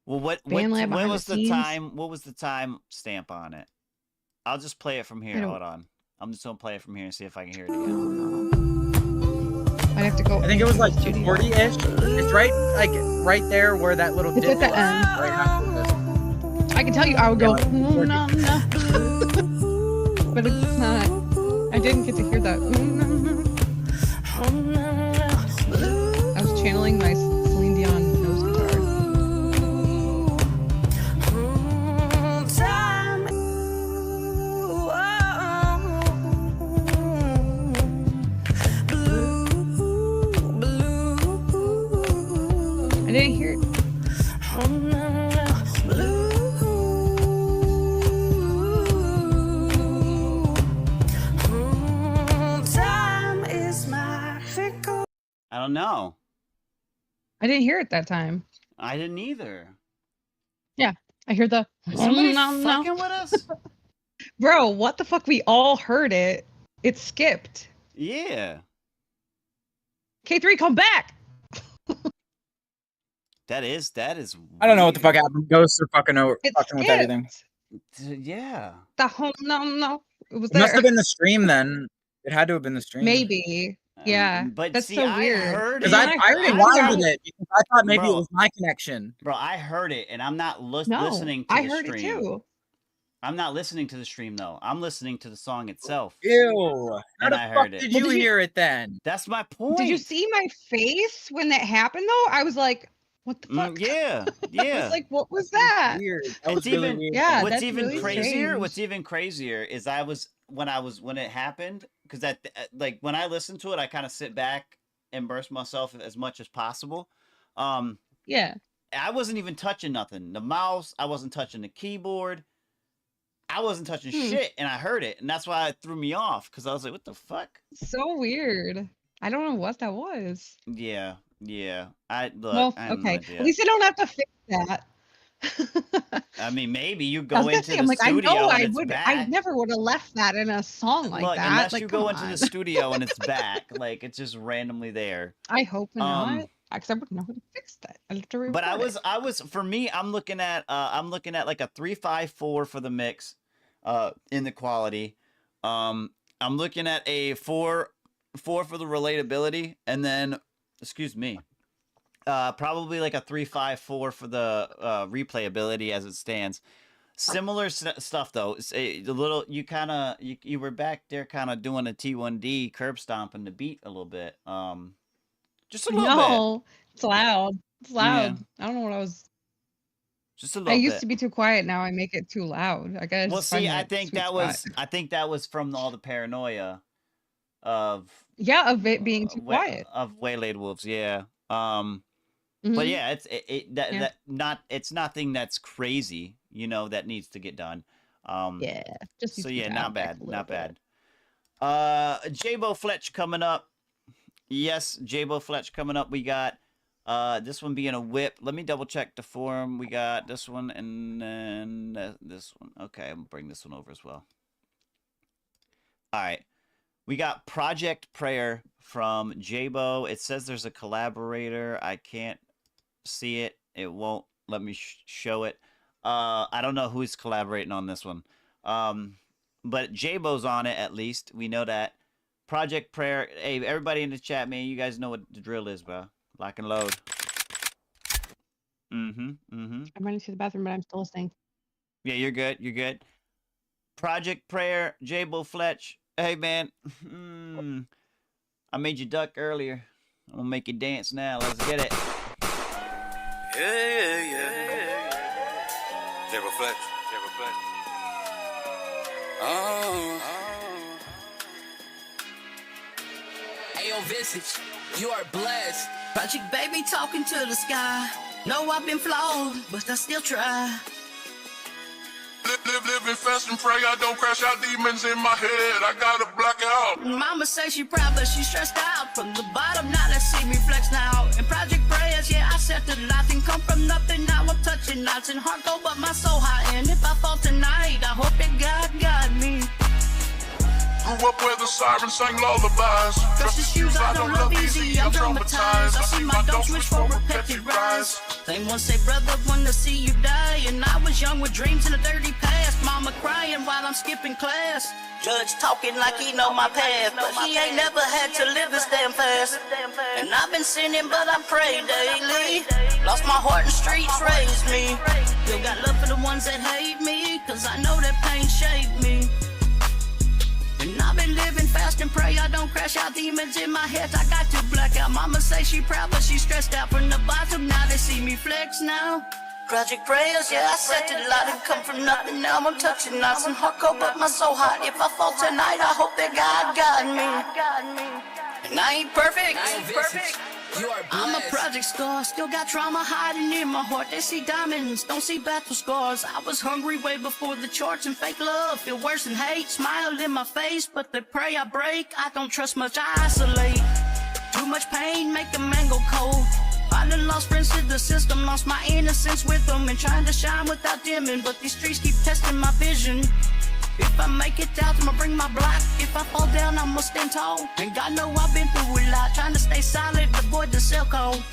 Well, what was the time? What was the time stamp on it? I'll just play it from here. Hold on. I'm just gonna play it from here and see if I can hear it again. I'd have to go. I think it was like 240-ish. It's right there where that little dip dip at the end. Right after this. I can tell you I would go, no, but it's not. I didn't get to hear that. I was channeling my Celine Dion nose guitar. I didn't hear it. I don't know. I didn't hear it that time. I didn't either. Yeah, I hear the. Is somebody fucking with us? Bro, what the fuck? We all heard it. It skipped. Yeah. K3, come back. That is. I don't know what the fuck happened. Ghosts are fucking It fucking with everything. Yeah. The home, no. It was It must there. have been the stream then. It had to have been the stream. Maybe. Yeah. But that's see, so I weird. heard Because it. I rewinded it because I thought maybe it was my connection. Bro, I heard it, and I'm not No, listening to I the heard stream. it too. I'm not listening to the stream though. I'm listening to the song itself. Ew. How And the I fuck heard it. did you hear it then? That's my point. Did you see my face when that happened though? I was like, what the fuck? Yeah. I was like, what was that? Weird. It's even Yeah, what's that's even really crazier. strange. What's even crazier is when it happened, because that like when I listen to it, I kind of sit back and immerse myself as much as possible. Yeah. I wasn't even touching nothing. The mouse, I wasn't touching the keyboard. I wasn't touching shit, and I heard it, and that's why it threw me off, because I was like, what the fuck? So weird. I don't know what that was. Yeah. I have Well, no okay. idea. At least I don't have to fix that. I mean, maybe you I was go gonna into say, the I'm like, I studio know and I it's would. back. I never would have left that in a song like Look, that. unless Like, you come go into on. the studio and it's back, like it's just randomly there. I hope not, because I wouldn't know how to fix that. I have to record But I it. was for me, I'm looking at like a 354 for the mix, in the quality. I'm looking at a 4 for the relatability, and then, excuse me, probably like a 354 for the replayability as it stands. Similar stuff though. It's a little, you were back there kind of doing a T1D curb stomping the beat a little bit. Just a little bit. No, it's loud. It's loud. Yeah. I don't know what I was. Just a little I bit. used to be too quiet. Now I make it too loud. I gotta. Well, just find see, I that think sweet that spot. was from all the paranoia of Yeah, of it being too quiet. of Waylaid Wolves. Yeah. But Mhm. yeah, Yeah. it's nothing that's crazy, that needs to get done. Yeah, just So needs to yeah, be not dialed back bad, a little not bit. bad. J-Bo Fletch coming up. Yes, J-Bo Fletch coming up. We got this one being a whip. Let me double check the form. We got this one and then this one. Okay, I'm gonna bring this one over as well. All right. We got Project Prayer from J-Bo. It says there's a collaborator. I can't see it. It won't let me show it. I don't know who's collaborating on this one. But J-Bo's on it at least. We know that. Project Prayer. Hey, everybody in the chat, man, you guys know what the drill is, bro. Lock and load. I'm running to the bathroom, but I'm still listening. Yeah, you're good. You're good. Project Prayer, J-Bo Fletch. Hey, man. I made you duck earlier. I'm going to make you dance now. Let's get it. Yeah. J-Bo Fletch. Ayo, Visage, you are blessed. Project Baby talking to the sky. Know I've been flawed, but I still try. Living fast and pray I don't crash out demons in my head. I gotta black out. Mama say she proud, but she stressed out. From the bottom, now let's see me flex now. In Project Prayers, yeah, I said that nothing come from nothing. Now I'm touching knots and heart go, but my soul high. And if I fall tonight, I hope that God got me. Grew up where the sirens sang lullabies. Precious shoes I don't love easy, I'm traumatized. I see my dogs wish for a repeated rise. Same one say, brother, wanna see you die. And I was young with dreams in a dirty past. Mama crying while I'm skipping class. Judge talking like he know my path, but he ain't never had to live this damn fast. And I've been sinning, but I pray daily. Lost my heart in streets, raised me. Still got love for the ones that hate me, cause I know that pain shaped me. And I've been living fast and pray I don't crash out, demons in my head, I got to black out. Mama say she proud, but she stressed out from the bottom. Now they see me flex now. Project prayers, yeah, I said it a lot and come from nothing. Now I'm touching knots and hardcore, but my soul hot. If I fall tonight, I hope that God got me. And I ain't perfect. I'm a project star, still got trauma hiding in my heart. They see diamonds, don't see battle scars. I was hungry way before the charts, and fake love feel worse than hate. Smile in my face, but they pray I break. I don't trust much, I isolate. Too much pain make a man go cold. I done lost friends to the system, lost my innocence with them, and trying to shine without dimming. But these streets keep testing my vision. If I make it out, I'ma bring my block. If I fall down, I'ma stand tall. And God know I've been through a lot, trying to stay solid, avoid the cell code.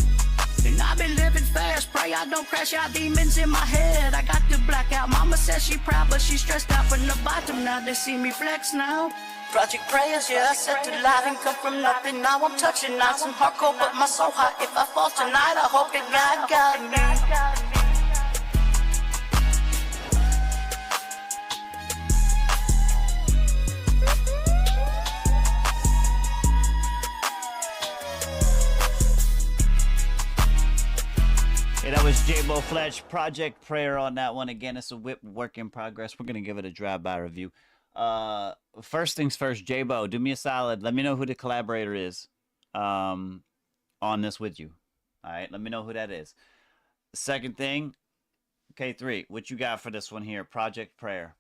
And I've been living fast, pray I don't crash out, demons in my head. I got to black out. Mama says she proud, but she stressed out from the bottom. Now they see me flex now. Project prayers, yeah, I said to light and come from nothing. Now I'm touching knots and hardcore, but my soul hot. If I fall tonight, I hope that God got me. Hey, that was J-Bo Fletch, Project Prayer on that one. Again, it's a whip work in progress. We're going to give it a drive-by review. First things first, J-Bo, do me a solid. Let me know who the collaborator is on this with you. All right, let me know who that is. Second thing, K3, what you got for this one here, Project Prayer?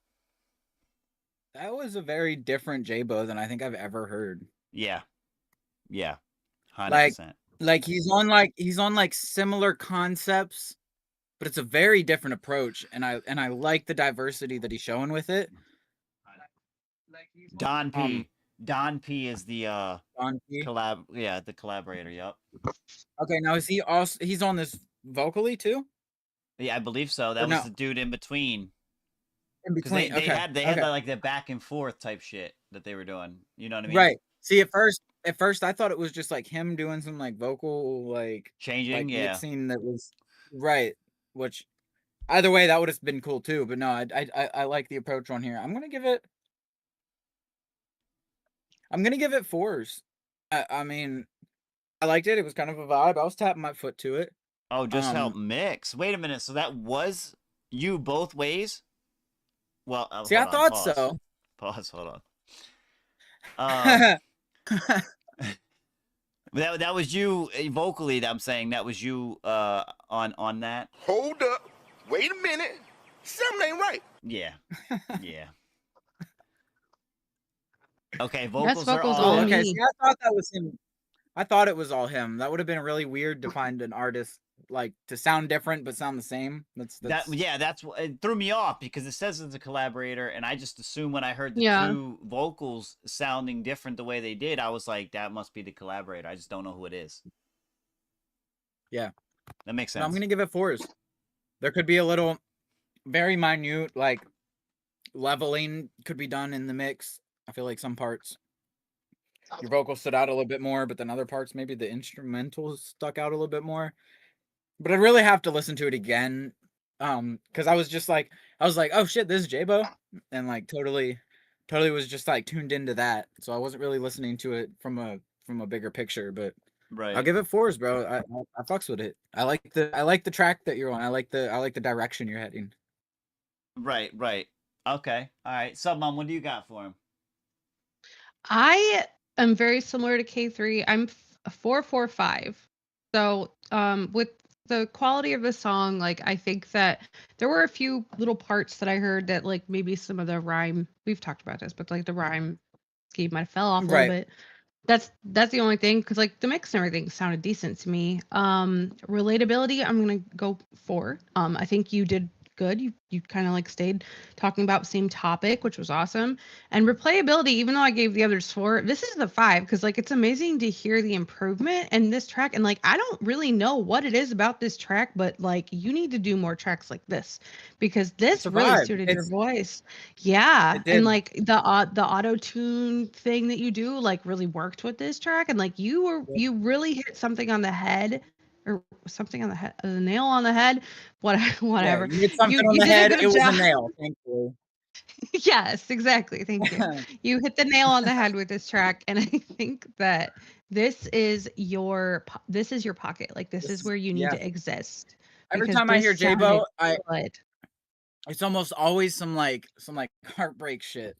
That was a very different J-Bo than I think I've ever heard. Yeah. Yeah. 100%. Like he's on similar concepts, but it's a very different approach, and I like the diversity that he's showing with it. Don P. Don P is the Don P? the collaborator, yep. Okay, now is he also he's on this vocally too? Yeah, I believe so. That was the dude in between. In between, they had like the back and forth type shit that they were doing. You know what I mean? Right. See, at first I thought it was just like him doing some like vocal like changing, yeah. Mixing that was right. Which either way that would have been cool too. But no, I like the approach on here. I'm gonna give it 4s. I mean, I liked it. It was kind of a vibe. I was tapping my foot to it. Oh, just help mix. Wait a minute. So that was you both ways? Well, see, I thought so. Pause. Hold on. That was you vocally. I'm saying that was you on that. Hold up. Wait a minute. Something ain't right. Yeah. Yeah. Okay, vocals are all all okay. See, I thought that was him. I thought it was all him. That would have been really weird to find an artist like to sound different but sound the same. That's what it threw me off because it says it's a collaborator, and I just assumed when I heard the two vocals sounding different the way they did, I was like, that must be the collaborator. I just don't know who it is. Yeah, that makes sense. No, I'm gonna give it 4s. There could be a little, very minute like leveling could be done in the mix. I feel like some parts your vocals stood out a little bit more, but then other parts maybe the instrumentals stuck out a little bit more. But I really have to listen to it again, because I was like, oh shit, this is J-Bo, and like totally was just like tuned into that. So I wasn't really listening to it from a bigger picture. But right, I'll give it 4s, bro. I fucks with it. I like the track that you're on. I like the direction you're heading. Right. Okay. All right. Mom, what do you got for him? I am very similar to K3. I'm a 4-4-5. So with the quality of the song, like I think that there were a few little parts that I heard that like maybe some of the rhyme, we've talked about this, but like the rhyme scheme might have fell off a little bit. That's the only thing, because like the mix and everything sounded decent to me. Relatability, I'm gonna go 4. I think you did good. You kind of like stayed talking about same topic, which was awesome. And replayability, even though I gave the others 4, this is the 5 because like it's amazing to hear the improvement in this track. And like I don't really know what it is about this track, but like you need to do more tracks like this because this really suited your voice. Yeah, It and did. like the auto tune thing that you do like really worked with this track, and like you really hit something on the head. Or something on the head, the nail on the head, whatever. Yeah, you hit something on You the did head. a good It was a job. nail. Thankfully. Yes, exactly. Thank you. You hit the nail on the head with this track, and I think that this is your pocket. Like this is where you need to exist. Every Because time I hear this sounded J-Bo, good. it's almost always some like heartbreak shit.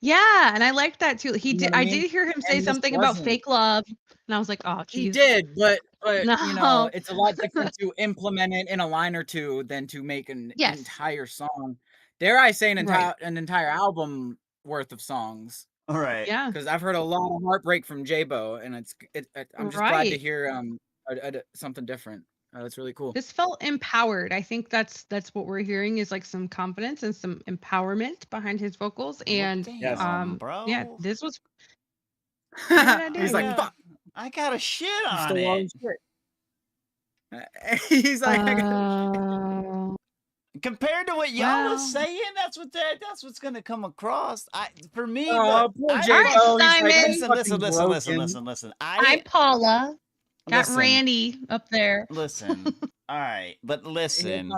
Yeah, and I liked that too. You know what I I mean? did hear him say And this something about wasn't. fake love, and I was like, oh, He geez. did, but you know, No. it's a lot different to implement it in a line or two than to make an Yes. entire song. Dare I say Right. an entire album worth of songs. All right. Yeah. Because I've heard a lot of heartbreak from J-Bo, and I'm just glad to Right. hear something different. That's really cool. This felt empowered. I think that's what we're hearing is like some confidence and some empowerment behind his vocals. And damn, bro. yeah, this was what did I do? He's like, fuck. I got a shit You on stole all it. his shit. He's like, compared to what y'all was saying, that's what's gonna come across. For me, oh, poor I, J-Bo, he's like, listen. I'm Paula. Got Listen. Randy up there. Listen. All right, but listen.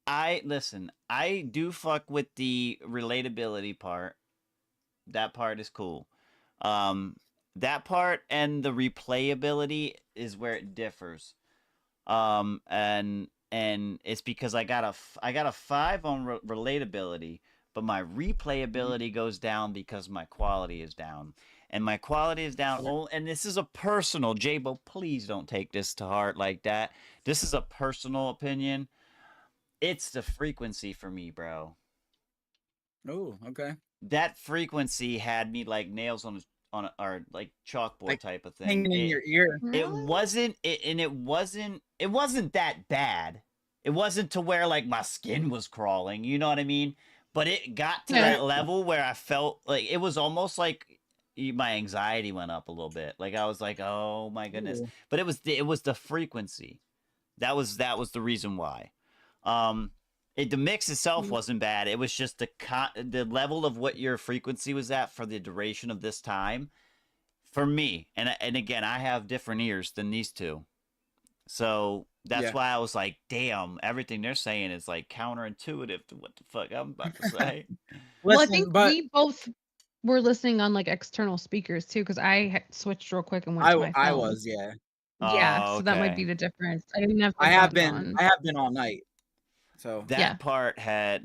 I do fuck with the relatability part. That part is cool. That part and the replayability is where it differs. And it's because I got a 5 on relatability, but my replayability goes down because my quality is down. And my quality is down. And this is a personal, J-Bo, please don't take this to heart like that. This is a personal opinion. It's the frequency for me, bro. Oh, okay. That frequency had me like nails on or like chalkboard like type of thing. Hanging in your ear. It wasn't that bad. It wasn't to where like my skin was crawling, you know what I mean? But it got to that level where I felt like it was almost like my anxiety went up a little bit. Like I was like, "Oh my goodness." Ooh. But it was the frequency. That was the reason why. The mix itself wasn't bad. It was just the level of what your frequency was at for the duration of this time. For me, and again, I have different ears than these two, so that's why I was like, "Damn!" Everything they're saying is like counterintuitive to what the fuck I'm about to say. Well, I think we both were listening on like external speakers too, because I switched real quick and went to my phone. I was, yeah. Yeah, Oh, so that might okay. be the difference. I didn't have. I have been all night. So that part had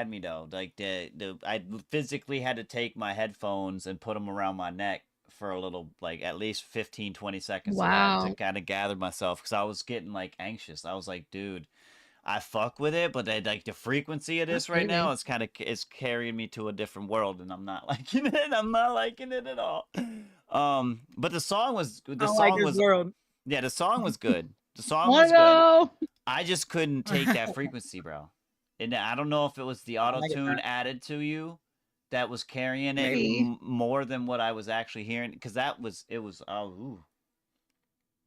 me though. Like I physically had to take my headphones and put them around my neck for a little, like at least 15-20 seconds. Wow. To kind of gather myself because I was getting like anxious. I was like, dude, I fuck with it, but like the frequency of this right now, it's carrying me to a different world, and I'm not liking it. I'm not liking it at all. But the song was world. Yeah, the song was good. The song was good. I just couldn't take that frequency, bro. And I don't know if it was the auto tune added to you that was carrying it more than what I was actually hearing, because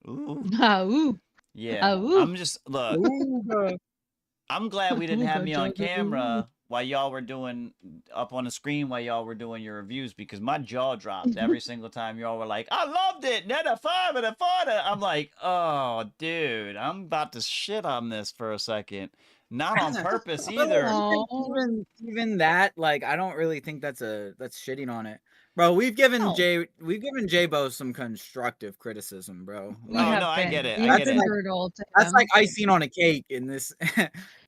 ooh. Yeah. I'm just I'm glad we didn't have me on camera while y'all were doing up on the screen while y'all were doing your reviews, because my jaw dropped every single time y'all were like, "I loved it, net a 5 and a 4." I'm like, "Oh, dude, I'm about to shit on this for a second." Not on purpose either. Even that, like, I don't really think that's shitting on it, bro. We've given J-Bo some constructive criticism, bro. Like, I get it. That's like icing on a cake in this.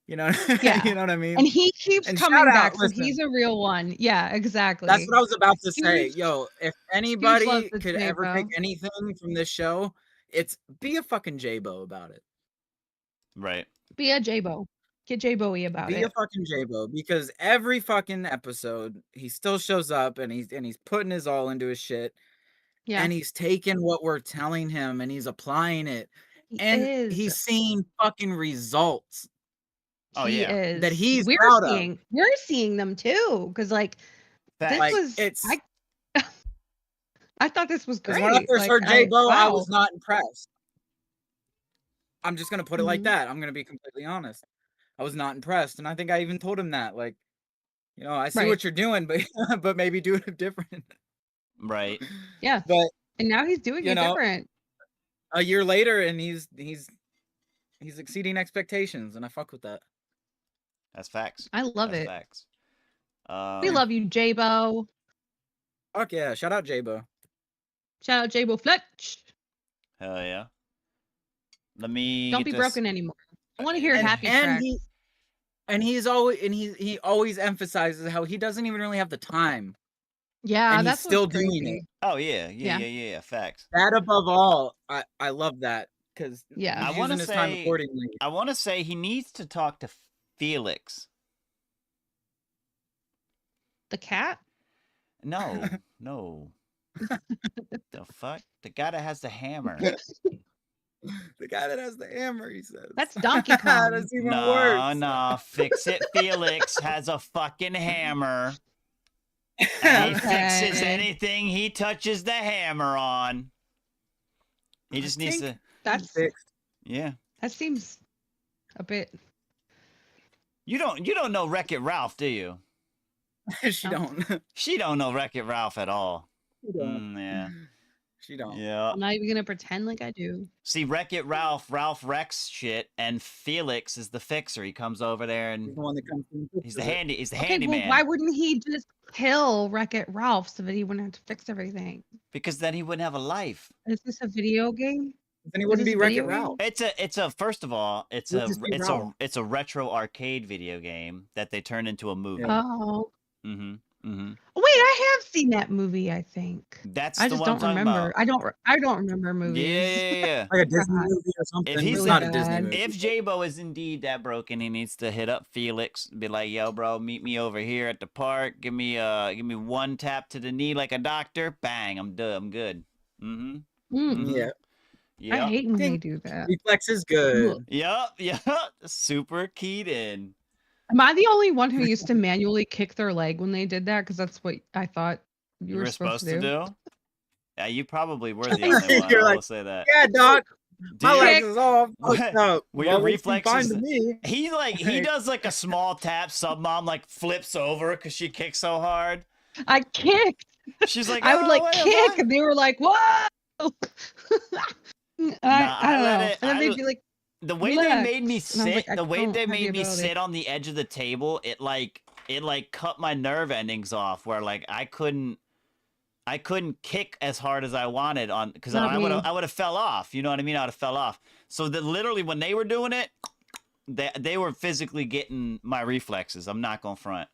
You know, yeah. You know what I mean? And he keeps coming back, so he's a real one. Yeah, exactly. That's what I was about to say. Yo, if anybody could ever pick anything from this show, it's be a fucking J-Bo about it. Right. Be a J-Bo. Get J-Bo-y about it. Be a fucking J-Bo, because every fucking episode he still shows up and he's putting his all into his shit. Yeah. And he's taking what we're telling him and he's applying it. He's seeing fucking results. Oh, he yeah. is. That he's we're proud of. seeing them too, because like Facts. this Like, was it's I thought this was because great. when I first Like, heard J-Bo, I wow. was not impressed. I'm just gonna put it like Mhm. that. I'm gonna be completely honest. I was not impressed, and I think I even told him that. Like, you know, I see Right. what you're doing, but but maybe do it different. Right. Yeah. But And now he's doing you it know, different. a year later, and he's exceeding expectations, and I fuck with that. That's facts. I love That's it. facts. We love you, J-Bo. Fuck yeah! Shout out J-Bo. Shout out J-Bo Fletch. Hell yeah. Let me Don't get be this. broken anymore. I want to hear happy and tracks. he always emphasizes how he doesn't even really have the time. Yeah, and he's that's still what's doing crazy. it. Oh yeah. Facts. That above all, I love that because Yeah. he's using his time accordingly. I want to say he needs to talk to Felix. The cat? No, no. The fuck? The guy that has the hammer. The guy that has the hammer, he says. That's Donkey Kong. That's even worse. No. Fix It Felix has a fucking hammer. And he fixes Okay. anything he touches the hammer on. He just needs to. That's fixed. Yeah. That seems a bit. You don't know Wreck-It Ralph, do you? She don't. She don't know Wreck-It Ralph at all. She don't. Yeah. She don't. Yeah. I'm not even gonna pretend like I do. See, Wreck-It Ralph wrecks shit, and Felix is the fixer. He comes over there and He's the one that comes in. he's the handyman. Well, why wouldn't he just kill Wreck-It Ralph so that he wouldn't have to fix everything? Because then he wouldn't have a life. Is this a video game? Then he wouldn't Is be this a video Wreck-It Ralph. It's a first of all, it's Would a just be it's Ralph. a it's a retro arcade video game that they turned into a movie. Oh. Mm-hmm. Mm-hmm. Wait, I have seen that movie, I think. That's I the just one I'm don't talking remember. about. I don't remember movies. Yeah. Like a Disney movie or something. If he's It's not a Disney movie. If J-Bo is indeed that broken, he needs to hit up Felix and be like, "Yo, bro, meet me over here at the park. Give me one tap to the knee like a doctor. Bang, I'm done. I'm good." Mm-hmm. Mm. Yeah. Yeah. I hate when they do that. Reflex is good. Yup. Super keyed in. Am I the only one who used to manually kick their leg when they did that? Because that's what I thought you were supposed to do. Yeah, you probably were the only one. You're I like, will say that. Yeah, doc. My Dude, legs is all fucked up. Well, your Well, it seemed fine reflexes. to me. He does like a small tap. Sub mom like flips over because she kicks so hard. I kicked. She's like, I would like what am kick, I?" and they were like, "Whoa!" I don't know. And then they'd be like, The way "Relax." they made me And I was sit, like, "I the way don't they have the made me ability." sit on the edge of the table, it cut my nerve endings off. Where like I couldn't kick as hard as I wanted on because Not I me. would have fell off. You know what I mean? I would have fell off. So that literally when they were doing it, they were physically getting my reflexes. I'm not gonna front.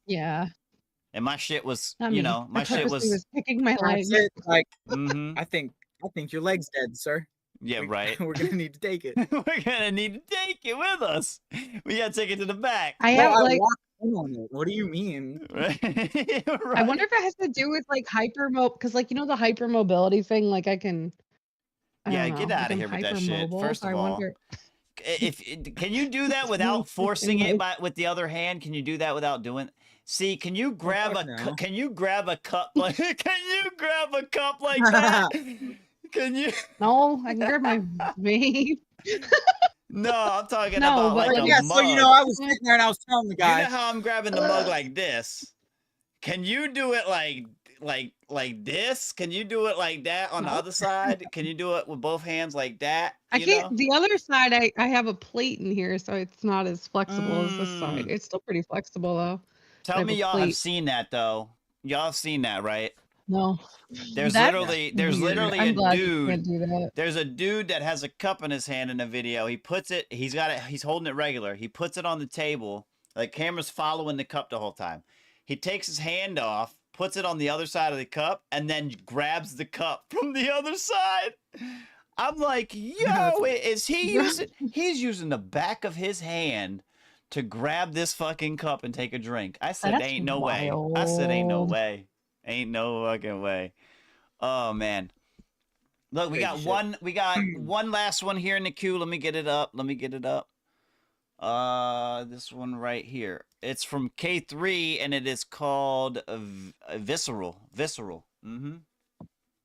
Yeah. And my shit was, Not you me. know, I my shit purposely was. kicking my legs. That's it. Like, Mm-hmm. I think your leg's dead, sir. Yeah, right. We're gonna need to take it. We're gonna need to take it with us. We gotta take it to the back. I have like. walked in on it. What do you mean? Right. I wonder if it has to do with like because like you know the hypermobility thing. Like I can. I Yeah, don't get know, out of like, here I'm with that shit. hypermobile, First so of I all, wonder. can you do that without forcing it with the other hand? Can you do that without doing? See, can you grab fuck a no. can you grab a cup like can you grab a cup like that? Can you? No, I can grab my vape. No, I'm talking No, about but like Like, a yeah, mug. so you know, I was sitting there and I was telling the You guy. know how I'm grabbing the mug like this? Can you do it like this? Can you do it like that on the other side? Can you do it with both hands like that? I You can't. know? The other side, I have a plate in here, so it's not as flexible as this side. It's still pretty flexible though. I Tell have me a y'all have plate. seen that though. Y'all have seen that, right? No. There's That's literally weird. a I'm glad you dude. can't do that. There's a dude that has a cup in his hand in the video. He puts it, he's holding it regular. He puts it on the table. Like camera's following the cup the whole time. He takes his hand off, puts it on the other side of the cup, and then grabs the cup from the other side. I'm like, yo, is he using he's using the back of his hand to grab this fucking cup and take a drink. I said, That's ain't no way. I said, ain't no wild. way. Ain't no fucking way. Oh man. Look, we got one last one here in the queue. Let me get it up. This one right here. It's from K3 and it is called visceral. Visceral. Mm-hmm.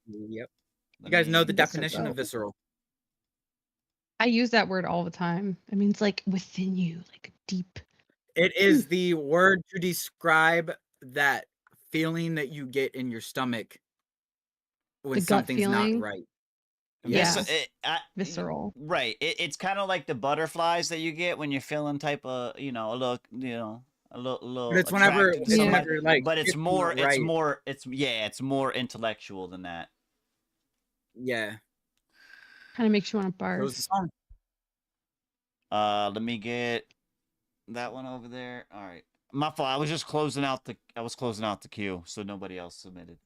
Yep. You guys know the definition of Visceral. visceral. I use that word all the time. It means like within you, like deep. It is the word to describe that feeling that you get in your stomach when The gut something's feeling? not right. Yeah. Visceral. Right. It's kind of like the butterflies that you get when you're feeling type of, a little, a little. But it's whenever- attracted to it's somebody. whenever, like, But it's it's more. not right. It's more intellectual than that. Yeah. Kind of makes you want to barf. Goes the song. Let me get that one over there. All right. My fault. I was just closing out the queue, so nobody else submitted.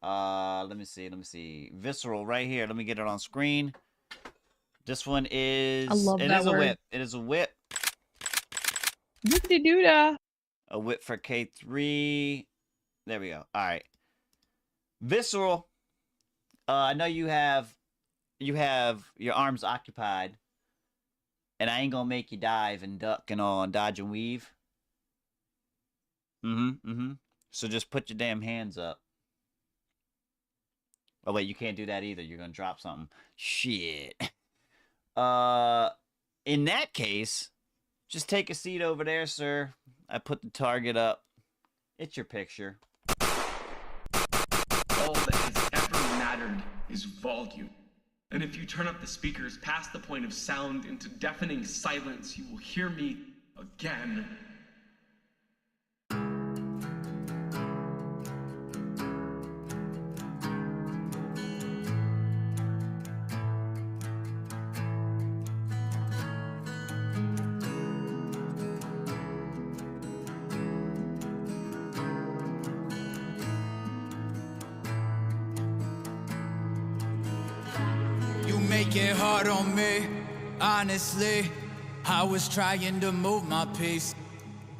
Let me see. Visceral right here. Let me get it on screen. This one is. I love it that is word. a whip. It is a whip. Doo-da. A whip for K3. There we go. All right. Visceral. I know you have your arms occupied, and I ain't gonna make you dive and duck and all and dodge and weave. So just put your damn hands up. Oh wait, you can't do that either. You're gonna drop something. Shit. In that case, just take a seat over there, sir. I put the target up. It's your picture. All that has ever mattered is volume. And if you turn up the speakers past the point of sound into deafening silence, you will hear me again. You make it hard on me, honestly. I was trying to move my piece.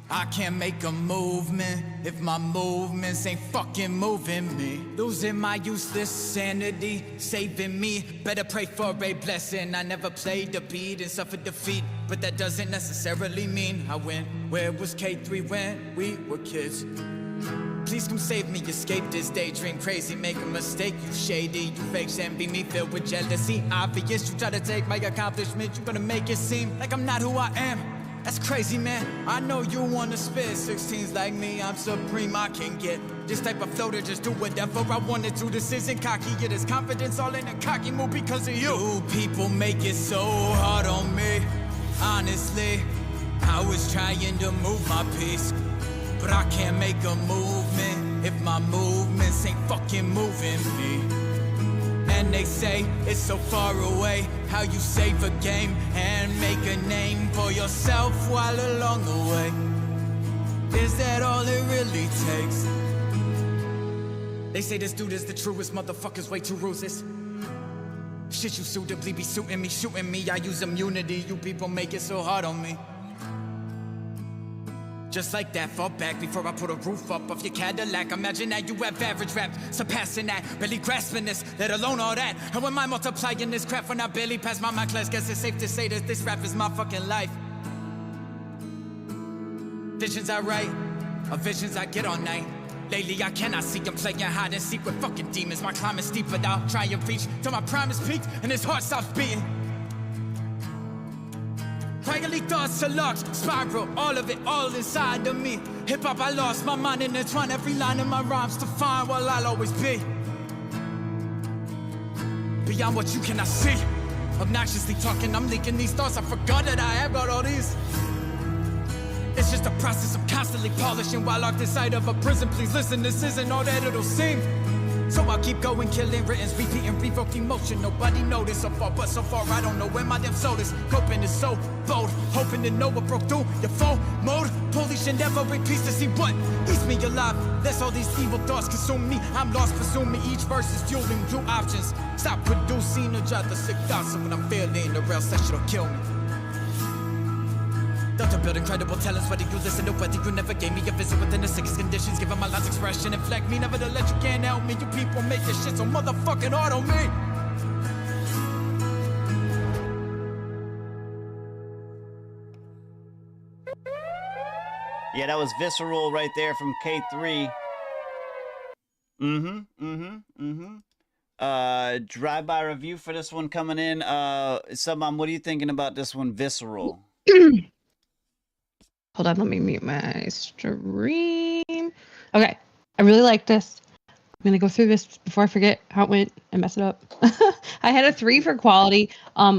I can't make a movement if my movements ain't fucking moving me. Losing my useless sanity, saving me. Better pray for a blessing. I never played the beat and suffered defeat, but that doesn't necessarily mean I win. Where was K3 when we were kids? Please come save me, escape this daydream crazy. Make a mistake, you shady. You fakes envy me, filled with jealousy. Obvious, you try to take my accomplishment. You gonna make it seem like I'm not who I am. That's crazy, man. I know you wanna spit 16s like me. I'm supreme, I can get this type of flow to just do whatever I wanna do. This isn't cocky, yeah, this confidence all in a cocky move because of you. You people make it so hard on me. Honestly, I was trying to move my piece, but I can't make a movement if my movements ain't fucking moving me. And they say it's so far away how you save a game and make a name for yourself while along the way. Is that all it really takes? They say this dude is the truest, motherfuckers way too ruthless. Shit, you suitably be suiting me, shooting me. I use immunity, you people make it so hard on me. Just like that, fall back before I put a roof up of your Cadillac. Imagine that you have average rap, surpassing that, barely grasping this, let alone all that. And when I multiplying this crap when I barely pass my class, guess it's safe to say that this rap is my fucking life. Visions I write, or visions I get all night. Lately I cannot see them playing hide and seek with fucking demons. My climb is steep, but I'll try and reach till my prime is peaked and his heart stops beating. Raggedy thoughts to locks, spiral, all of it, all inside of me. Hip-hop, I lost my mind and intertwine every line in my rhymes to find what I'll always be. Beyond what you cannot see. Obnoxiously talking, I'm leaking these thoughts. I forgot that I have got all these. It's just a process of constantly polishing while locked inside of a prison. Please listen, this isn't all that it'll seem. So I'll keep going, killing writtens, repeating, revoke emotion. Nobody noticed so far, but so far I don't know where my damn soul is. Coping is so bold, hoping to know what broke through your full mode. Polish endeavoring peace to see what eats me alive. Lets all these evil thoughts consume me. I'm lost, pursue me. Each verse is fueling new options. Stop producing or jot the sick thoughts. So when I'm failing, or else that shit'll kill me. Don't to build incredible talents, whether you listen or whether you never gave me a visit within the sickest conditions. Giving my last expression, inflect me, nevertheless you can't help me. You people make this shit so motherfucking hard on me. Yeah, that was Visceral right there from K3. Drive-by review for this one coming in. Submom, what are you thinking about this one, Visceral? Hold on, let me mute my stream. Okay, I really like this. I'm gonna go through this before I forget how it went and mess it up. I had a 3 for quality.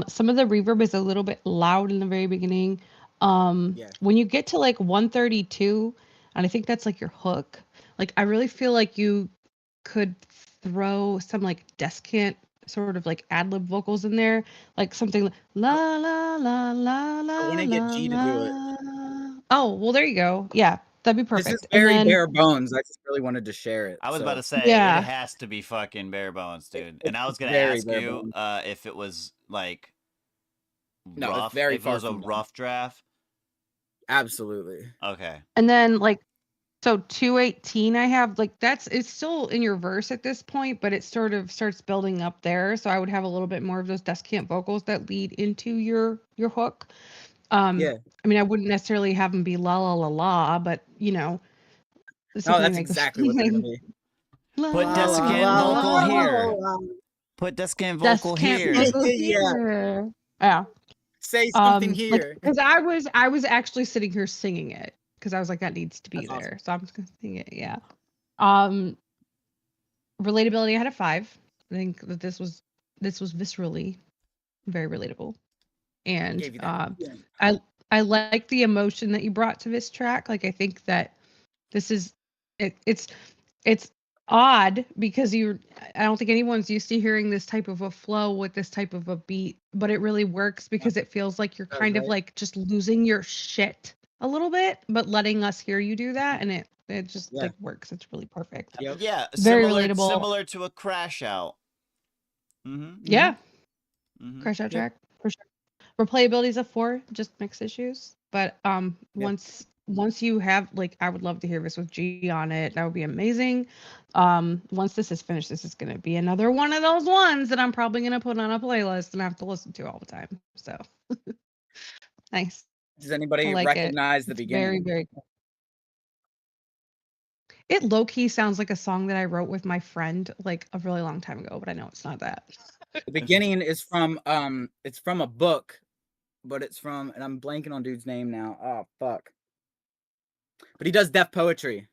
Some of the reverb is a little bit loud in the very beginning. When you get to like 132, and I think that's like your hook. Like I really feel like you could throw some like descant sort of like ad lib vocals in there, like something like, la la la la la. I want to get G to do it. Oh well, there you go. Yeah, that'd be perfect. This is And very then, bare bones. I just really wanted to share it. I was about to say Yeah. it has to be fucking bare bones, dude. And I was gonna very ask bare you if it was like No, it's rough, very if it far was a from done. rough draft. Absolutely. Okay. And then like, so 218 I have like it's still in your verse at this point, but it sort of starts building up there. So I would have a little bit more of those descant vocals that lead into your hook. Yeah. I mean, I wouldn't necessarily have them be la la la la, but you know, Oh, that's exactly what they're gonna be. Put descant vocal here. Put descant vocal here. here. Yeah. Say something here. Because I was actually sitting here singing it because I was like, that needs to be That's there. awesome. So I'm just gonna sing it. Yeah. Relatability, I had a 5. I think that this was viscerally very relatable. And Gave you that. I like the emotion that you brought to this track. Like I think that this is it's odd because I don't think anyone's used to hearing this type of a flow with this type of a beat, but it really works because it feels like you're kind of right. like just losing your shit a little bit, but letting us hear you do that, and it just like works. It's really perfect. Yeah, Very similar, relatable. similar to a Crash Out. Yeah. Crash Out track for sure. Replayability is a 4, just mixed issues. But once you have like, I would love to hear this with G on it. That would be amazing. Once this is finished, this is gonna be another one of those ones that I'm probably gonna put on a playlist and have to listen to all the time. So nice. Does anybody like recognize the It's beginning? very, very cool. It low key sounds like a song that I wrote with my friend like a really long time ago, but I know it's not that. The beginning is from it's from a book, but it's from, and I'm blanking on dude's name now. Oh fuck. But he does deaf poetry.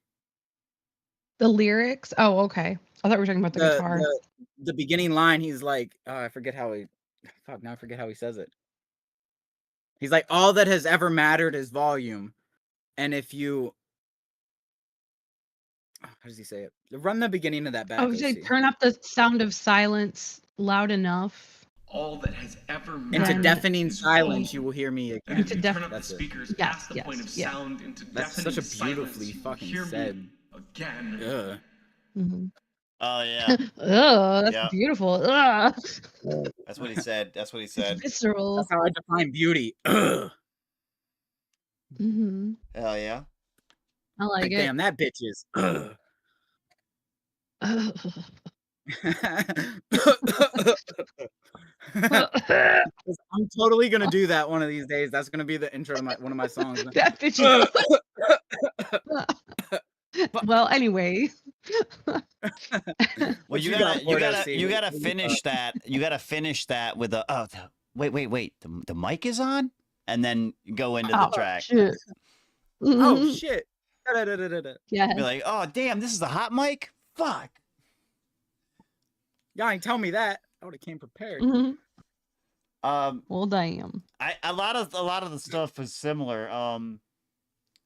The lyrics? Oh, okay. I thought we were talking about the guitar. The beginning line, he's like, I forget how he says it. He's like, all that has ever mattered is volume. And if you how does he say it? Run the beginning of that back. I would say turn up the sound of silence loud enough. All that has ever Into mattered defining is silence, volume. you will hear me again. And if you turn up the That's it. speakers past the point of sound into That's deafening such a beautifully silence, you will fucking hear me said. again. Ugh. Mm-hmm. Oh yeah. Oh, that's Yeah. beautiful. Ugh. That's what he said. That's what he said. Visceral. That's how I define beauty. Ugh. Mm-hmm. Hell yeah. I like it. Damn, that bitch is. Ugh. I'm totally gonna do that one of these days. That's gonna be the intro to one of my songs. That bitch is. Well, anyway. Well, you gotta finish that. You gotta finish that with a wait. The mic is on, and then go into the track. Shit. Oh shit. Yeah. Be like, oh damn, this is a hot mic. Fuck. Y'all ain't tell me that. I would have came prepared. Well, damn. A lot of the stuff is similar.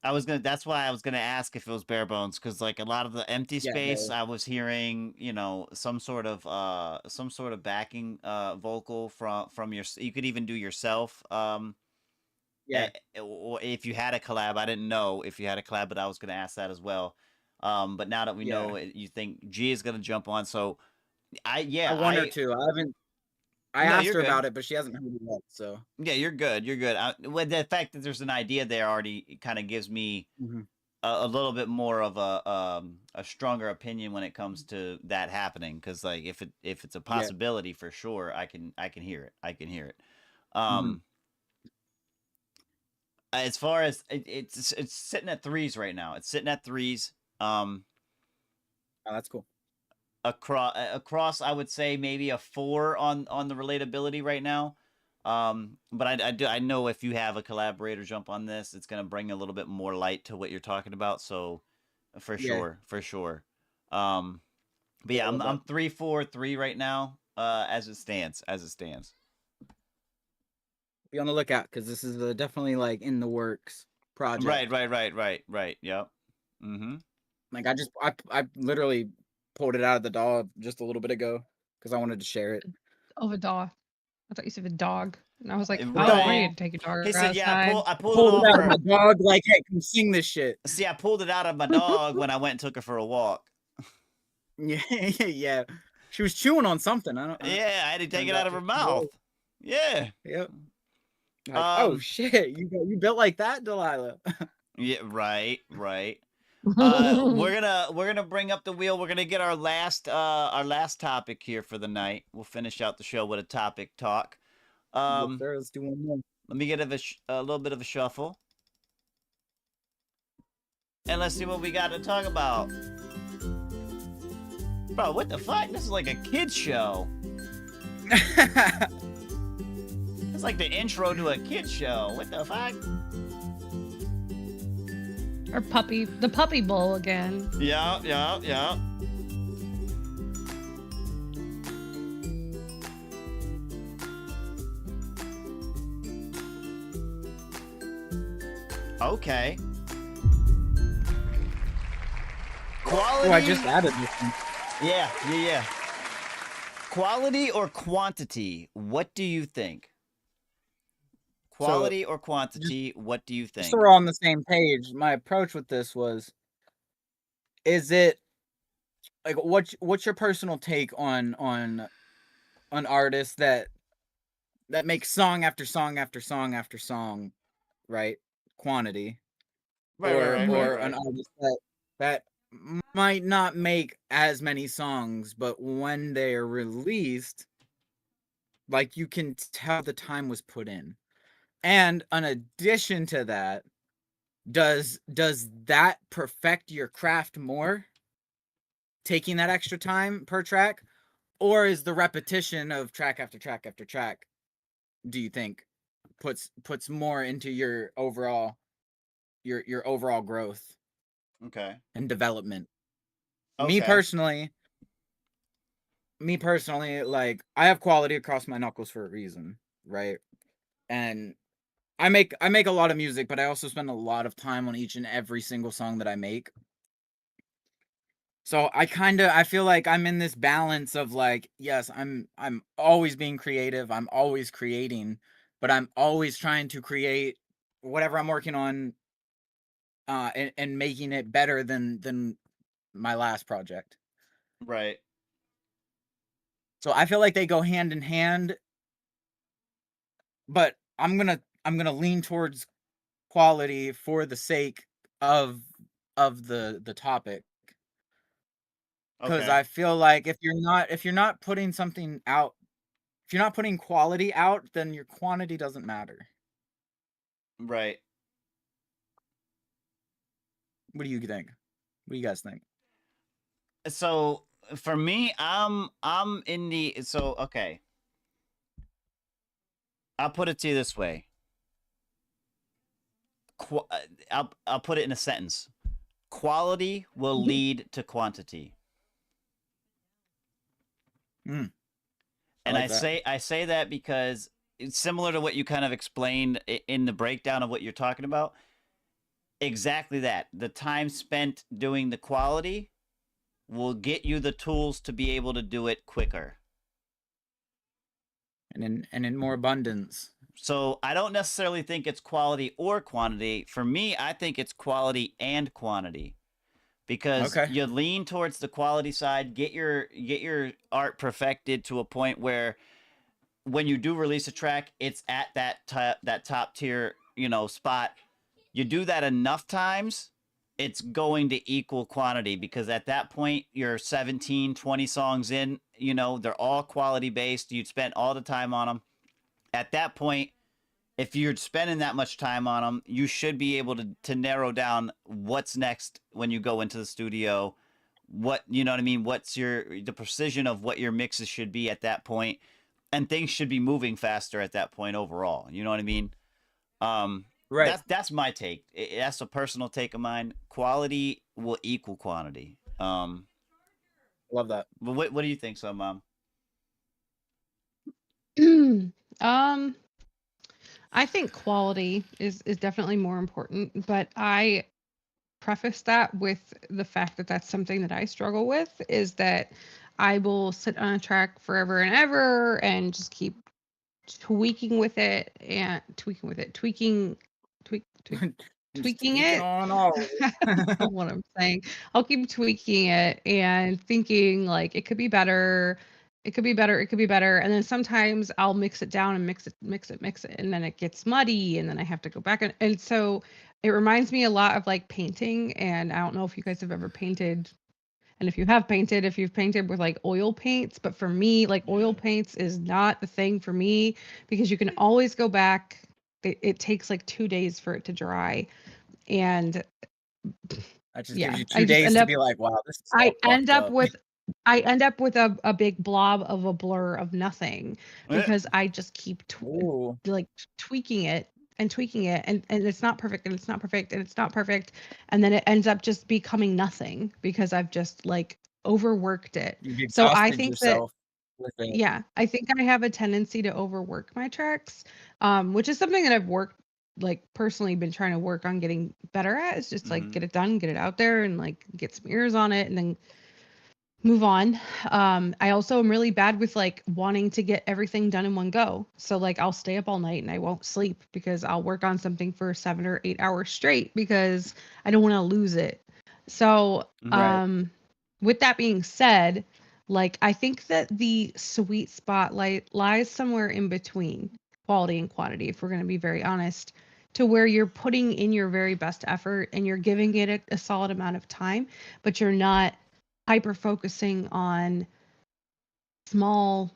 That's why I was gonna ask if it was bare bones, because like a lot of the empty space, I was hearing, some sort of backing vocal from your. You could even do yourself. Or if you had a collab, I didn't know if you had a collab, but I was gonna ask that as well. But now that we know, you think G is gonna jump on, so I want her to. I asked her about it, but she hasn't heard it yet. So yeah, you're good. You're good. With the fact that there's an idea there already, kind of gives me a little bit more of a stronger opinion when it comes to that happening. Because like if it's a possibility, for sure, I can hear it. I can hear it. As far as it's sitting at 3s right now. It's sitting at 3s. Oh, that's cool. Across, I would say maybe a 4 on the relatability right now. But I know if you have a collaborator jump on this, it's gonna bring a little bit more light to what you're talking about. So, for sure. But yeah, I'm 3, 4, 3 right now. As it stands. Be on the lookout because this is definitely like in the works project. Right. Yep. Mm-hmm. Like I literally pulled it out of the DAW just a little bit ago because I wanted to share it. Oh, a dog. I thought you said a dog, and I was like, Right. "Oh, ready to take your dog He said, "Yeah, outside." I pulled Pulled it it out off of my dog. Like, hey, can sing this shit. See, I pulled it out of my dog when I went and took her for a walk. Yeah. She was chewing on something. Yeah, I had to take it out of her mouth. Yeah. Yep. Like, oh shit, you built like that, Delilah. Yeah, right. We're gonna bring up the wheel. We're gonna get our last topic here for the night. We'll finish out the show with a topic talk. Let's do one more. Let me get a little bit of a shuffle, and let's see what we got to talk about. Bro, what the fuck? This is like a kid's show. It's like the intro to a kid's show. What the fuck? Or the puppy bowl again. Yeah. Okay. Quality. Oh, I just added this one. Yeah. Quality or quantity? What do you think? Quality or quantity? What do you think? So we're all on the same page. My approach with this was, is it like what's your personal take on artists that make song after song after song after song, right? Quantity, or an artist that might not make as many songs, but when they are released, like you can tell the time was put in. And in addition to that, does that perfect your craft more, taking that extra time per track, or is the repetition of track after track after track, do you think puts more into your overall growth? Okay. And development. Okay. Me personally, like I have quality across my knuckles for a reason, right? And I make a lot of music, but I also spend a lot of time on each and every single song that I make. So I feel like I'm in this balance of like, yes, I'm always being creative, I'm always creating, but I'm always trying to create whatever I'm working on and making it better than my last project. Right. So I feel like they go hand in hand, but I'm gonna lean towards quality for the sake of the topic. Because I feel like if you're not putting something out, if you're not putting quality out, then your quantity doesn't matter. Right. What do you think? What do you guys think? So for me, I'm in the okay. I'll put it to you this way. I'll put it in a sentence. Quality will lead to quantity. Mm. And I say that because it's similar to what you kind of explained in the breakdown of what you're talking about. Exactly that. The time spent doing the quality will get you the tools to be able to do it quicker. And in more abundance. So I don't necessarily think it's quality or quantity. For me, I think it's quality and quantity. Because you lean towards the quality side, get your art perfected to a point where when you do release a track, it's at that top tier, spot. You do that enough times, it's going to equal quantity, because at that point you're 17, 20 songs in, they're all quality based. You'd spent all the time on them. At that point, if you're spending that much time on them, you should be able to narrow down what's next when you go into the studio. What, you know what I mean? What's the precision of what your mixes should be at that point, and things should be moving faster at that point overall. You know what I mean? Right. That's my take. That's a personal take of mine. Quality will equal quantity. Love that. But what do you think, so, Mom? I think quality is definitely more important, but I preface that with the fact that that's something that I struggle with, is that I will sit on a track forever and ever and just keep tweaking with it and tweaking it. on all. I don't know what I'm saying. I'll keep tweaking it and thinking like it could be better. It could be better. It could be better. And then sometimes I'll mix it down and mix it. And then it gets muddy and then I have to go back. And so it reminds me a lot of like painting. And I don't know if you guys have ever painted. And if you've painted with like oil paints. But for me, like oil paints is not the thing for me because you can always go back. It takes like 2 days for it to dry. And that just gives you 2 days to be like, wow, this is I end up with a big blob of a blur of nothing because I just keep tweaking it and it's not perfect and it's not perfect and it's not perfect, and then it ends up just becoming nothing because I've just like overworked it. So I think that I think I have a tendency to overwork my tracks, which is something that I've personally been trying to work on getting better at. Is just like get it done, get it out there, and like get some ears on it, and then move on. I also am really bad with like wanting to get everything done in one go. So like I'll stay up all night and I won't sleep because I'll work on something for 7 or 8 hours straight because I don't want to lose it. So with that being said, like I think that the sweet spot lies somewhere in between quality and quantity, if we're going to be very honest, to where you're putting in your very best effort and you're giving it a solid amount of time, but you're not hyper focusing on small,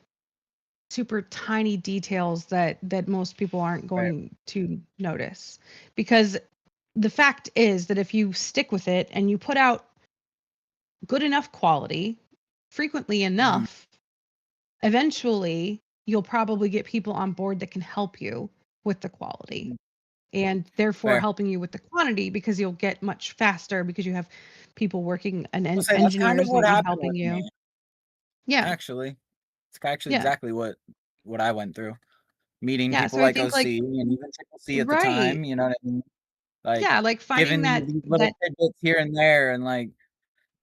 super tiny details that most people aren't going to notice. Because the fact is that if you stick with it and you put out good enough quality frequently enough, eventually you'll probably get people on board that can help you with the quality and therefore helping you with the quantity, because you'll get much faster because you have people working and engineers kind of maybe helping you. Me. Yeah, actually, it's actually exactly what I went through. Meeting people so like OC and even Triple C at the time, you know what I mean? Like, like finding that little tidbits here and there, and like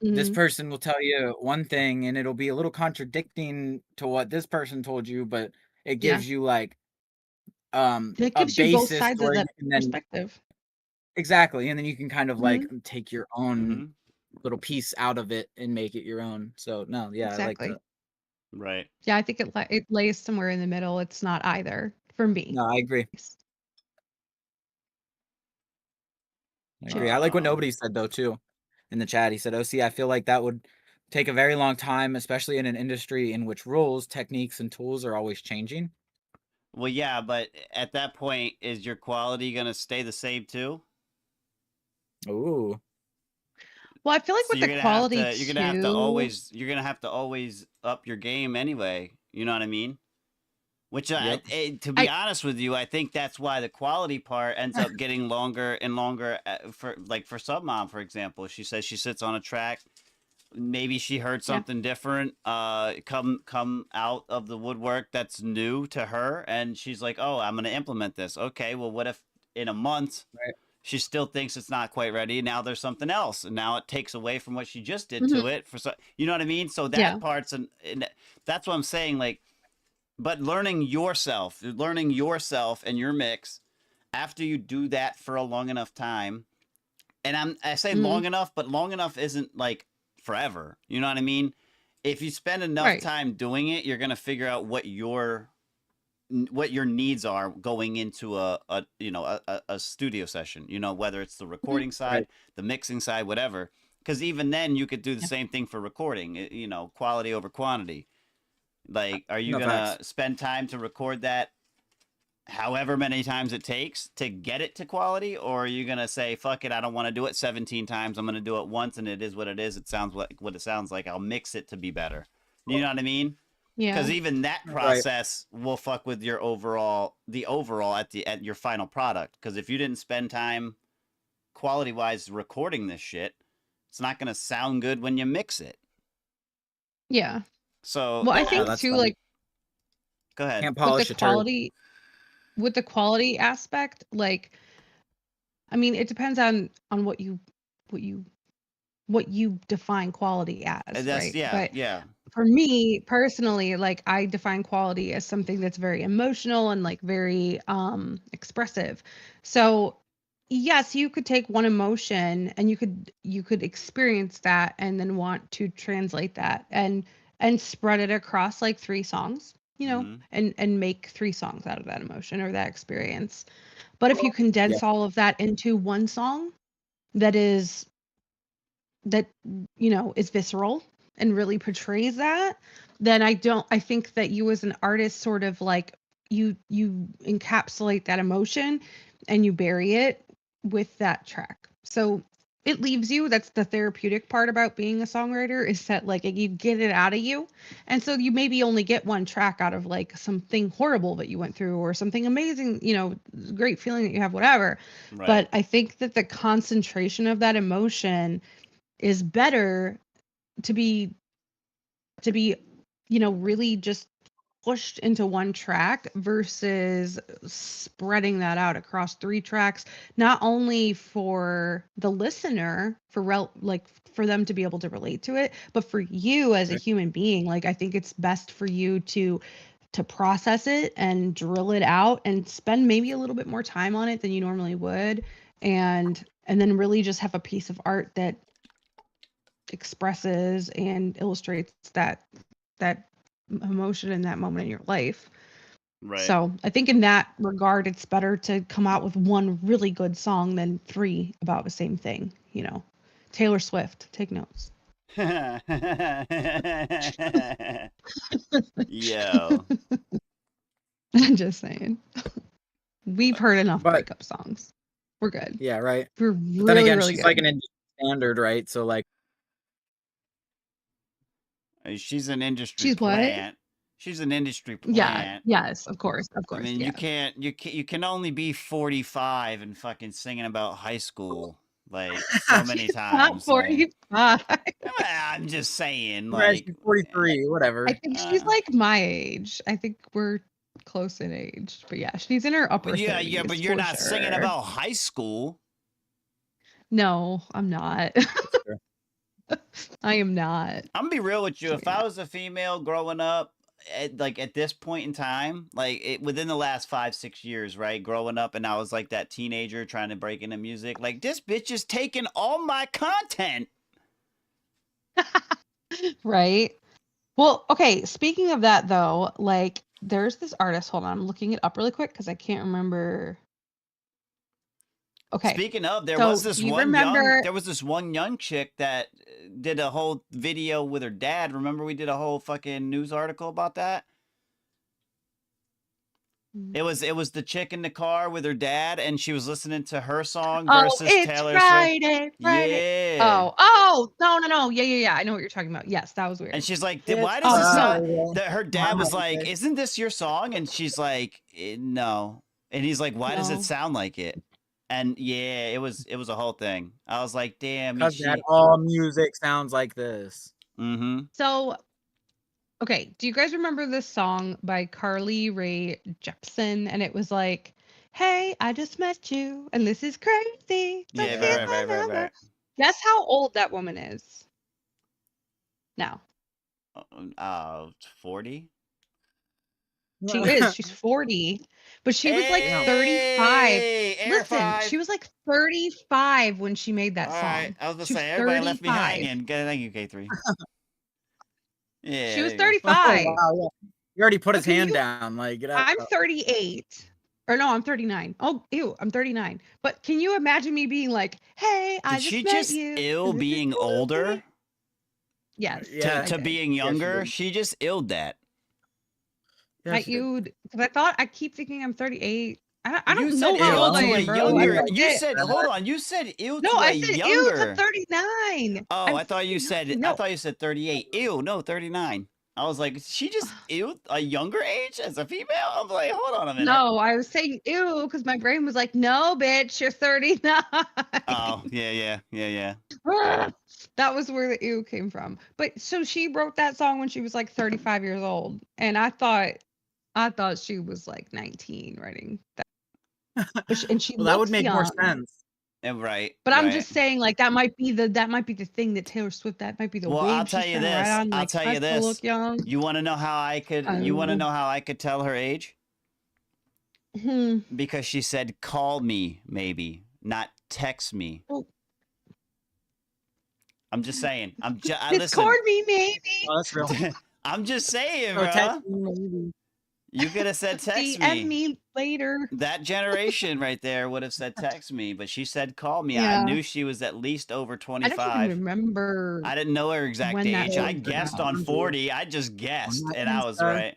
this person will tell you one thing and it'll be a little contradicting to what this person told you, but it gives you like it gives a you both basis sides of that perspective. Exactly, and then you can kind of like take your own little piece out of it and make it your own. So no, I like that. Right. Yeah, I think it lays somewhere in the middle. It's not either for me. No, I agree. I like what nobody said though too in the chat. He said, "OC, I feel like that would take a very long time, especially in an industry in which rules, techniques, and tools are always changing." Well, yeah, but at that point, is your quality gonna stay the same too? Ooh. Well, I feel like with the quality you're gonna have to always up your game anyway. You know what I mean? Which, to be honest with you, I think that's why the quality part ends up getting longer and longer. For Sub Mom, for example, she says she sits on a track. Maybe she heard something different come out of the woodwork that's new to her, and she's like, "Oh, I'm gonna implement this." Okay, well, what if in a month she still thinks it's not quite ready? Now there's something else, and now it takes away from what she just did to it. You know what I mean? So that part's and that's what I'm saying. Like, but learning yourself and your mix after you do that for a long enough time, and I say long enough, but long enough isn't like forever. You know what I mean? If you spend enough time doing it, you're gonna figure out what your needs are going into a studio session. You know, whether it's the recording side, the mixing side, whatever. Because even then, you could do the same thing for recording. You know, quality over quantity. Like, are you gonna spend time to record that however many times it takes to get it to quality, or are you gonna say, fuck it, I don't want to do it 17 times, I'm gonna do it once and it is what it is, it sounds what it sounds like, I'll mix it to be better. You know what I mean? Yeah. Because even that process will fuck with your overall at your final product. Because if you didn't spend time quality wise recording this shit, it's not gonna sound good when you mix it. Yeah. So Well, I think too, like, go ahead. Can't with polish the a turd. quality, with the quality aspect, like, I mean, it depends on what you define quality as, That's right? yeah, But yeah. for me personally, like, I define quality as something that's very emotional and like very expressive. So yes, you could take one emotion and you could experience that and then want to translate that and spread it across like 3 songs, you know, and make 3 songs out of that emotion or that experience. But if you condense all of that into one song that is visceral and really portrays that, then I think that you as an artist sort of like you encapsulate that emotion and you bury it with that track. So it leaves you, that's the therapeutic part about being a songwriter, is that like you get it out of you. And so you maybe only get one track out of like something horrible that you went through or something amazing, great feeling that you have, whatever. Right. But I think that the concentration of that emotion is better to be really just pushed into one track versus spreading that out across 3 tracks, not only for the listener for them to be able to relate to it, but for you as a human being. Like, I think it's best for you to process it and drill it out and spend maybe a little bit more time on it than you normally would, and then really just have a piece of art that expresses and illustrates that emotion in that moment in your life. Right. So I think in that regard, it's better to come out with one really good song than 3 about the same thing. Taylor Swift, take notes. Yo. I'm just saying. We've heard enough breakup songs. We're good. Yeah, right. We're But really, then again, really she's good. like an industry standard, right? So like, she's an industry She's what? plant. She's an industry plant. Yeah. Yes. Of course. I mean, yeah. you can only be 45 and fucking singing about high school like so many times. Not 45. I'm just saying, like like 43, whatever. I think she's like my age. I think we're close in age, but yeah, she's in her upper 30s. Yeah, but you're not singing about high school. No, I'm not. I am not. I'm gonna be real with you. If I was a female growing up, at this point in time, within the last 5-6 years, right, growing up, and I was like that teenager trying to break into music, like, this bitch is taking all my content. Right. Well, okay, speaking of that though, like, there's this artist, hold on, I'm looking it up really quick because I can't remember. Okay. Speaking of, there so was this one young chick that did a whole video with her dad. Remember we did a whole fucking news article about that? It was the chick in the car with her dad, and she was listening to her song versus Taylor Swift. Friday. Yeah. Oh, no. Yeah. I know what you're talking about. Yes, that was weird. And she's like, why does this sound? Her dad was like, isn't this your song? And she's like, no. And he's like, why does it sound like it? And yeah, it was a whole thing. I was like, damn. Because all music sounds like this. Mm-hmm. So, okay, do you guys remember this song by Carly Rae Jepsen? And it was like, hey, I just met you, and this is crazy. Yeah, right. Guess how old that woman is now? 40? She is. She's 40. But she was like 35. Listen, she was like 35 when she made that song. Right. I was going to say, 35. everybody left me hanging. Thank you, K3. Yeah. She was 35. Oh, wow, yeah. You already put his hand down. Like, I'm 38. Or no, I'm 39. Oh, ew, I'm 39. But can you imagine me being like, hey, I just met you. Ill being older? Yes. To being younger? She just illed that. Yeah, I she did. because I keep thinking I'm 38. I You don't said know how ew old I to a am, bro. I younger. You forget. said hold on. You said ew No, to a I said ew to younger. 39. Oh, I'm I thought you said 39. I No, thought you said 38. Ew, no, 39. I was like, she just ew a younger age as a female? I'm like, hold on a minute. no, I was saying ew because my brain was like, no, bitch, you're 39. Oh, yeah. That was where the ew came from. But so she wrote that song when she was like 35 years old, and I thought she was like 19 writing that. And she Well, that would looks make more young. sense. Right. But I'm right. just saying, like that might be the thing that Taylor Swift. That might be the Well, I'll wave tell she's you trying to ride this. on. I'll Like tell I you still this. look young. You want to know how I could? You want to know how I could tell her age? Because she said, "Call me, maybe, not text me." Oh. I'm just saying. Discord me, maybe. Oh, that's real. I'm just saying, Oh, bro. text me, maybe. You could have said text DM me. me later. That generation right there would have said text me, but she said call me. Yeah. I knew she was at least over I 25. don't even remember. I didn't know her exact when that age. I came guessed out. on 40. I just guessed, and I was right.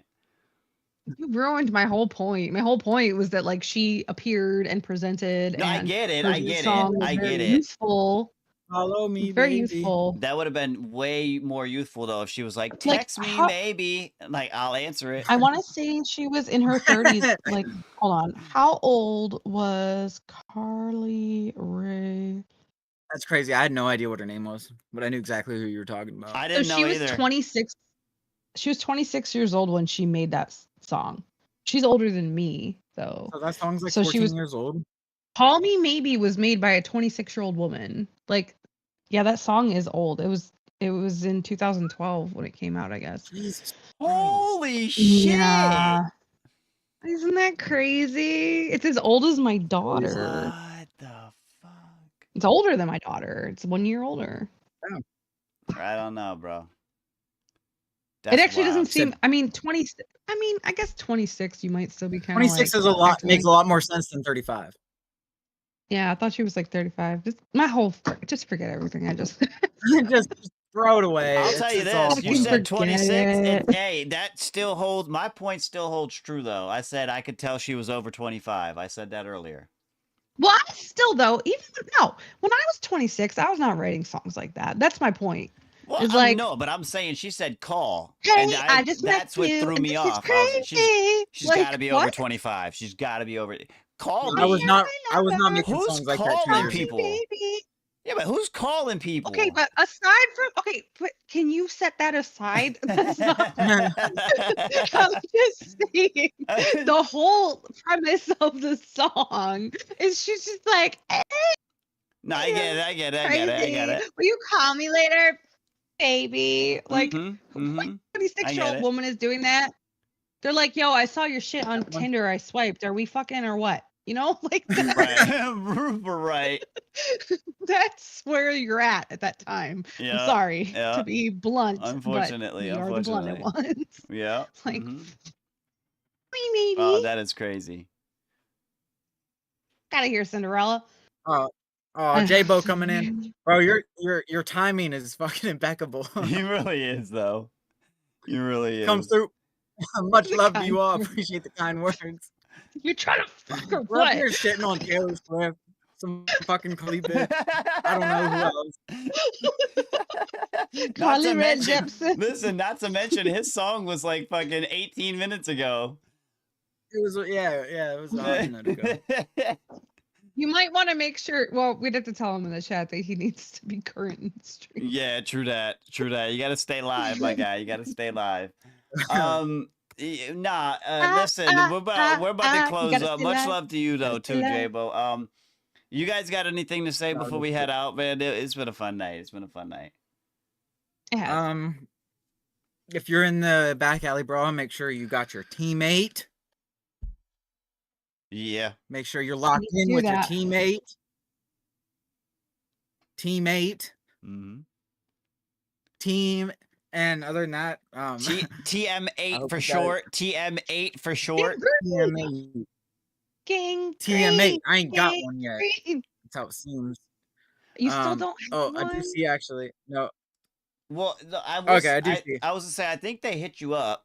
You ruined my whole point. My whole point was that like she appeared and presented. No, I and get it. her I get song it. was I very get it. Youthful. Follow me, Very baby. youthful. That would have been way more youthful though if she was like, Like, text me, how- maybe. Like, I'll answer it. I want to say she was in her 30s. Like, hold on. How old was Carly Rae? That's crazy. I had no idea what her name was, but I knew exactly who you were talking about. I So didn't she know was either. 26. She was 26 years old when she made that song. She's older than me, though. So that song's like So 14 she was years old. Call Me Maybe was made by a 26-year-old woman. Like, yeah, that song is old. It was in 2012 when it came out, I guess. Jesus. Holy shit! Yeah. Isn't that crazy? It's as old as my daughter. What the fuck? It's older than my daughter. It's 1 year older. I don't know, bro. It actually doesn't wild. seem. I mean, I guess 26. You might still be kind of 26 like, is a lot. acting Makes like- a lot more sense than 35. Yeah, I thought she was like 35. Just forget everything. I just. just throw it away. I'll tell you It's all this. You fucking said forget 26, and it. hey, that still holds. My point still holds true, though. I said I could tell she was over 25. I said that earlier. Well, I still though, when I was 26, I was not writing songs like that. That's my point. Well, It's like, no, but I'm saying she said call, hey, and I just met that's what you, threw and me this is off. I was like, crazy. she's Like, got to be over what? 25. She's got to be over. Call I was me. not making Who's songs like that 2 calling years ago. people? Yeah, but who's calling people? Okay, but aside from but can you set that aside? That's not, I'm just saying the whole premise of the song is she's just like, hey, No, I get it. I get it. will you call me later, baby? Like, Mm-hmm. what 26-year-old woman is doing that? They're like, yo, I saw your shit on Tinder. I swiped. Are we fucking or what? You know, like right. That's where you're at that time. Yeah, I'm sorry yeah. to be blunt. Unfortunately, but we are the blunt ones. Yeah. Like, maybe. Oh, that is crazy. Gotta hear Cinderella. Oh, J-Bo coming in, bro. Your timing is fucking impeccable. He really is, though. He really is. Comes through. Much love to you all. Appreciate the kind words. You're trying to fuck her Bro, what? you're shitting on Taylor Swift. Some fucking Khali bitch. I don't know who else. Carly Rae Jepsen. Listen, not to mention his song was like fucking 18 minutes ago. It was it was a hot minute ago. You might want to make sure. Well, we'd have to tell him in the chat that he needs to be current in the stream. Yeah, true that. You got to stay live, my guy. You got to stay live. Listen, we're about to close up. Much love to you though, too, J-Bo. You guys got anything to say before we head out, man? It's been a fun night. If you're in the back alley, bro, make sure you got your teammate. Yeah. Make sure you're locked in with your teammate. Mm-hmm. Team. And other than that, TM8 for short. TM8 for short. TM8. TM8. I ain't got one yet. That's how it seems. You still don't have one? I do see actually. No. Well, I do see. I was gonna say I think they hit you up.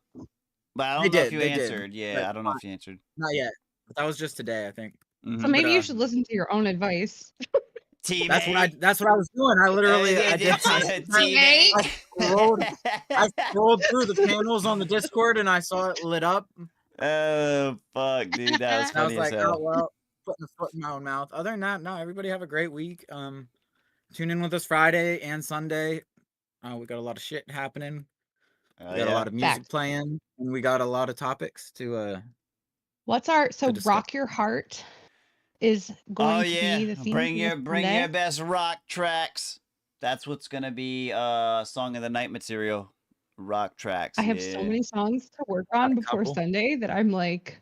But I don't know if you answered. Yeah, I don't know if you answered. Not yet. But that was just today, I think. So maybe you should listen to your own advice. That's what I was doing. I literally I scrolled through the panels on the Discord and I saw it lit up. Oh fuck, dude, that was funny. I was like, as hell. oh well, putting a foot in my own mouth. Other than that, no, everybody have a great week. Tune in with us Friday and Sunday. We got a lot of shit happening. We got a lot of music playing, and we got a lot of topics to What's our Rock Your Heart is going to be the theme. Bring your best rock tracks. That's what's gonna be song of the night material. Rock tracks. I have so many songs to work on before Sunday that I'm like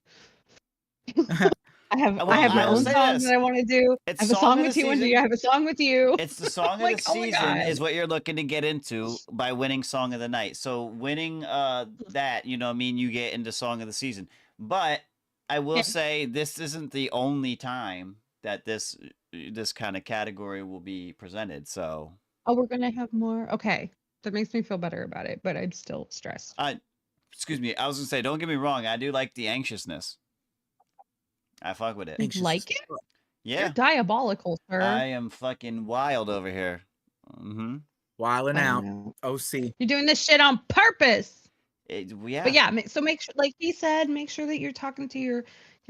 I have my own songs that I want to do. I have a song with you, and I have a song with you. It's the song of the season is what you're looking to get into by winning song of the night. So winning that, you know what I mean, you get into song of the season. But I will say this isn't the only time that this kind of category will be presented. So we're gonna have more. Okay. That makes me feel better about it, but I'm still stressed. Excuse me. I was gonna say, don't get me wrong. I do like the anxiousness. I fuck with it. You like it? Yeah. You're diabolical, sir. I am fucking wild over here. Wilding out. OC. You're doing this shit on purpose. Yeah. But yeah, so make sure, like he said, make sure that you're talking to your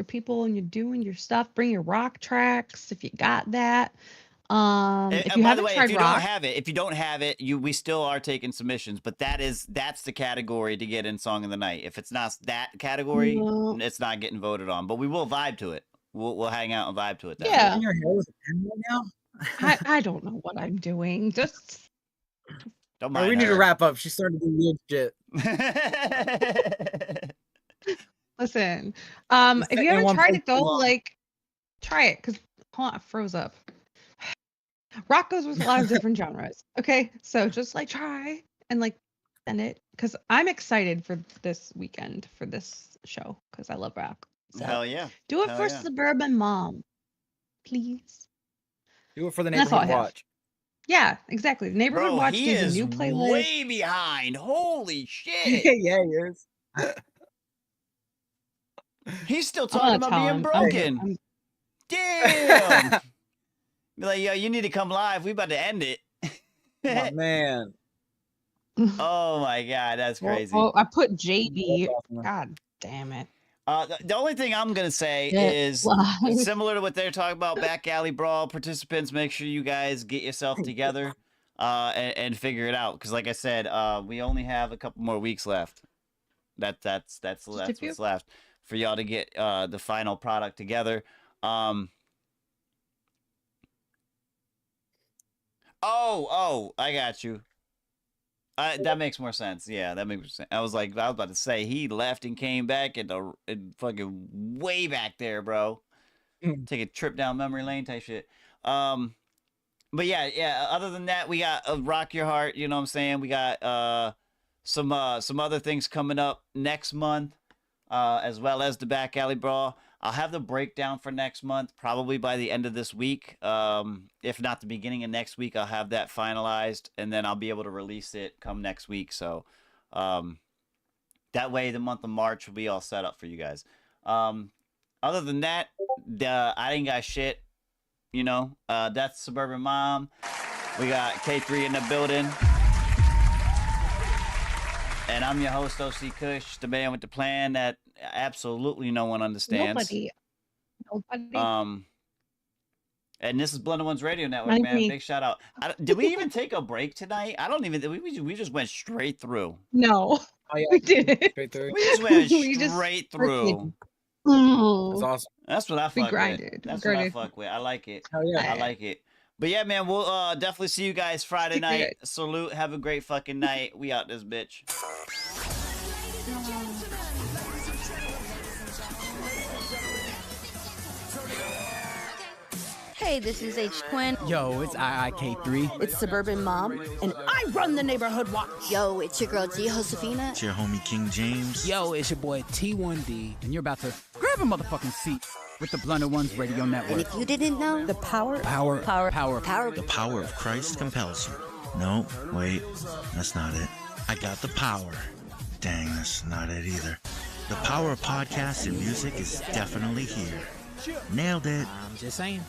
people and you're doing your stuff. Bring your rock tracks if you got that. If you haven't tried rock, if you don't have it, we still are taking submissions, but that's the category to get in song of the night. If it's not that category, it's not getting voted on, but we will vibe to it. We'll hang out and vibe to it. Yeah. Your hair with a pen right now? I don't know what I'm doing. Just don't mind. We need to wrap up. She's starting to do weird shit. Listen, if you haven't tried it though, like try it because hold on, I froze up. Rock goes with a lot of different genres. Okay, so just like try and like send it because I'm excited for this weekend for this show because I love rock. So hell yeah! Do it for Suburban Mom, please. Do it for the neighborhood watch. Yeah, exactly. The neighborhood watch needs a new playlist. Way behind. Holy shit! Yeah, he is. He's still talking about being broken. Damn. Be like, yo, you need to come live. We about to end it. Oh, man. Oh my god, that's crazy. Oh, I put JB. God damn it. The only thing I'm gonna say is similar to what they're talking about. Back alley brawl participants, make sure you guys get yourself together and figure it out. Because, like I said, we only have a couple more weeks left. That's what's left for y'all to get the final product together. Oh, I got you. That makes more sense. Yeah, that makes sense. I was about to say he left and came back and fucking way back there, bro. Take a trip down memory lane type shit. But yeah. Other than that, we got Rock Your Heart. You know what I'm saying? We got some other things coming up next month, as well as the Back Alley Brawl. I'll have the breakdown for next month probably by the end of this week. If not the beginning of next week, I'll have that finalized, and then I'll be able to release it come next week. So that way the month of March will be all set up for you guys. Other than that, I ain't got shit. You know, that's Suburban Mom. We got K3 in the building. And I'm your host, OC Kush, the man with the plan that absolutely no one understands. Nobody. And this is Blended Ones Radio Network, man. Big shout out. Did we even take a break tonight? I don't even. We just went straight through. No, we didn't. Straight through. We just went straight through. That's awesome. That's what I fuck with. That's what I fuck with. I like it. Oh yeah, I like it. But yeah, man, we'll definitely see you guys Friday night. Salute. Have a great fucking night. We out this bitch. Hey, this is H Quinn. Yo, it's IIK3. It's Suburban Mom, and I run the neighborhood watch. Yo, it's your girl G Josefina. It's your homie King James. Yo, it's your boy T1D, and you're about to grab a motherfucking seat with the Blended Ones Radio Network. And if you didn't know, the power of Christ compels you. No, wait, that's not it. I got the power. Dang, that's not it either. The power of podcasts and music is definitely here. Nailed it. I'm just saying.